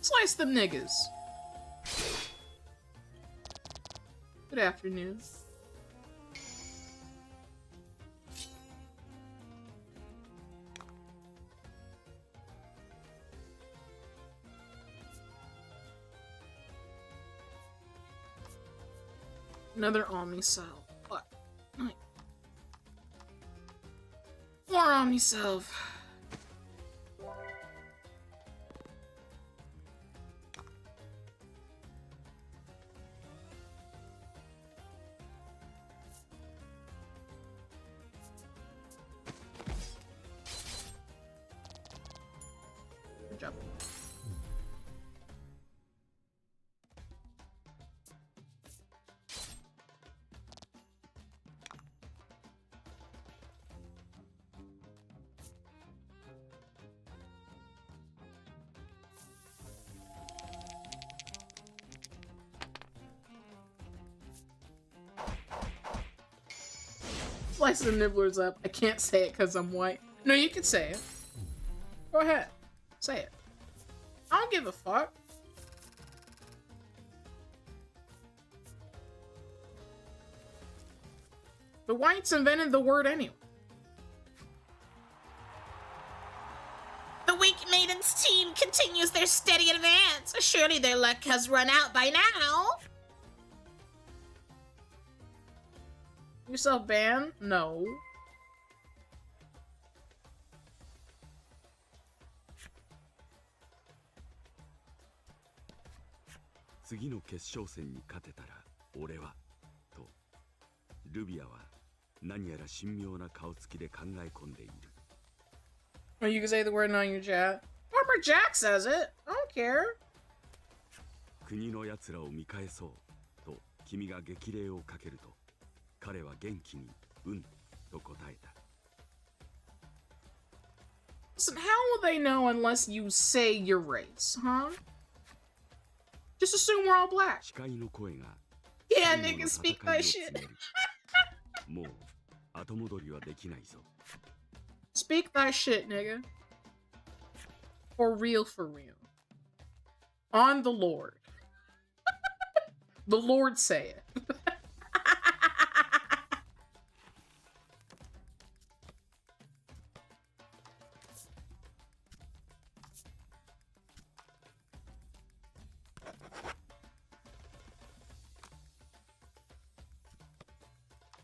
Slice them niggas. Good afternoon. Another Omni Salve. What? Nice. More Omni Salve. Good job. Slice the nibblers up. I can't say it because I'm white. No, you can say it. Go ahead. Say it. I don't give a fuck. The whites invented the word anyway. The weak maidens team continues their steady advance. Surely their luck has run out by now. Yourself banned? No.次の決勝戦に勝てたら俺はとルビアは何やら神妙な顔つきで考え込んでいる。 Or you can say the word on your chat. Farmer Jack says it. I don't care. 国の奴らを見返そうと君が激励をかけると彼は元気にうんと答えた。 Listen, how will they know unless you say your race, huh? Just assume we're all black. 視界の声が Yeah, nigga, speak that shit. もう後戻りはできないぞ。 Speak that shit, nigga. For real, for real. On the Lord. The Lord say it.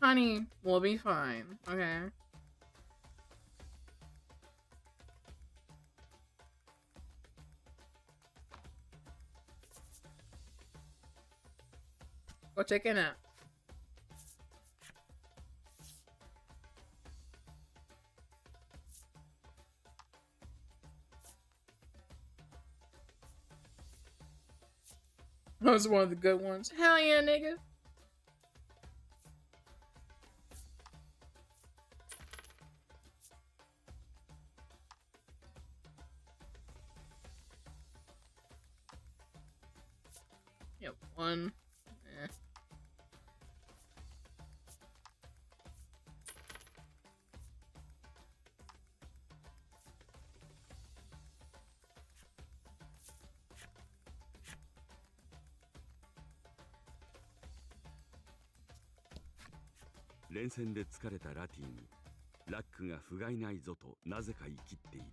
Honey, we'll be fine, okay? Go take a nap. That was one of the good ones. Hell yeah, nigga. Yep, one. Eh.連戦で疲れたラティにラックが不甲斐ないぞとなぜか言い切っている。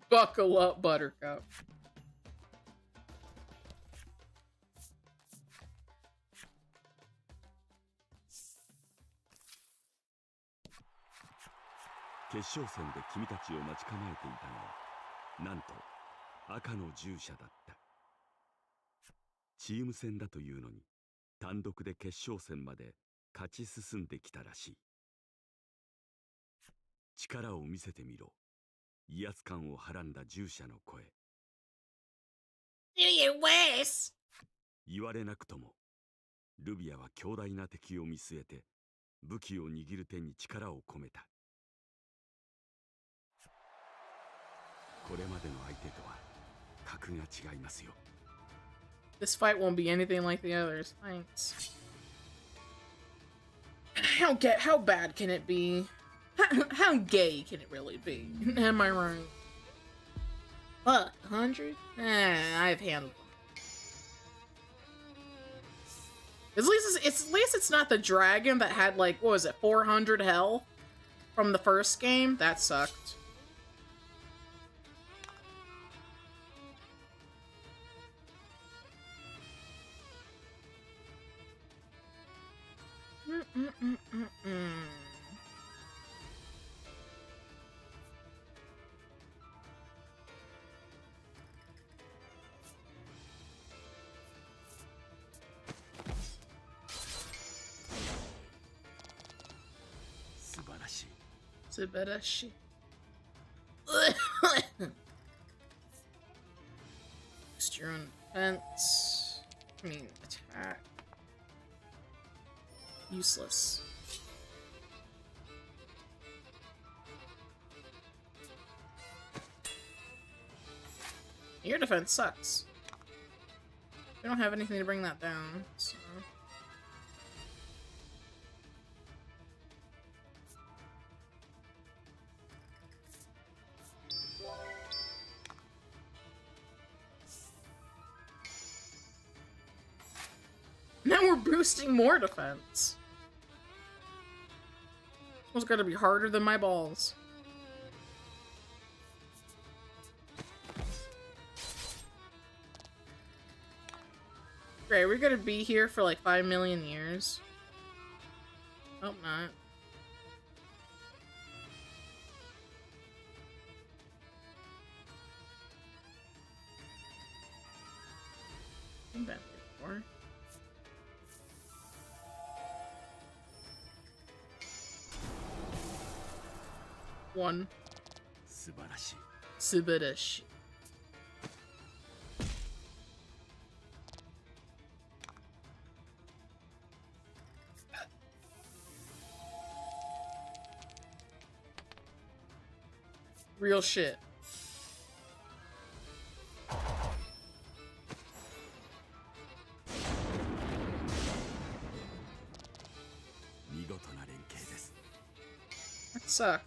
Buckle up, Buttercup. 決勝戦で君たちを待ち構えていたのはなんと赤の従者だった。チーム戦だというのに単独で決勝戦まで勝ち進んできたらしい。力を見せてみろ。威圧感をはらんだ従者の声。 Do your worst. 言われなくともルビアは強大な敵を見据えて武器を握る手に力を込めた。これまでの相手とは格が違いますよ。 This fight won't be anything like the others. Thanks. How bad can it be? How gay can it really be? Am I right? What, 100? I've handled them. At least it's not the dragon that had like, what was it, 400 health from the first game? That sucked. Subarashi. Boost your own defense. I mean, attack. Useless. Your defense sucks. We don't have anything to bring that down, so... Now we're boosting more defense. This one's gonna be harder than my balls. Great, we're gonna be here for like 5 million years. Hope not. Been back here before. One. Subarashi. Real shit. That sucks.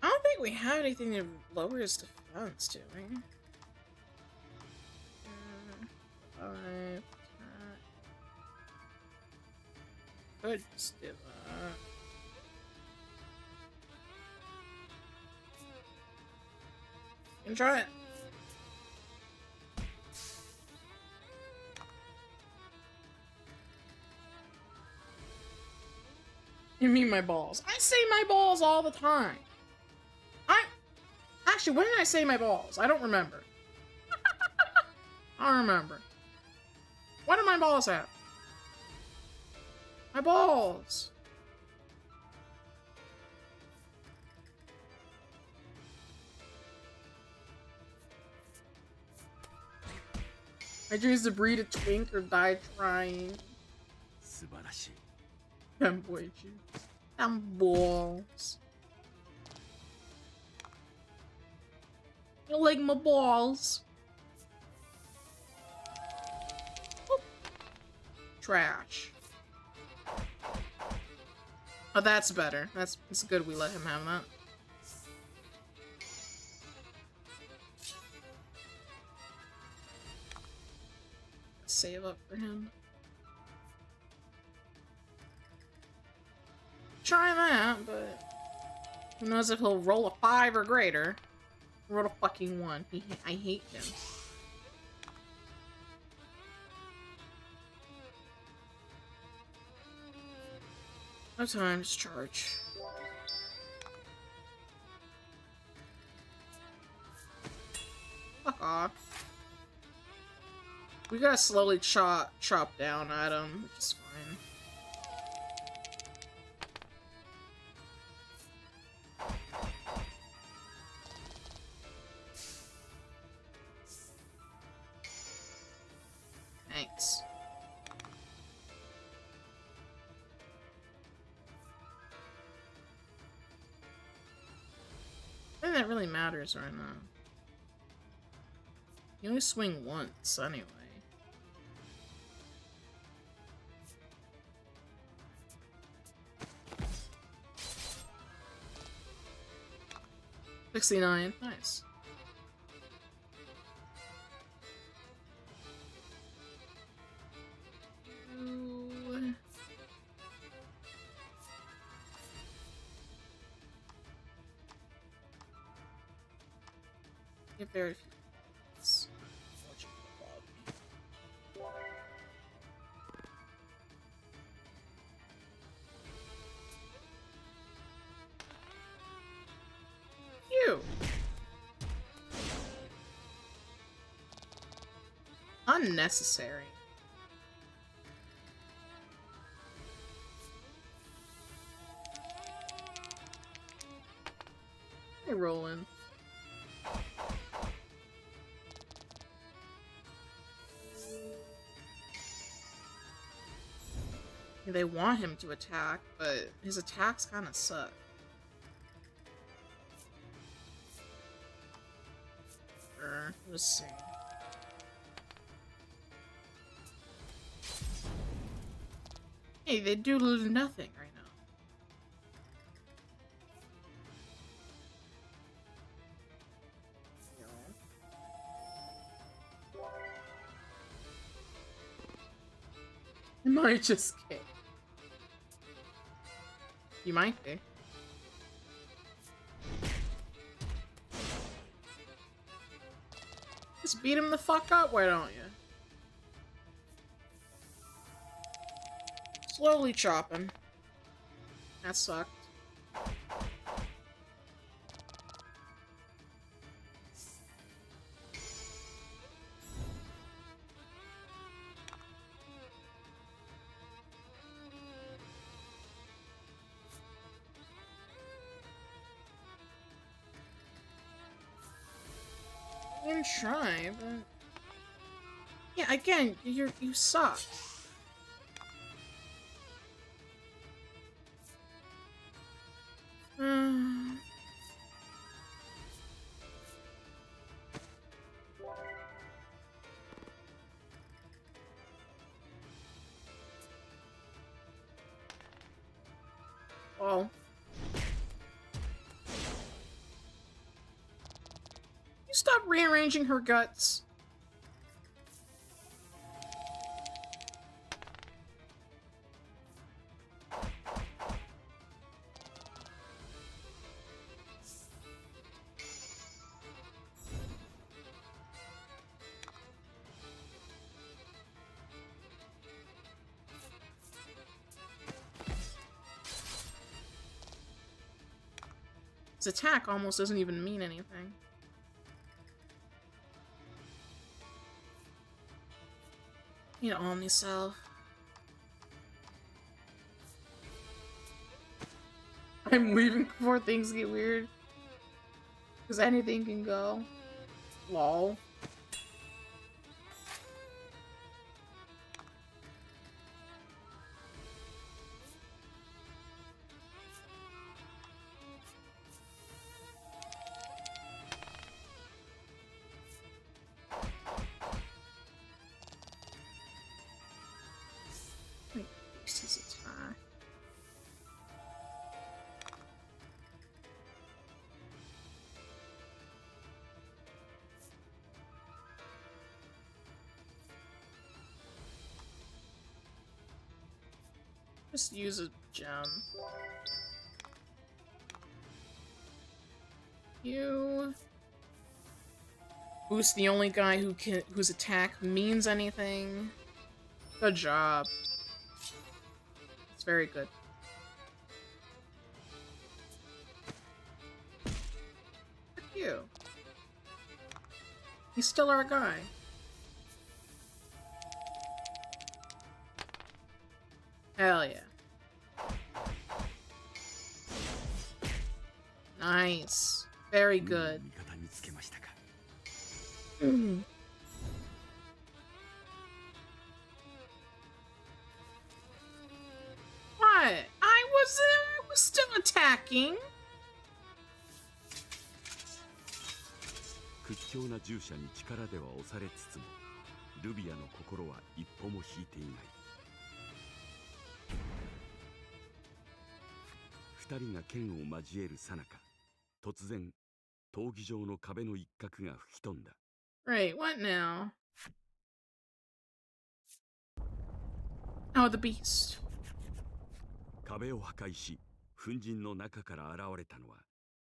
I don't think we have anything to lower his defense, do we? Five. Could just do that. You can try it. You mean my balls? I say my balls all the time. Actually, when did I say my balls? I don't remember. I don't remember. What do my balls have? My balls! My dream is to breed a twink or die trying. Fanboy juice. I'm balls. You like my balls? Oop. Trash. Oh, that's better. It's good we let him have that. Save up for him. Try that, but who knows if he'll roll a 5 or greater. Roll a fucking 1. I hate him. No time to charge. Fuck off. We gotta slowly chop down at him, which is fine. Thanks. I think that really matters right now. You only swing once, anyway. $69, nice. Ooh. Get very few. unnecessary. Hey, Roland. They want him to attack, but his attacks kind of suck. Let's see. Hey, they do nothing right now. You might just kick. You might be. Just beat him the fuck up, why don't you? Slowly chop him. That sucked. I can try, but yeah, again, you suck. Oh. You stop rearranging her guts. His attack almost doesn't even mean anything. Need to Omni Self. I'm leaving before things get weird. Because anything can go. Lol. Just use a gem. You Boost the only guy whose attack means anything. Good job. It's very good. Fuck you. He's still our guy. Hell yeah. Nice. Very good. What? I was still attacking. 屈強な従者に力では押されつつも、ルビアの心は一歩も引いていない。二人が剣を交える最中、突然、闘技場の壁の一角が吹き飛んだ。Right, what now? Oh, the beast. 壁を破壊し、粉塵の中から現れたのは、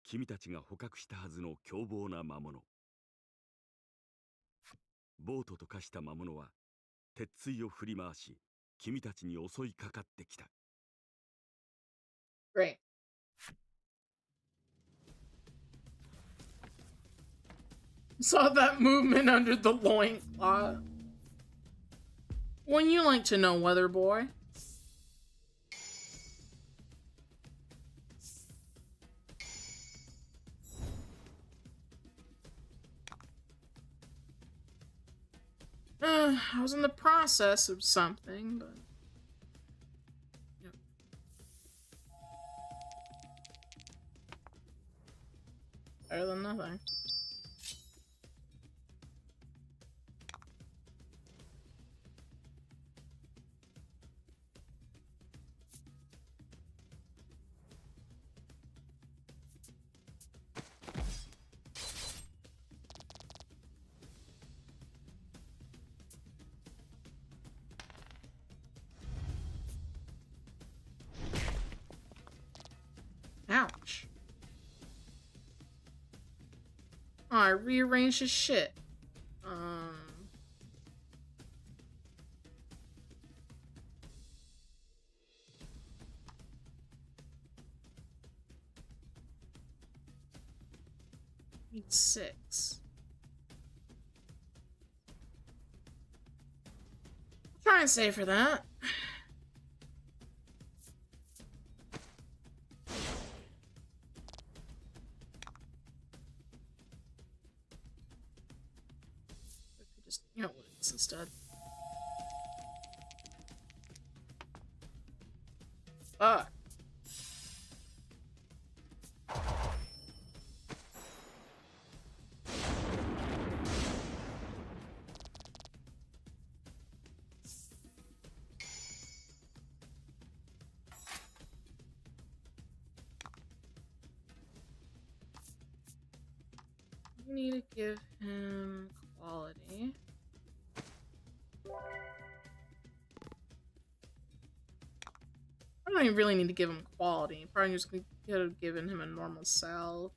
君たちが捕獲したはずの凶暴な魔物。ボートと化した魔物は、鉄槌を振り回し、君たちに襲いかかってきた。Great. Saw that movement under the loincloth. Wouldn't you like to know, weather boy? I was in the process of something, but... Yep. Better than nothing. Ouch. Oh, I rearranged his shit. Need 6. I'll try and save for that. Just, you know, this instead. Fuck. We need to give him quality. I don't even really need to give him quality. Probably just could have given him a normal cell.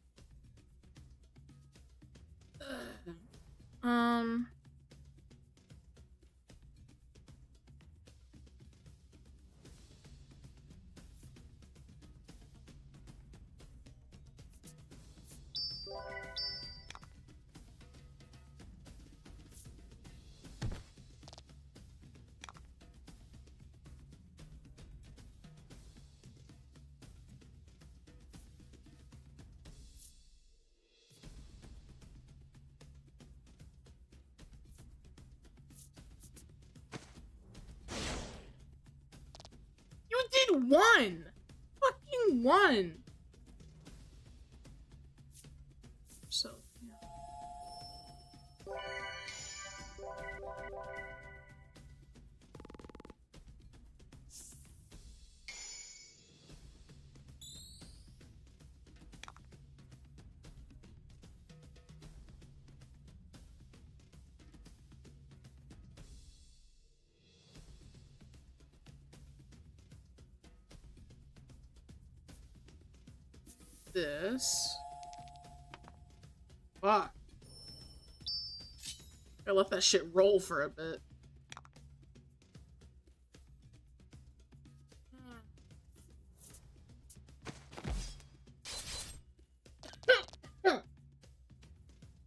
You did 1! Fucking 1! So, yeah. This. Fuck. I let that shit roll for a bit.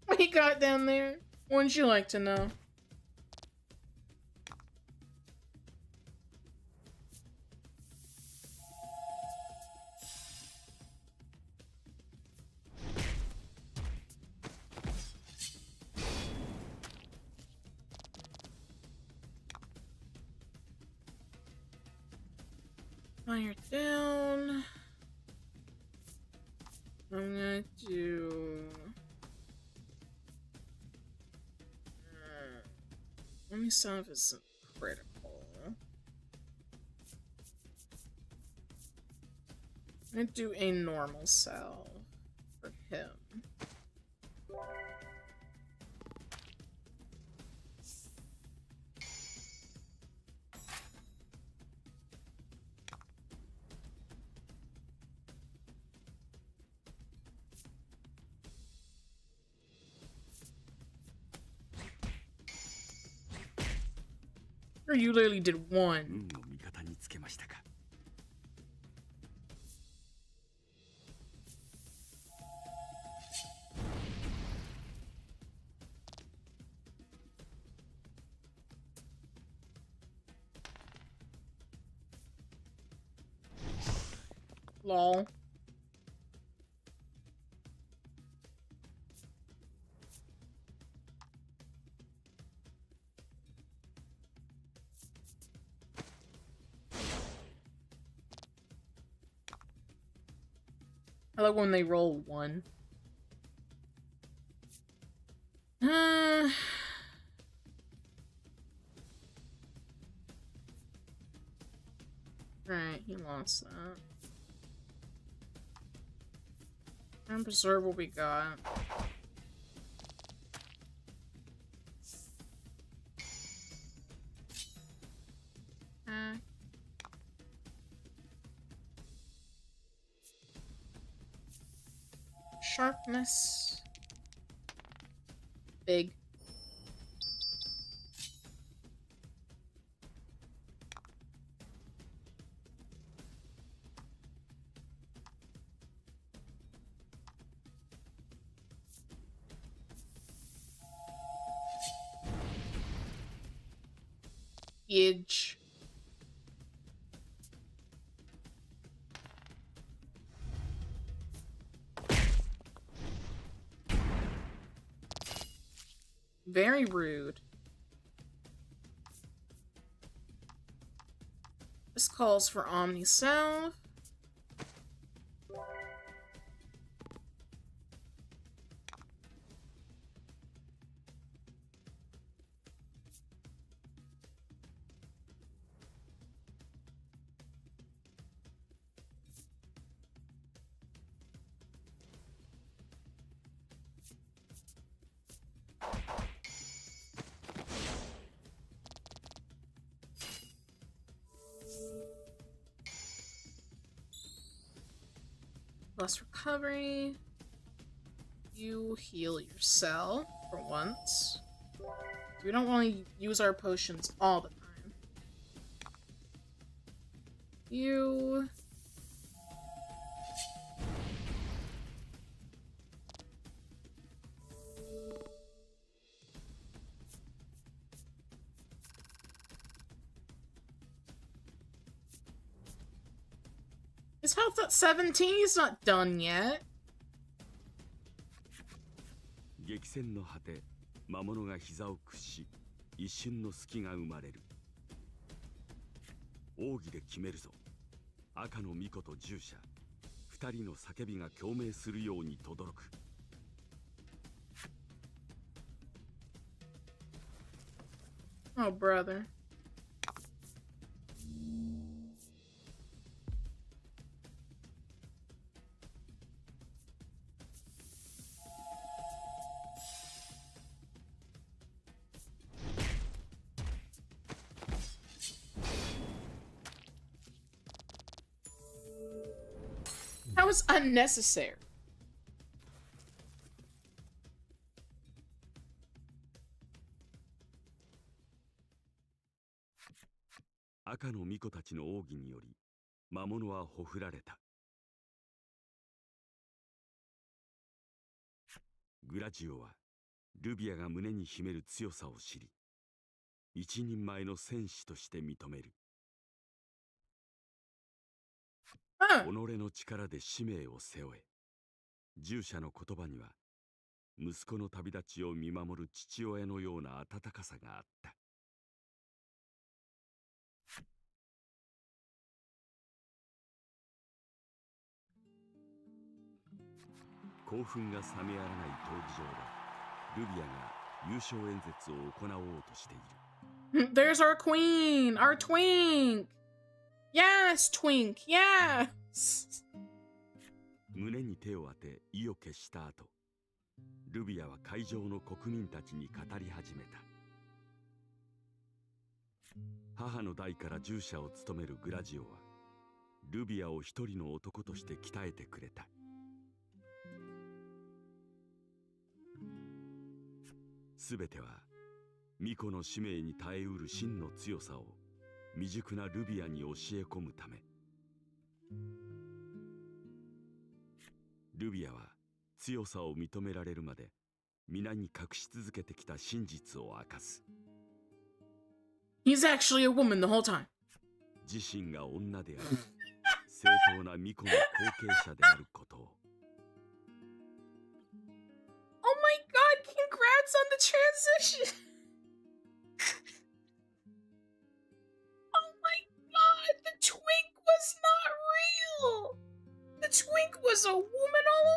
What he got down there? Wouldn't you like to know? Fire down. I'm gonna do... let me see if it's critical. I'm gonna do a normal cell for him. Or you literally did 1. Lol. I like when they roll 1. Right, he lost that. And preserve what we got. Sharpness. Big. Huge. Very rude. This calls for Omni Salve. Plus recovery. You heal yourself for once. We don't want to use our potions all the time. You... His health at 17? He's not done yet. 激戦の果て、魔物が膝を屈し、一瞬の隙が生まれる。奥義で決めるぞ。赤の巫女と従者、二人の叫びが共鳴するように轟く。Oh, brother. That was unnecessary. 赤の巫女たちの奥義により魔物はほふられた。グラジオはルビアが胸に秘める強さを知り、一人前の戦士として認める。己の力で使命を背負え。従者の言葉には息子の旅立ちを見守る父親のような温かさがあった。興奮が冷めやらない闘技場でルビアが優勝演説を行おうとしている。There's our queen! Our twink! Yes, twink! Yes! 胸に手を当て意を決した後、ルビアは会場の国民たちに語り始めた。母の代から従者を務めるグラジオはルビアを一人の男として鍛えてくれた。すべては巫女の使命に耐えうる真の強さを未熟なルビアに教え込むため。ルビアは強さを認められるまで皆に隠し続けてきた真実を明かす。He's actually a woman the whole time. 自身が女であり、性当な巫女の後継者であることを。 Oh my god, congrats on the transition! Oh my god, the twink was not real! The twink was a woman all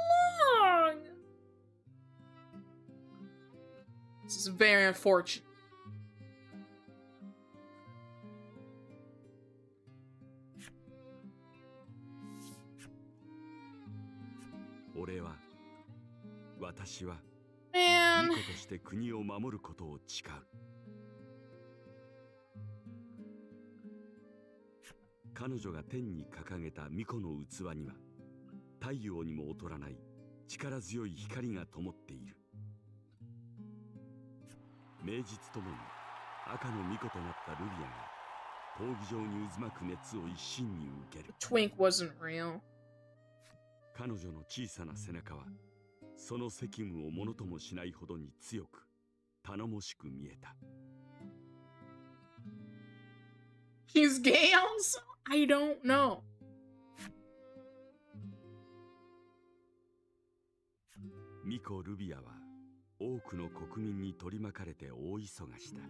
along! This is very unfortunate. 俺は、私は、 Man. 巫女として国を守ることを誓う。彼女が天に掲げた巫女の器には、太陽にも劣らない力強い光が灯っている。名実ともに赤の巫女となったルビアが闘技場に渦巻く熱を一身に受ける。 Twink wasn't real. 彼女の小さな背中は、その責務をものともしないほどに強く、頼もしく見えた。 She's gay also? I don't know. 巫女ルビアは多くの国民に取り巻かれて大忙しだ。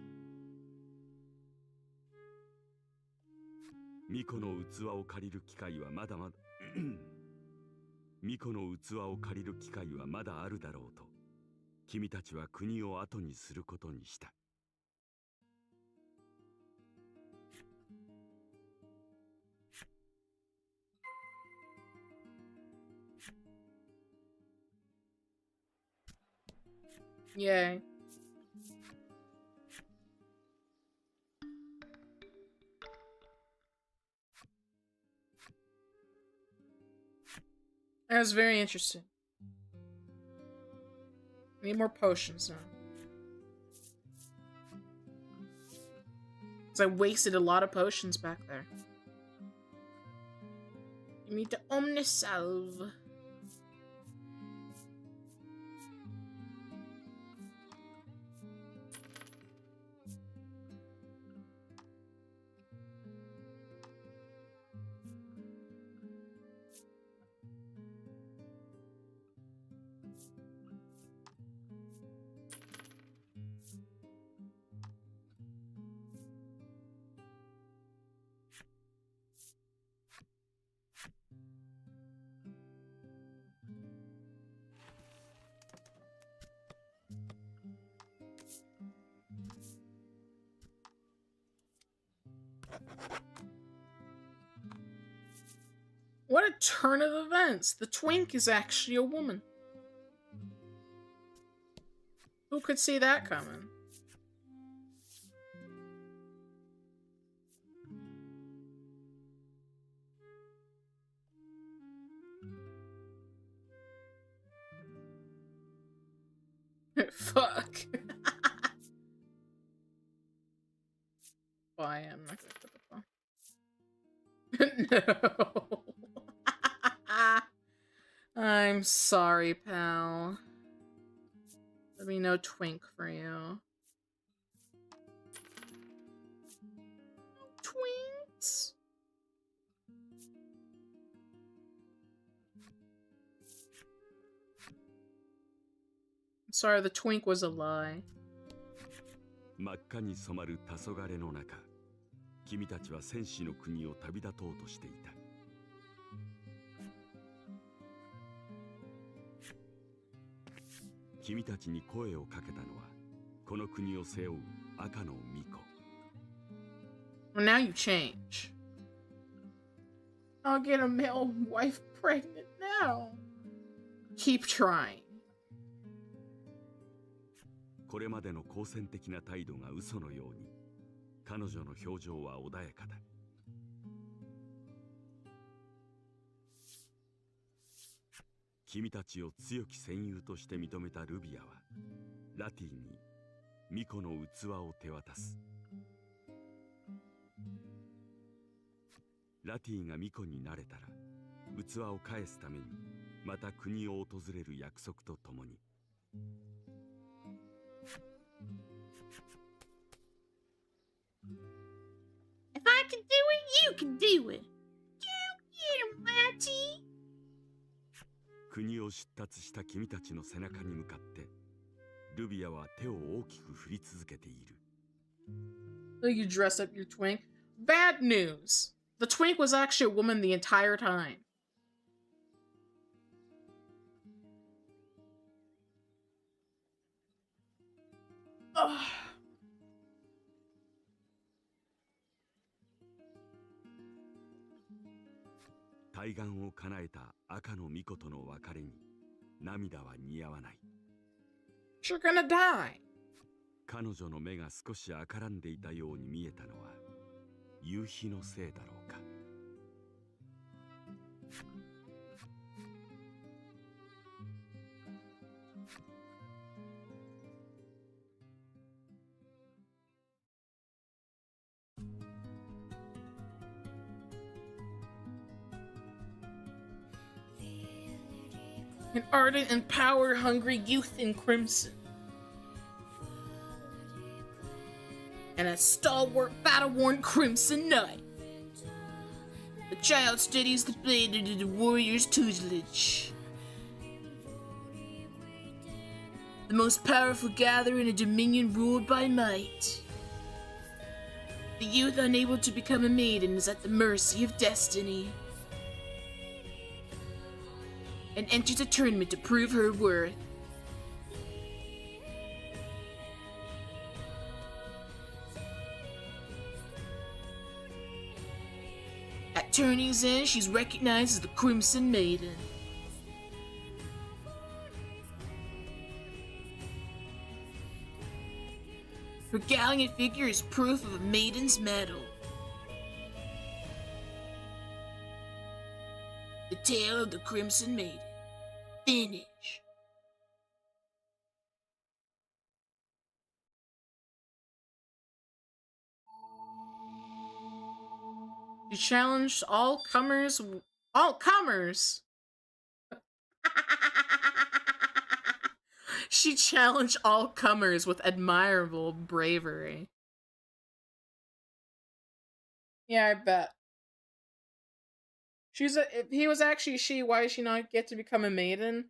巫女の器を借りる機会はまだまだ巫女の器を借りる機会はまだあるだろうと、君たちは国を後にすることにした。 Yay. That was very interesting. Need more potions now. Because I wasted a lot of potions back there. You need the Omnisalve. What a turn of events! The twink is actually a woman. Who could see that coming? Fuck. Why am not gonna put the phone. No. I'm sorry, pal. There'll be no twink for you. Twinks? I'm sorry, the twink was a lie. 真っ赤に染まる黄昏の中、君たちは戦士の国を旅立とうとしていた。君たちに声をかけたのは、この国を背負う赤の巫女。Well, now you change. I'll get a male wife pregnant now. Keep trying. これまでの好戦的な態度が嘘のように、彼女の表情は穏やかだ。君たちを強き戦友として認めたルビアは、ラティに巫女の器を手渡す。ラティが巫女になれたら、器を返すためにまた国を訪れる約束とともに。If I can do it, you can do it. Go get him, 国を出立した君たちの背中に向かってルビアは手を大きく振り続けている。 You dressed up your twink. Bad news. The twink was actually a woman the entire time. Ugh. 大願を叶えた赤の巫女との別れに涙は似合わない。 You're gonna die. 彼女の目が少し赤らんでいたように見えたのは夕日のせいだろうか。 An ardent and power-hungry youth in crimson. And a stalwart, battle-worn crimson knight. The child steadies the blade into the warrior's tutelage. The most powerful gather in a dominion ruled by might. The youth unable to become a maiden is at the mercy of destiny. And enters a tournament to prove her worth. At tourney's end, she's recognized as the Crimson Maiden. Her gallant figure is proof of a maiden's mettle. The tale of the Crimson Maiden. Finish. She challenged all comers. All comers! She challenged all comers with admirable bravery. Yeah, I bet. If he was actually she, why did she not get to become a maiden?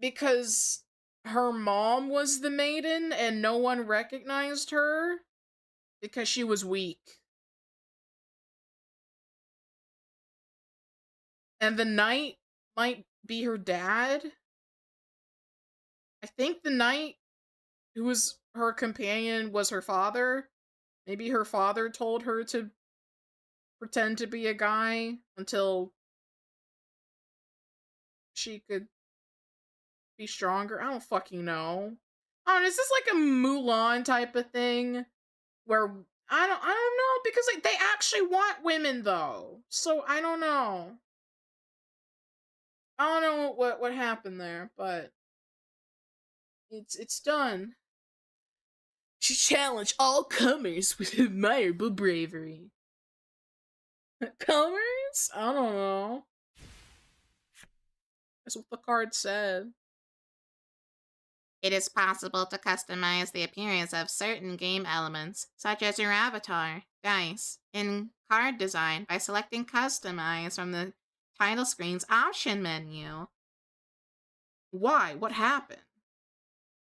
Because her mom was the maiden and no one recognized her because she was weak. And the knight might be her dad. I think the knight who was her companion was her father. Maybe her father told her to pretend to be a guy until she could be stronger. I don't fucking know. Oh, is this like a Mulan type of thing? Where I don't know, because like they actually want women though. So I don't know. I don't know what happened there, but it's done. She challenged all comers with admirable bravery. Comers? I don't know. That's what the card said. It is possible to customize the appearance of certain game elements, such as your avatar, dice, in card design by selecting Customize from the title screen's option menu. Why? What happened?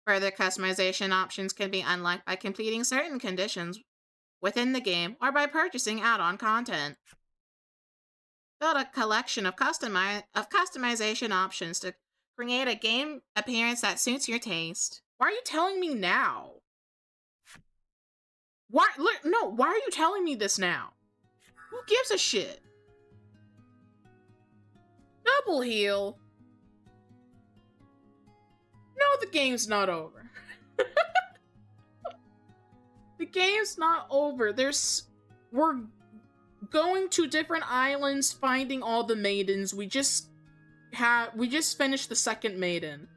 Further customization options can be unlocked by completing certain conditions within the game or by purchasing add-on content. Build a collection of customization options to create a game appearance that suits your taste. Why are you telling me now? Why are you telling me this now? Who gives a shit? Double heal. No, the game's not over. The game's not over. We're going to different islands, finding all the maidens. We just finished the second maiden.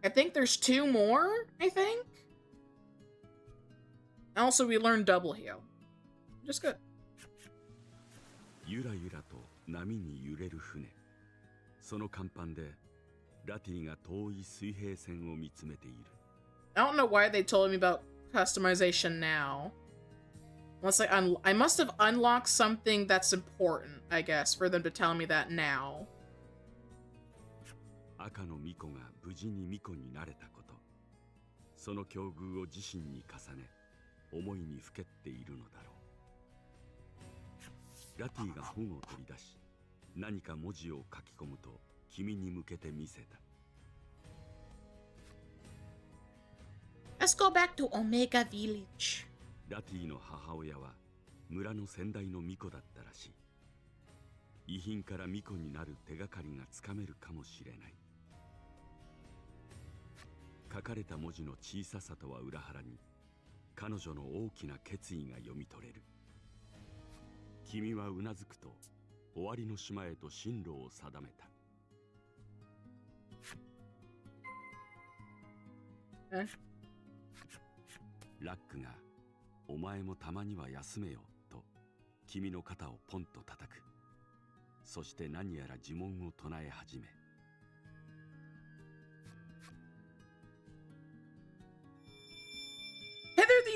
I think there's 2 more, I think? Also, we learned double heal. Just good. ゆらゆらと波に揺れる船。その甲板でラティが遠い水平線を見つめている。I don't know why they told me about customization now. Unless I must have unlocked something that's important, I guess, for them to tell me that now. 赤の巫女が無事に巫女になれたこと、その境遇を自身に重ね思いにふけっているのだろう。ラティが本を取り出し、何か文字を書き込むと君に向けて見せた。 Let's go back to Omega Village. ラティの母親は村の先代の巫女だったらしい。遺品から巫女になる手がかりがつかめるかもしれない。書かれた文字の小ささとは裏腹に彼女の大きな決意が読み取れる。君はうなずくと終わりの島へと進路を定めた。ラックが「お前もたまには休めよ」と君の肩をポンと叩く。そして何やら呪文を唱え始め、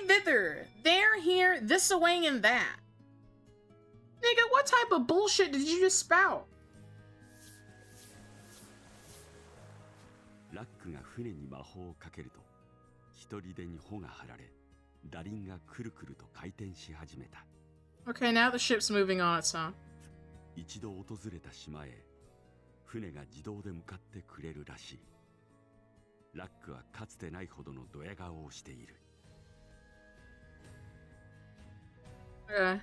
Hither, there, here, this away, and that. Nigga, what type of bullshit did you just spout? ラックが船に魔法をかけると、一人でに帆が張られ、打輪がくるくると回転し始めた。 Okay, now the ship's moving on its own. 一度訪れた島へ船が自動で向かってくれるらしい。ラックはかつてないほどのドヤ顔をしている。Okay.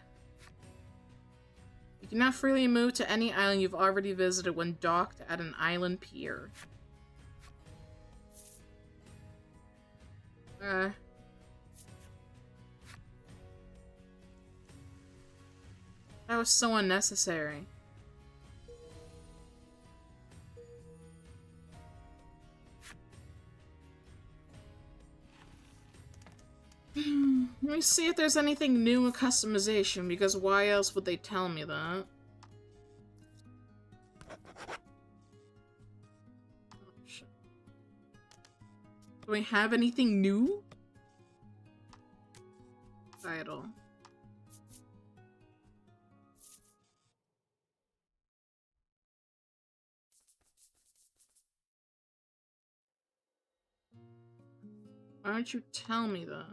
You cannot freely move to any island you've already visited when docked at an island pier. That was so unnecessary. Let me see if there's anything new in customization, because why else would they tell me that? Oh, shit. Do we have anything new? Title. Why don't you tell me that?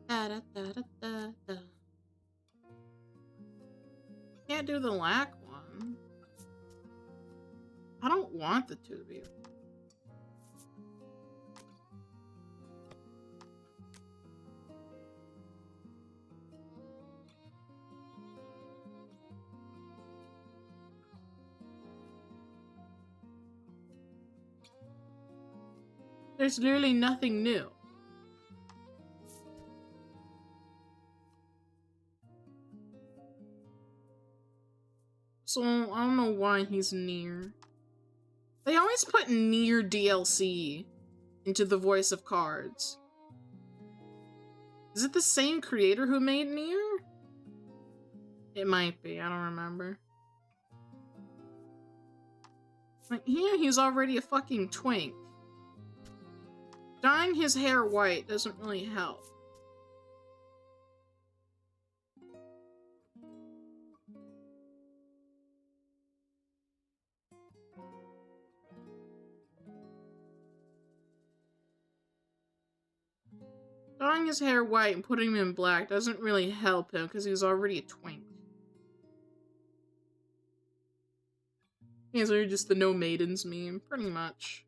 Da, da, da, da, da, da. Can't do the lack one. I don't want the Vtuber. There's literally nothing new. So, I don't know why he's near. They always put near DLC into the voice of cards. Is it the same creator who made Nier? It might be, I don't remember. Like, yeah, he's already a fucking twink. Dyeing his hair white doesn't really help. Dyeing his hair white and putting him in black doesn't really help him because he's already a twink. He's literally just the no maidens meme, pretty much.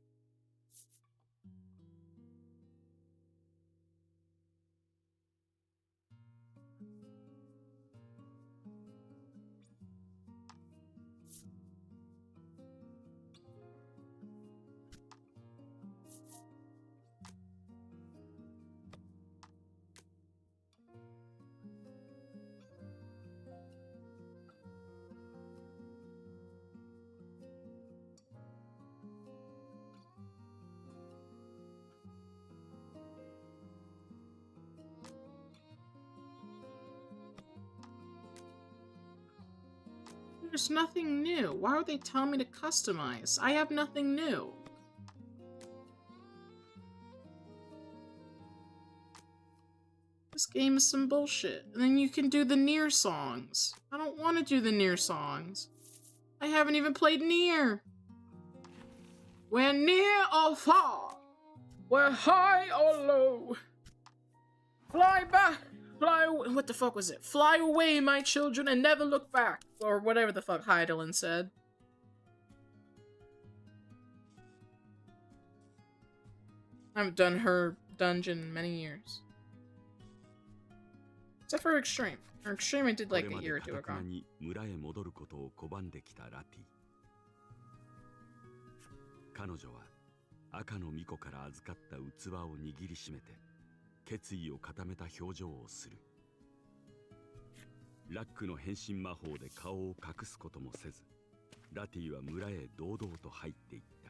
There's nothing new. Why would they tell me to customize? I have nothing new. This game is some bullshit. And then you can do the Nier songs. I don't want to do the Nier songs. I haven't even played Nier. We're near or far. We're high or low. Fly back. Fly away. What the fuck was it? Fly away, my children, and never look back. Or whatever the fuck Heidelin said. I haven't done her dungeon in many years. Except for Extreme. Or Extreme I did like a year or two ago. 村へ戻ることを拒んできたラティ。彼女は赤の巫女から預かった器を握りしめて決意を固めた表情をする。ラックの変身魔法で顔を隠すこともせず、ラティは村へ堂々と入っていった。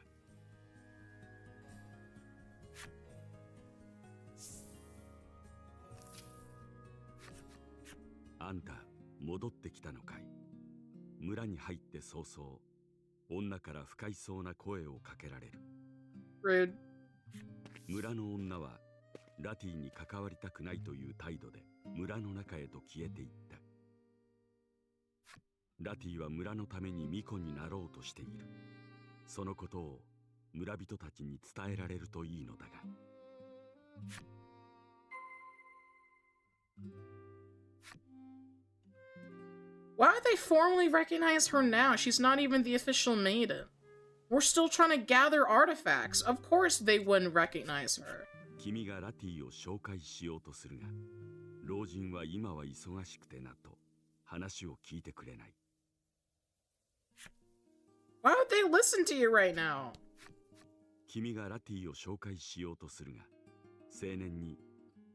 あんた、戻ってきたのかい。村に入って早々、女から不快そうな声をかけられる。Rude. 村の女は、ラティに関わりたくないという態度で村の中へと消えていった。ラティは村のために巫女になろうとしている。そのことを村人たちに伝えられるといいのだが。Why would they formally recognize her now? She's not even the official maiden. We're still trying to gather artifacts. Of course they wouldn't recognize her. 君がラティを紹介しようとするが、老人は今は忙しくてなと話を聞いてくれない。Why would they listen to you right now? 君がラティを紹介しようとするが、青年に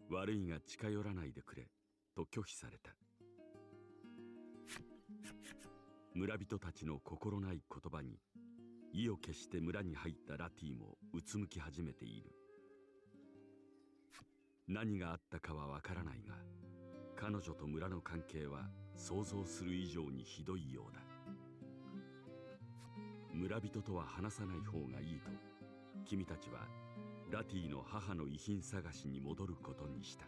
悪いが近寄らないでくれと拒否された。村人たちの心ない言葉に意を決して村に入ったラティもうつむき始めている。何があったかはわからないが、彼女と村の関係は想像する以上にひどいようだ。村人とは話さない方がいいと、君たちはラティの母の遺品探しに戻ることにした。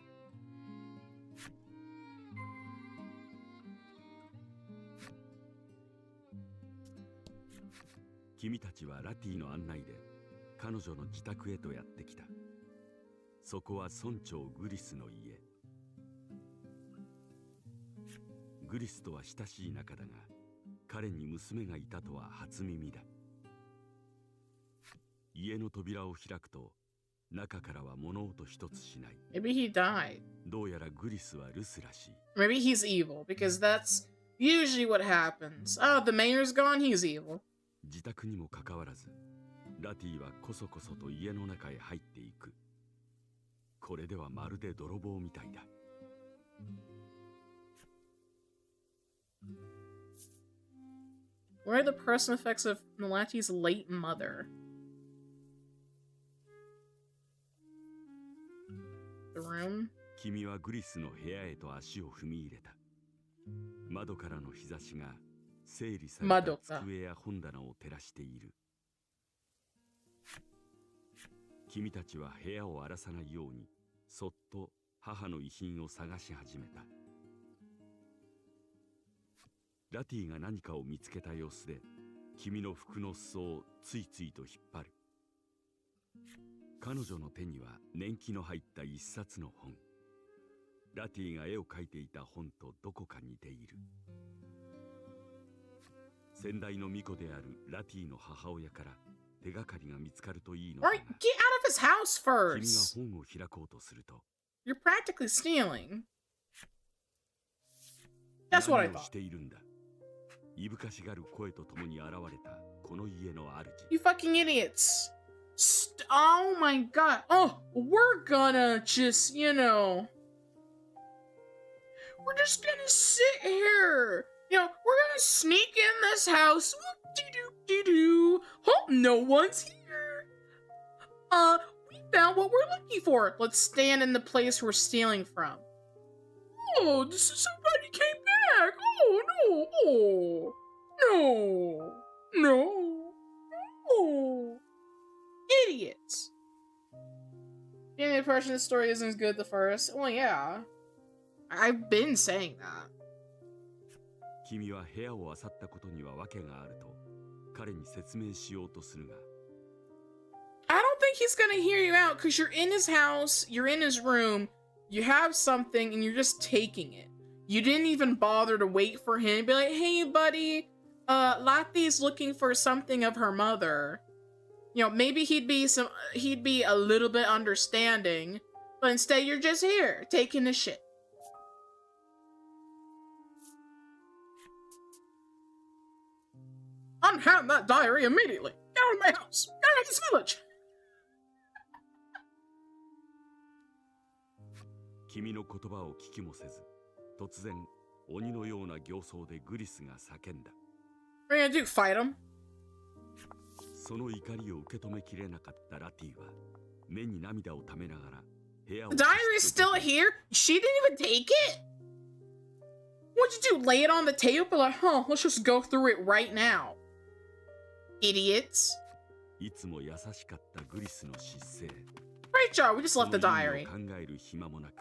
君たちはラティの案内で彼女の自宅へとやってきた。そこは村長グリスの家。グリスとは親しい仲だが、彼に娘がいたとは初耳だ。家の扉を開くと中からは物音一つしない。Maybe he died. どうやらグリスは留守らしい。Maybe he's evil, because that's usually what happens. Oh, the mayor's gone, he's evil. 自宅にもかかわらず、ラティはこそこそと家の中へ入っていく。これではまるで泥棒みたいだ。What are the personal effects of Melati's late mother? The room? 君はグリスの部屋へと足を踏み入れた。窓からの日差しが整理された机や本棚を照らしている。君たちは部屋を荒らさないようにそっと母の遺品を探し始めた。ラティが何かを見つけた様子で君の服の裾をついついと引っ張る。彼女の手には年季の入った一冊の本。ラティが絵を描いていた本とどこか似ている。先代の巫女であるラティの母親から手がかりが見つかるといいのだが、 Alright, get out of his house 君 first. が本を開こうとすると、 You're practically stealing. That's what I 何を thought. しているんだ。いぶかしがる声とともに現れたこの家の主。 You fucking idiots. Oh my god. Oh, we're gonna just, you know. We're just gonna sit here. You know, we're gonna sneak in this house. Whoop-de-doo-de-doo. Hope no one's here. We found what we're looking for. Let's stand in the place we're stealing from. Oh, somebody came back. Oh, no. Oh, no. No. Oh. Idiots. Being the impression the story isn't as good as the first. Well, yeah. I've been saying that. 君は部屋を漁ったことには訳があると彼に説明しようとするが I don't think he's gonna hear you out because you're in his house, you're in his room, you have something, and you're just taking it. You didn't even bother to wait for him. Be like, hey, buddy, Lathi's looking for something of her mother. You know, maybe he'd be a little bit understanding, but instead you're just here, taking the shit. Unhand that diary immediately! Get out of my house! Get out of this village! 君の言葉を聞きもせず突然鬼のような形相でグリスが叫んだ What are you gonna do, fight him? その怒りを受け止めきれなかったラティは目に涙をためながら部屋を The diary's still here? She didn't even take it? What'd you do, lay it on the table? Be like, huh, let's just go through it right now. Idiots. いつも優しかったグリスの失勢 Great job, we just left the その意 diary. 味を考える暇もなく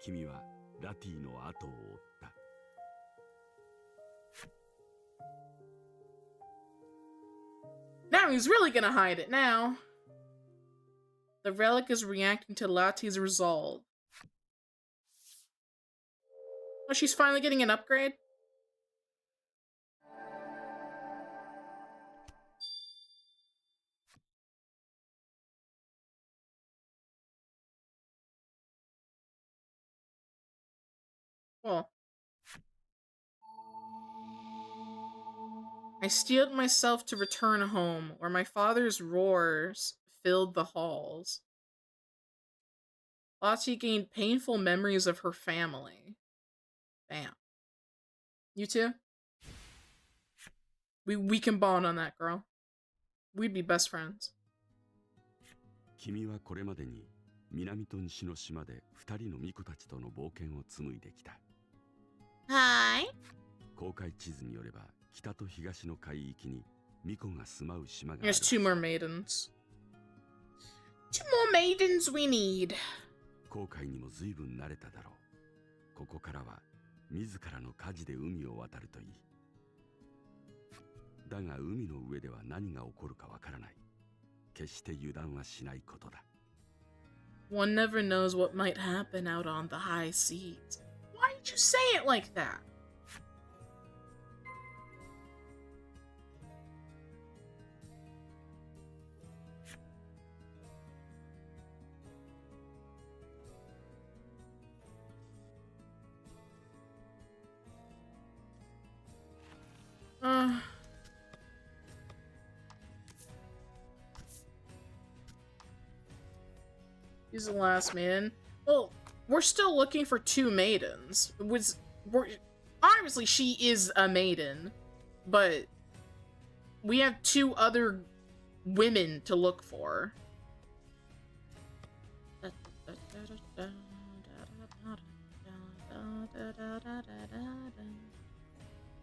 君はラティの後を追った Now he's really gonna hide it now. The relic is reacting to Lati's resolve. Oh, she's finally getting an upgrade? Well. I steeled myself to return home, where my father's roars filled the halls. Lati gained painful memories of her family. Damn. You too? We can bond on that, girl. We'd be best friends. 君はこれまでに南と西の島で2人の巫女たちとの冒険を紡いできた Hi. 公開地図によれば北と東の海域に巫女が住まう島がある There's two more maidens. Two more maidens we need. 航海にも随分慣れただろうここからは自らの舵で海を渡るといいだが海の上では何が起こるかわからない決して油断はしないことだ One never knows what might happen out on the high seas. Why did you say it like that? He's the last maiden. Well, we're still looking for two maidens. Obviously she is a maiden, but we have two other women to look for.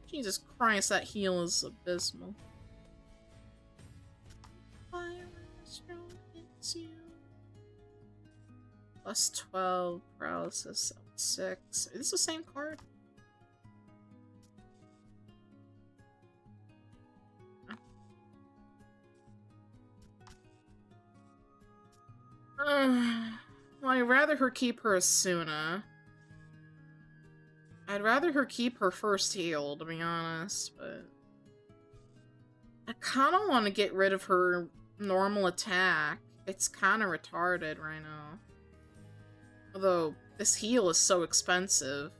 Jesus Christ, that heal is abysmal. Fire is strong, it's you. Plus 12, paralysis, 6. Is this the same card? Well, I'd rather her keep her Asuna. I'd rather her keep her first heal, to be honest, but... I kinda want to get rid of her normal attack. It's kinda retarded right now. Although, this heal is so expensive.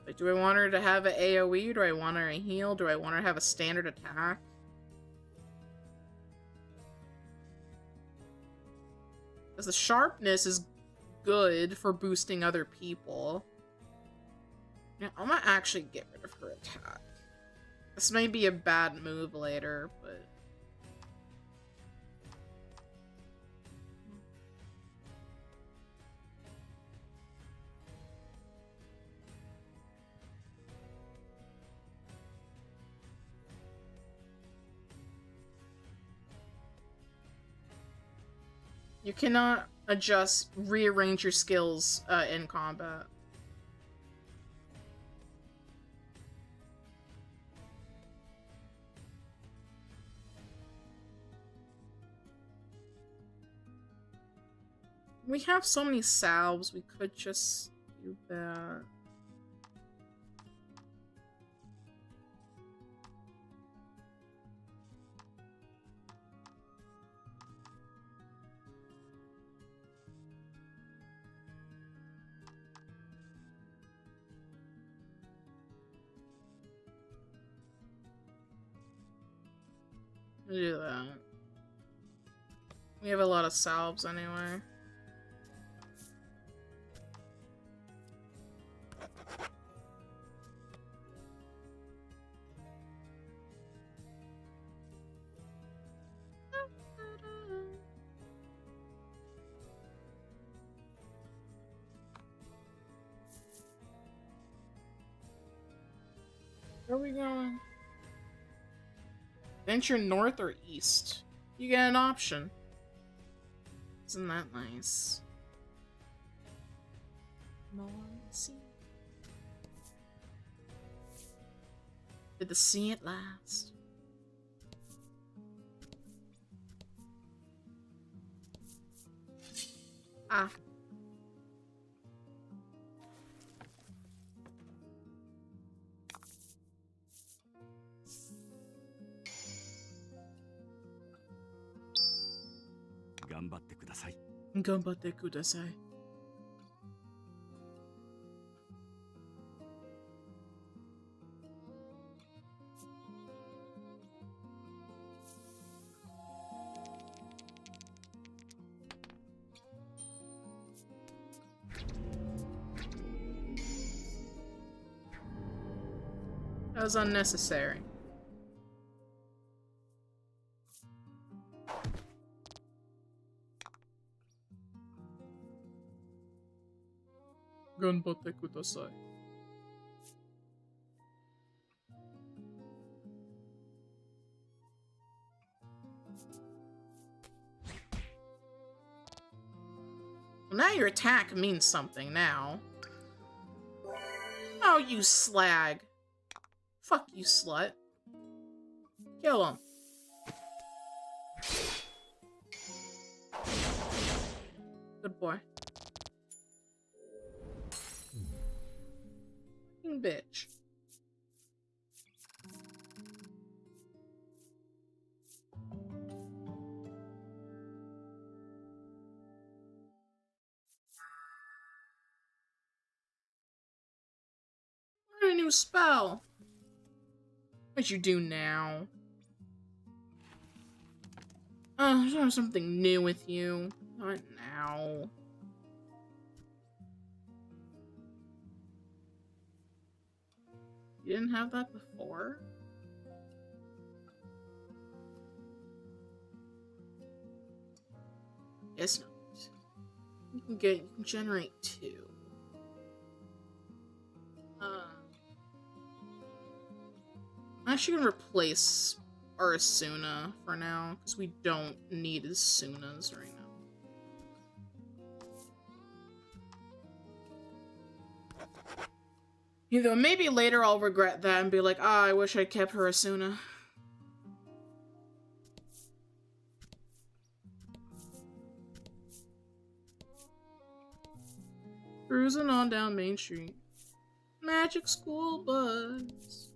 Like, do I want her to have an AoE? Do I want her to heal? Do I want her to have a standard attack? Because the sharpness is good for boosting other people. Yeah, I might actually get rid of her attack. This may be a bad move later, but... You cannot rearrange your skills in combat. We have so many salves, we could just do that. Do that. We have a lot of salves anyway. Where are we going? Venture north or east? You get an option. Isn't that nice? Did the sea at last? Ah. Ganbatte kudasai. Ganbatte kudasai. That was unnecessary. Ganbatte kudasai. Well, now your attack means something now. Oh, you slag. Fuck you, slut. Kill him. Good boy. Bitch. What a new spell. What you do now? Oh, there's something new with you. Not now. You didn't have that before? Guess not. You can generate 2. I'm actually gonna replace our Asuna for now, because we don't need Asunas right now. You know, maybe later I'll regret that and be like, ah, I wish I kept her Asuna. Cruising on down Main Street. Magic school bus.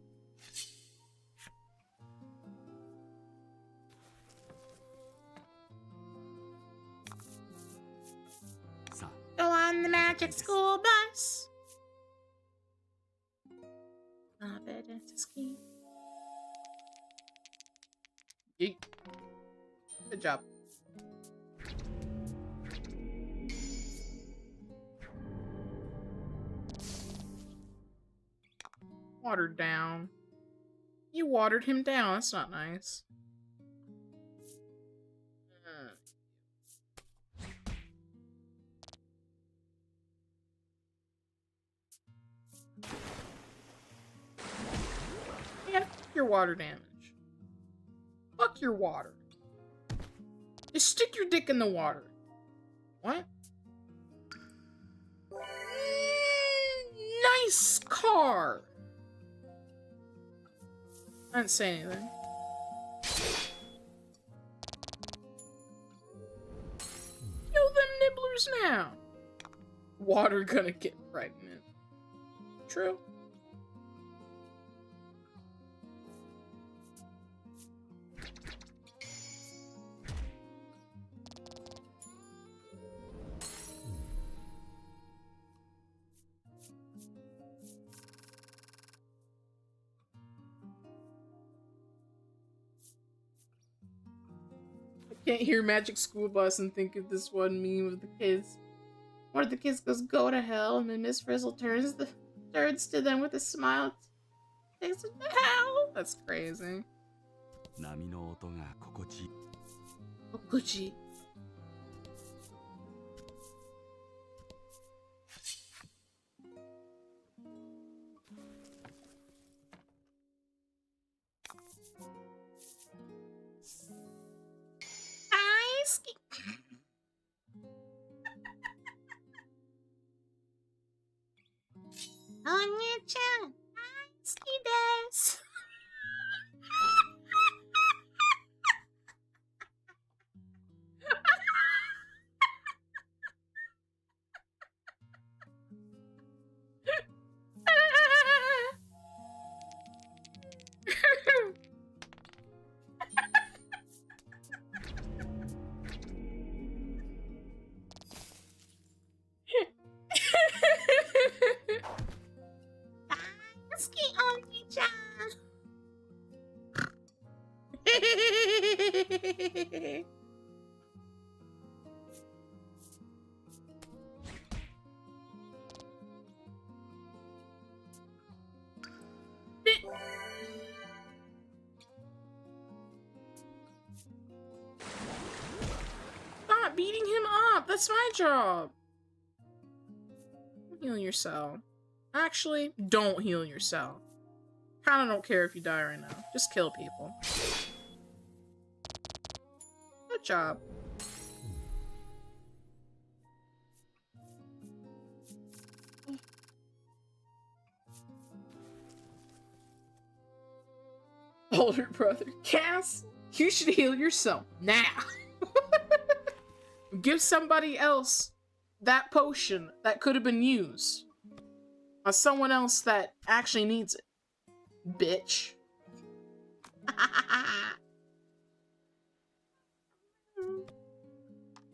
Go on the magic school bus. I bet it's a ski. Yeet. Good job. Watered down. You watered him down. That's not nice. Yeah, fuck your water damage. Fuck your water. Just stick your dick in the water. What? Nice car! I didn't say anything. Kill them nibblers now! Water gonna get pregnant. True. Can't hear Magic School Bus and think of this one meme of the kids. One of the kids goes, "Go to hell," and then Miss Frizzle turns to them with a smile. Takes it to hell. That's crazy. 波の音が心地いい。Okuchi. Anya-chan, ski desu. Stop beating him up! That's my job! Heal yourself. Actually, don't heal yourself. Kinda don't care if you die right now. Just kill people. Good job. Older brother. Cass, you should heal yourself now. Give somebody else that potion that could have been used on someone else that actually needs it. Bitch.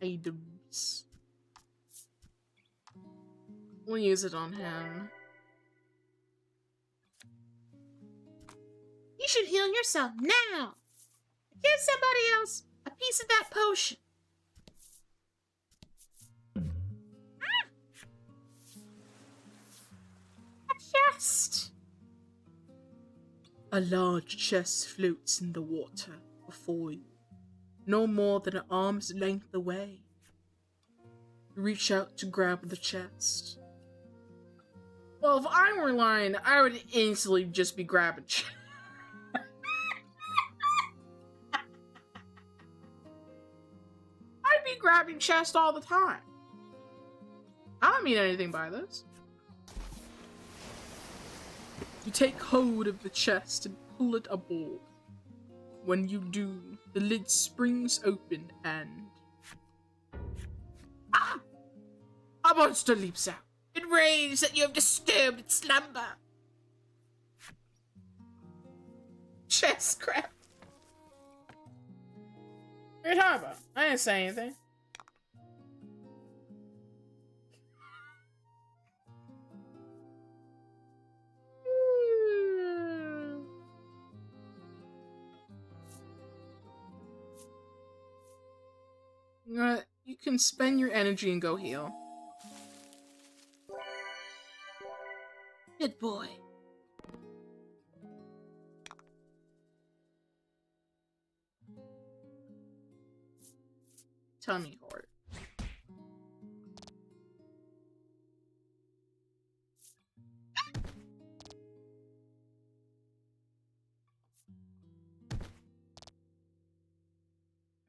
Items. We'll use it on him. You should heal yourself now. Give somebody else a piece of that potion. A chest. A large chest floats in the water before you, no more than an arm's length away. You reach out to grab the chest. Well, if I were lying, I would instantly just be grabbing chest. I'd be grabbing chest all the time. I don't mean anything by this. You take hold of the chest and pull it aboard. When you do, the lid springs open and... Ah! A monster leaps out. It raves that you have disturbed its slumber. Chest crap. What are you talking about? I didn't say anything. You can spend your energy and go heal. Good boy. Tummy horde.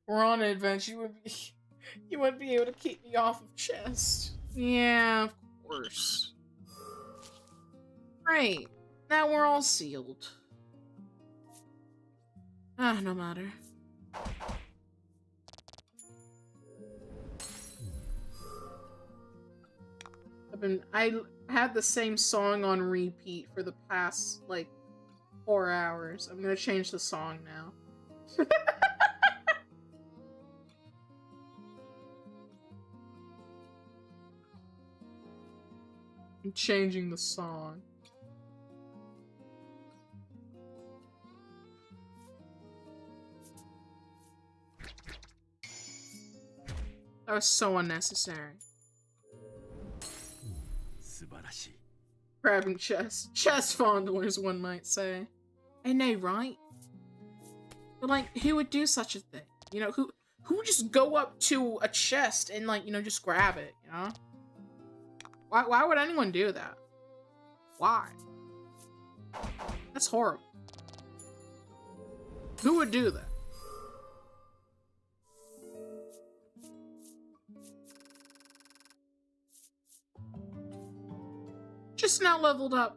We're on an adventure. You wouldn't be able to keep me off of chest. Yeah, of course. Right. Now we're all sealed. Ah, no matter. I had the same song on repeat for the past, like, 4 hours. I'm gonna change the song now. I'm changing the song. That was so unnecessary. Grabbing chest. Chest fondlers, one might say. I know, right? But, like, who would do such a thing? You know, who would just go up to a chest and, like, you know, just grab it, you know? Why would anyone do that? Why? That's horrible. Who would do that? Just now leveled up.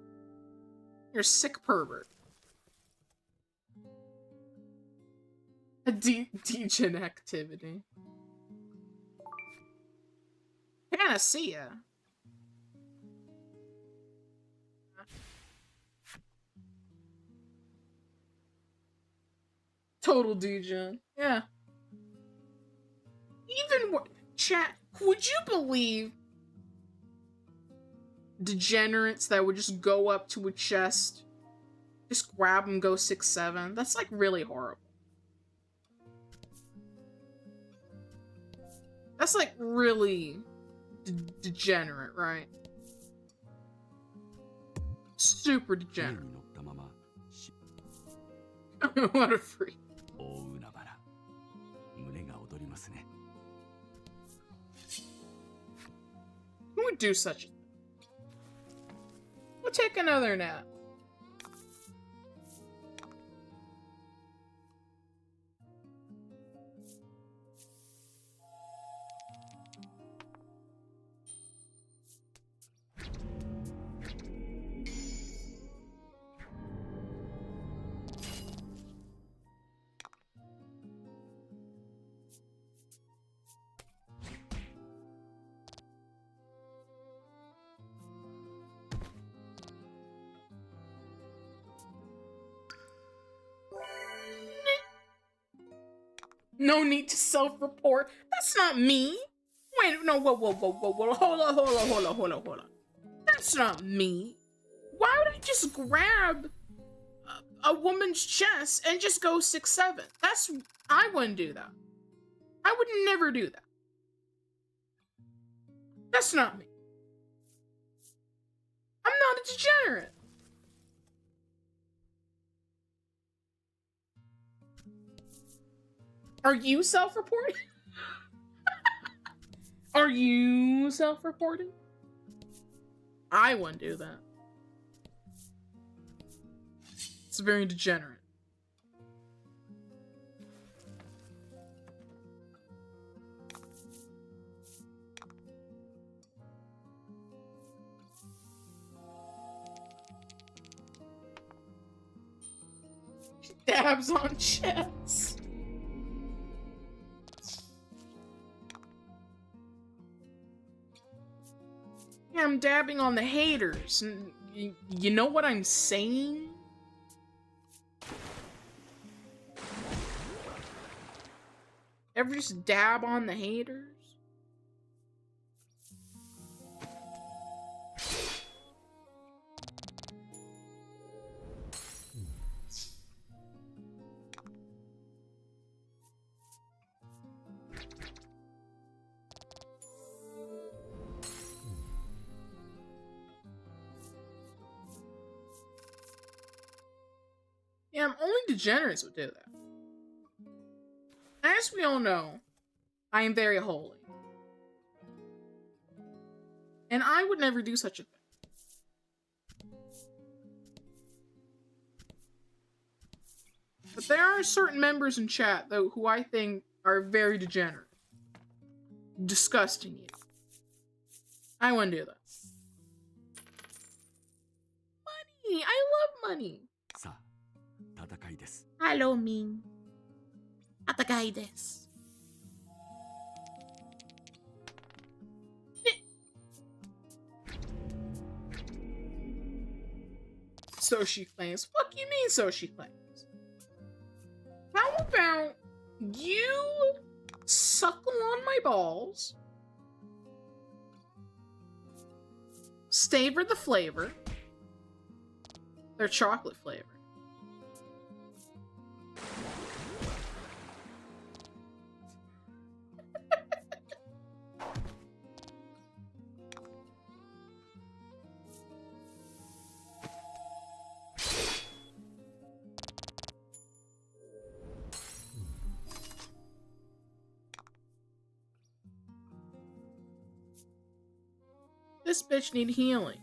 You're a sick pervert. A degen activity. Panacea. Total degen. Yeah. Even more. Chat, would you believe degenerates that would just go up to a chest, just grab and go 6-7? That's like really horrible. That's like really degenerate, right? Super degenerate. What a freak. Who would do such a thing? We'll take another nap. No need to self-report. That's not me. Wait, no, whoa. Hold on. That's not me. Why would I just grab a woman's chest and just go 6-7? I wouldn't do that. I would never do that. That's not me. I'm not a degenerate. Are you self-reporting? Are you self-reporting? I wouldn't do that. It's very degenerate. Dabs on chest. Yeah, I'm dabbing on the haters. You know what I'm saying? Ever just dab on the haters? Yeah, only degenerates would do that. As we all know, I am very holy. And I would never do such a thing. But there are certain members in chat, though, who I think are very degenerate. disgusting you. I wouldn't do that. Money! I love money! さあ戦いです。 Hello, Min. Atakai desu. So she claims. Fuck you mean so she claims? How about you suckle on my balls, savor the flavor, they're chocolate flavored. This bitch need healing.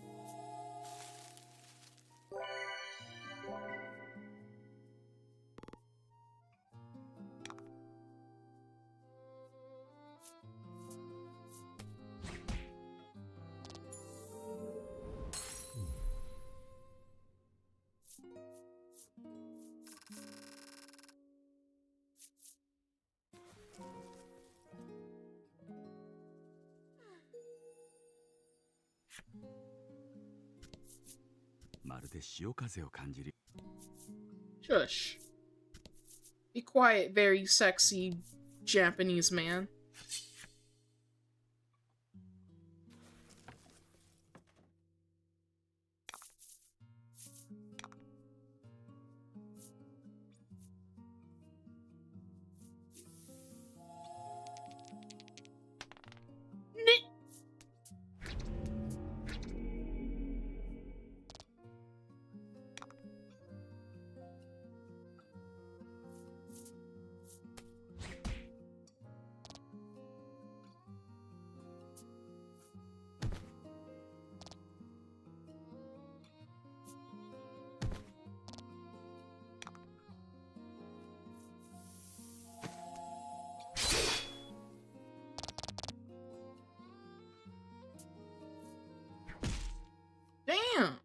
Shush. Be quiet, very sexy Japanese man. Damn.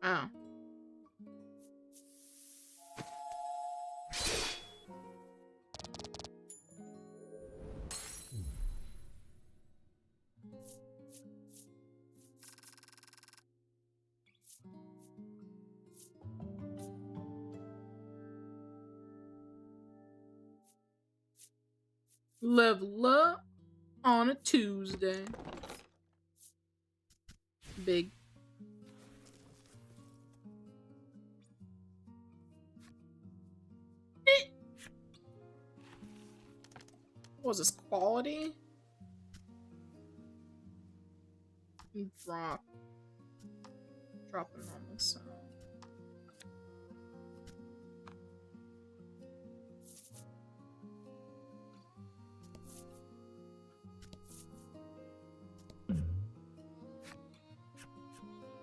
Oh. Level up on a Tuesday. Big. What was this, quality? Drop it on the sound.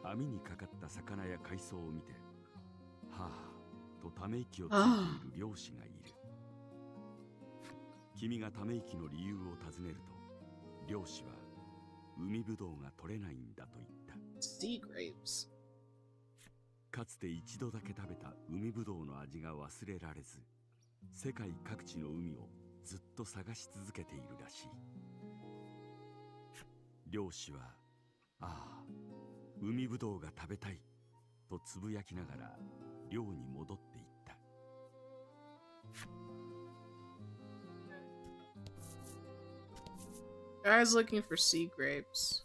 網にかかった魚や海藻を見て、はぁとため息をついている漁師がいる。君がため息の理由を尋ねると、漁師は海ぶどうが取れないんだと言った。Sea grapes. かつて一度だけ食べた海ぶどうの味が忘れられず、世界各地の海をずっと探し続けているらしい。漁師は、ああ、海ぶどうが食べたいとつぶやきながら漁に戻っていった。Guy's looking for sea grapes.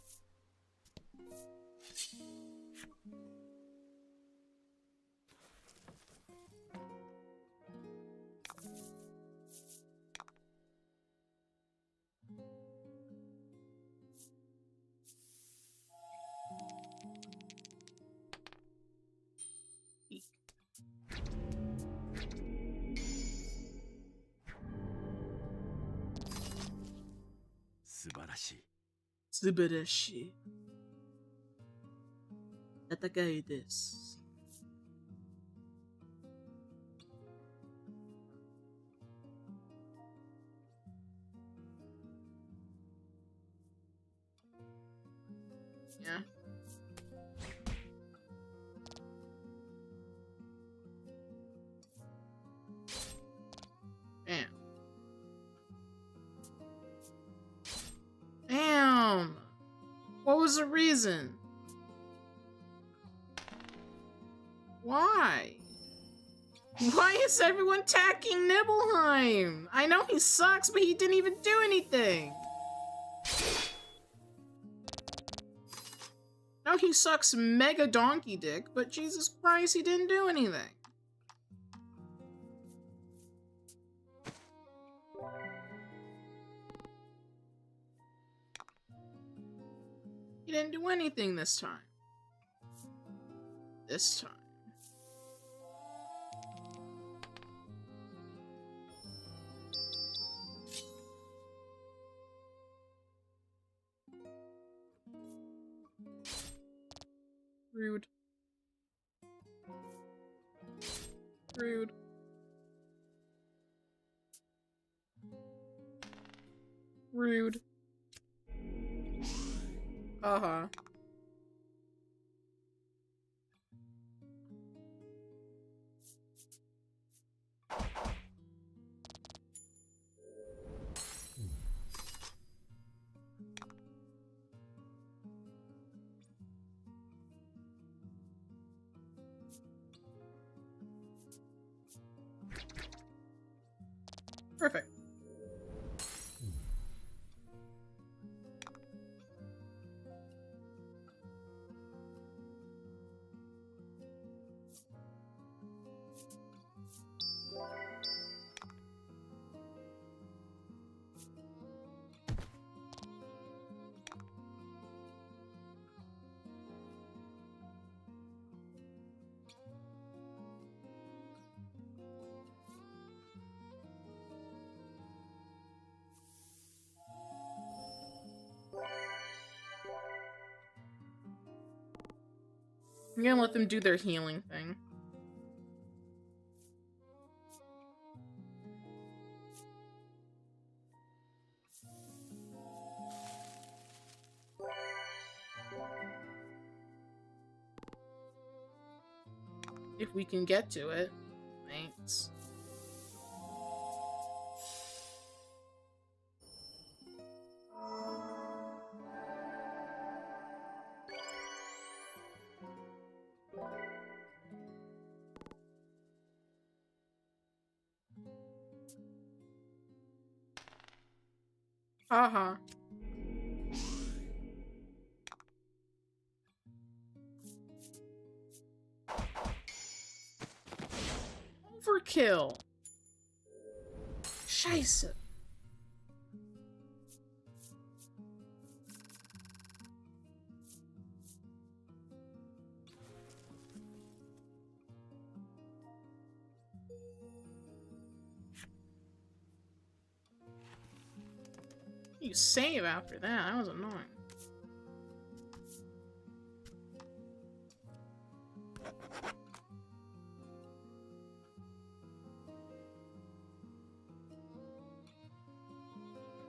素晴らしい。素晴らしい。戦いです。Yeah. Damn. Damn! What was the reason? Why? Why is everyone attacking Nibelheim? I know he sucks, but he didn't even do anything. No, he sucks mega donkey dick, but Jesus Christ, he didn't do anything. He didn't do anything this time. This time. Rude. Rude. Rude. Uh-huh. Perfect. I'm gonna let them do their healing thing. If we can get to it. Thanks. Uh-huh. Overkill. Scheiße. You save after that. That was annoying.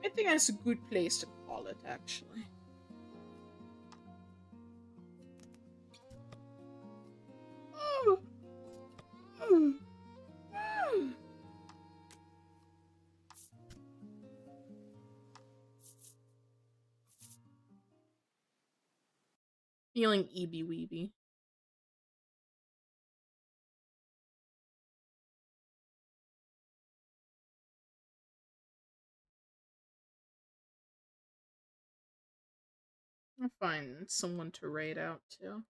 I think that's a good place to call it, actually. Feeling eeby weeby. I'll find someone to raid out to.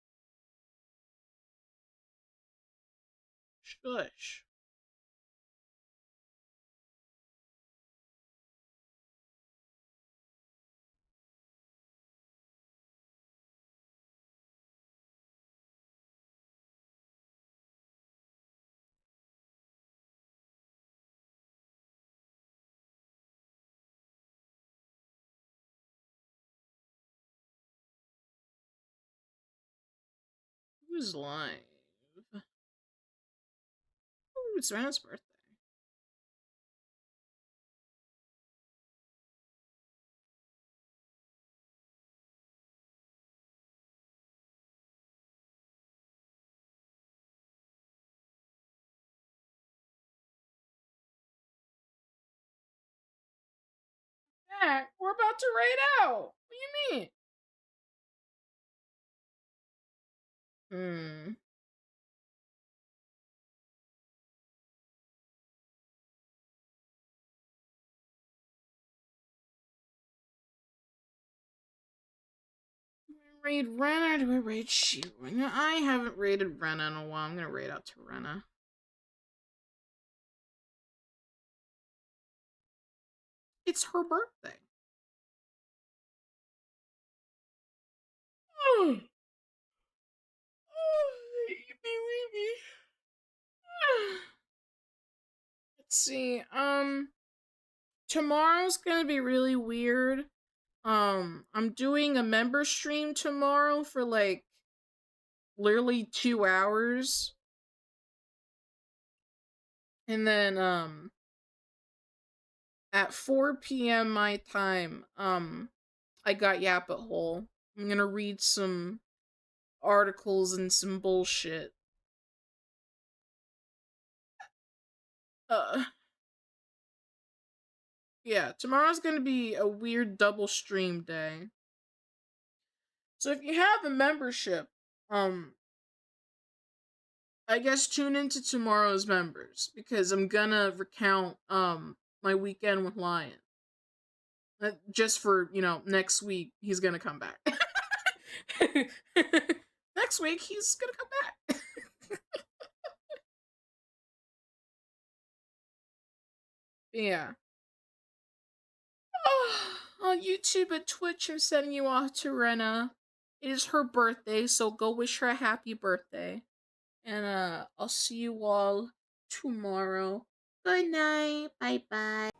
Shush. Who's live? Ooh, it's Rena's birthday. Heck, we're about to raid out. What do you mean? Do I raid Rena or do I raid Shiru? I haven't raided Rena in a while. I'm gonna raid out to Rena. It's her birthday. Oh. Let's see. Tomorrow's gonna be really weird. I'm doing a member stream tomorrow for like literally 2 hours. And then at 4 p.m. my time, I got Yappa Hole. I'm gonna read some articles and some bullshit. Yeah, tomorrow's gonna be a weird double stream day. So if you have a membership, I guess tune into tomorrow's members because I'm gonna recount my weekend with Lion. Just for, next week he's gonna come back. Next week he's gonna come back. Yeah. On YouTube and Twitch, I'm sending you off to Rena. It is her birthday, so go wish her a happy birthday. And I'll see you all tomorrow. Good night. Bye bye.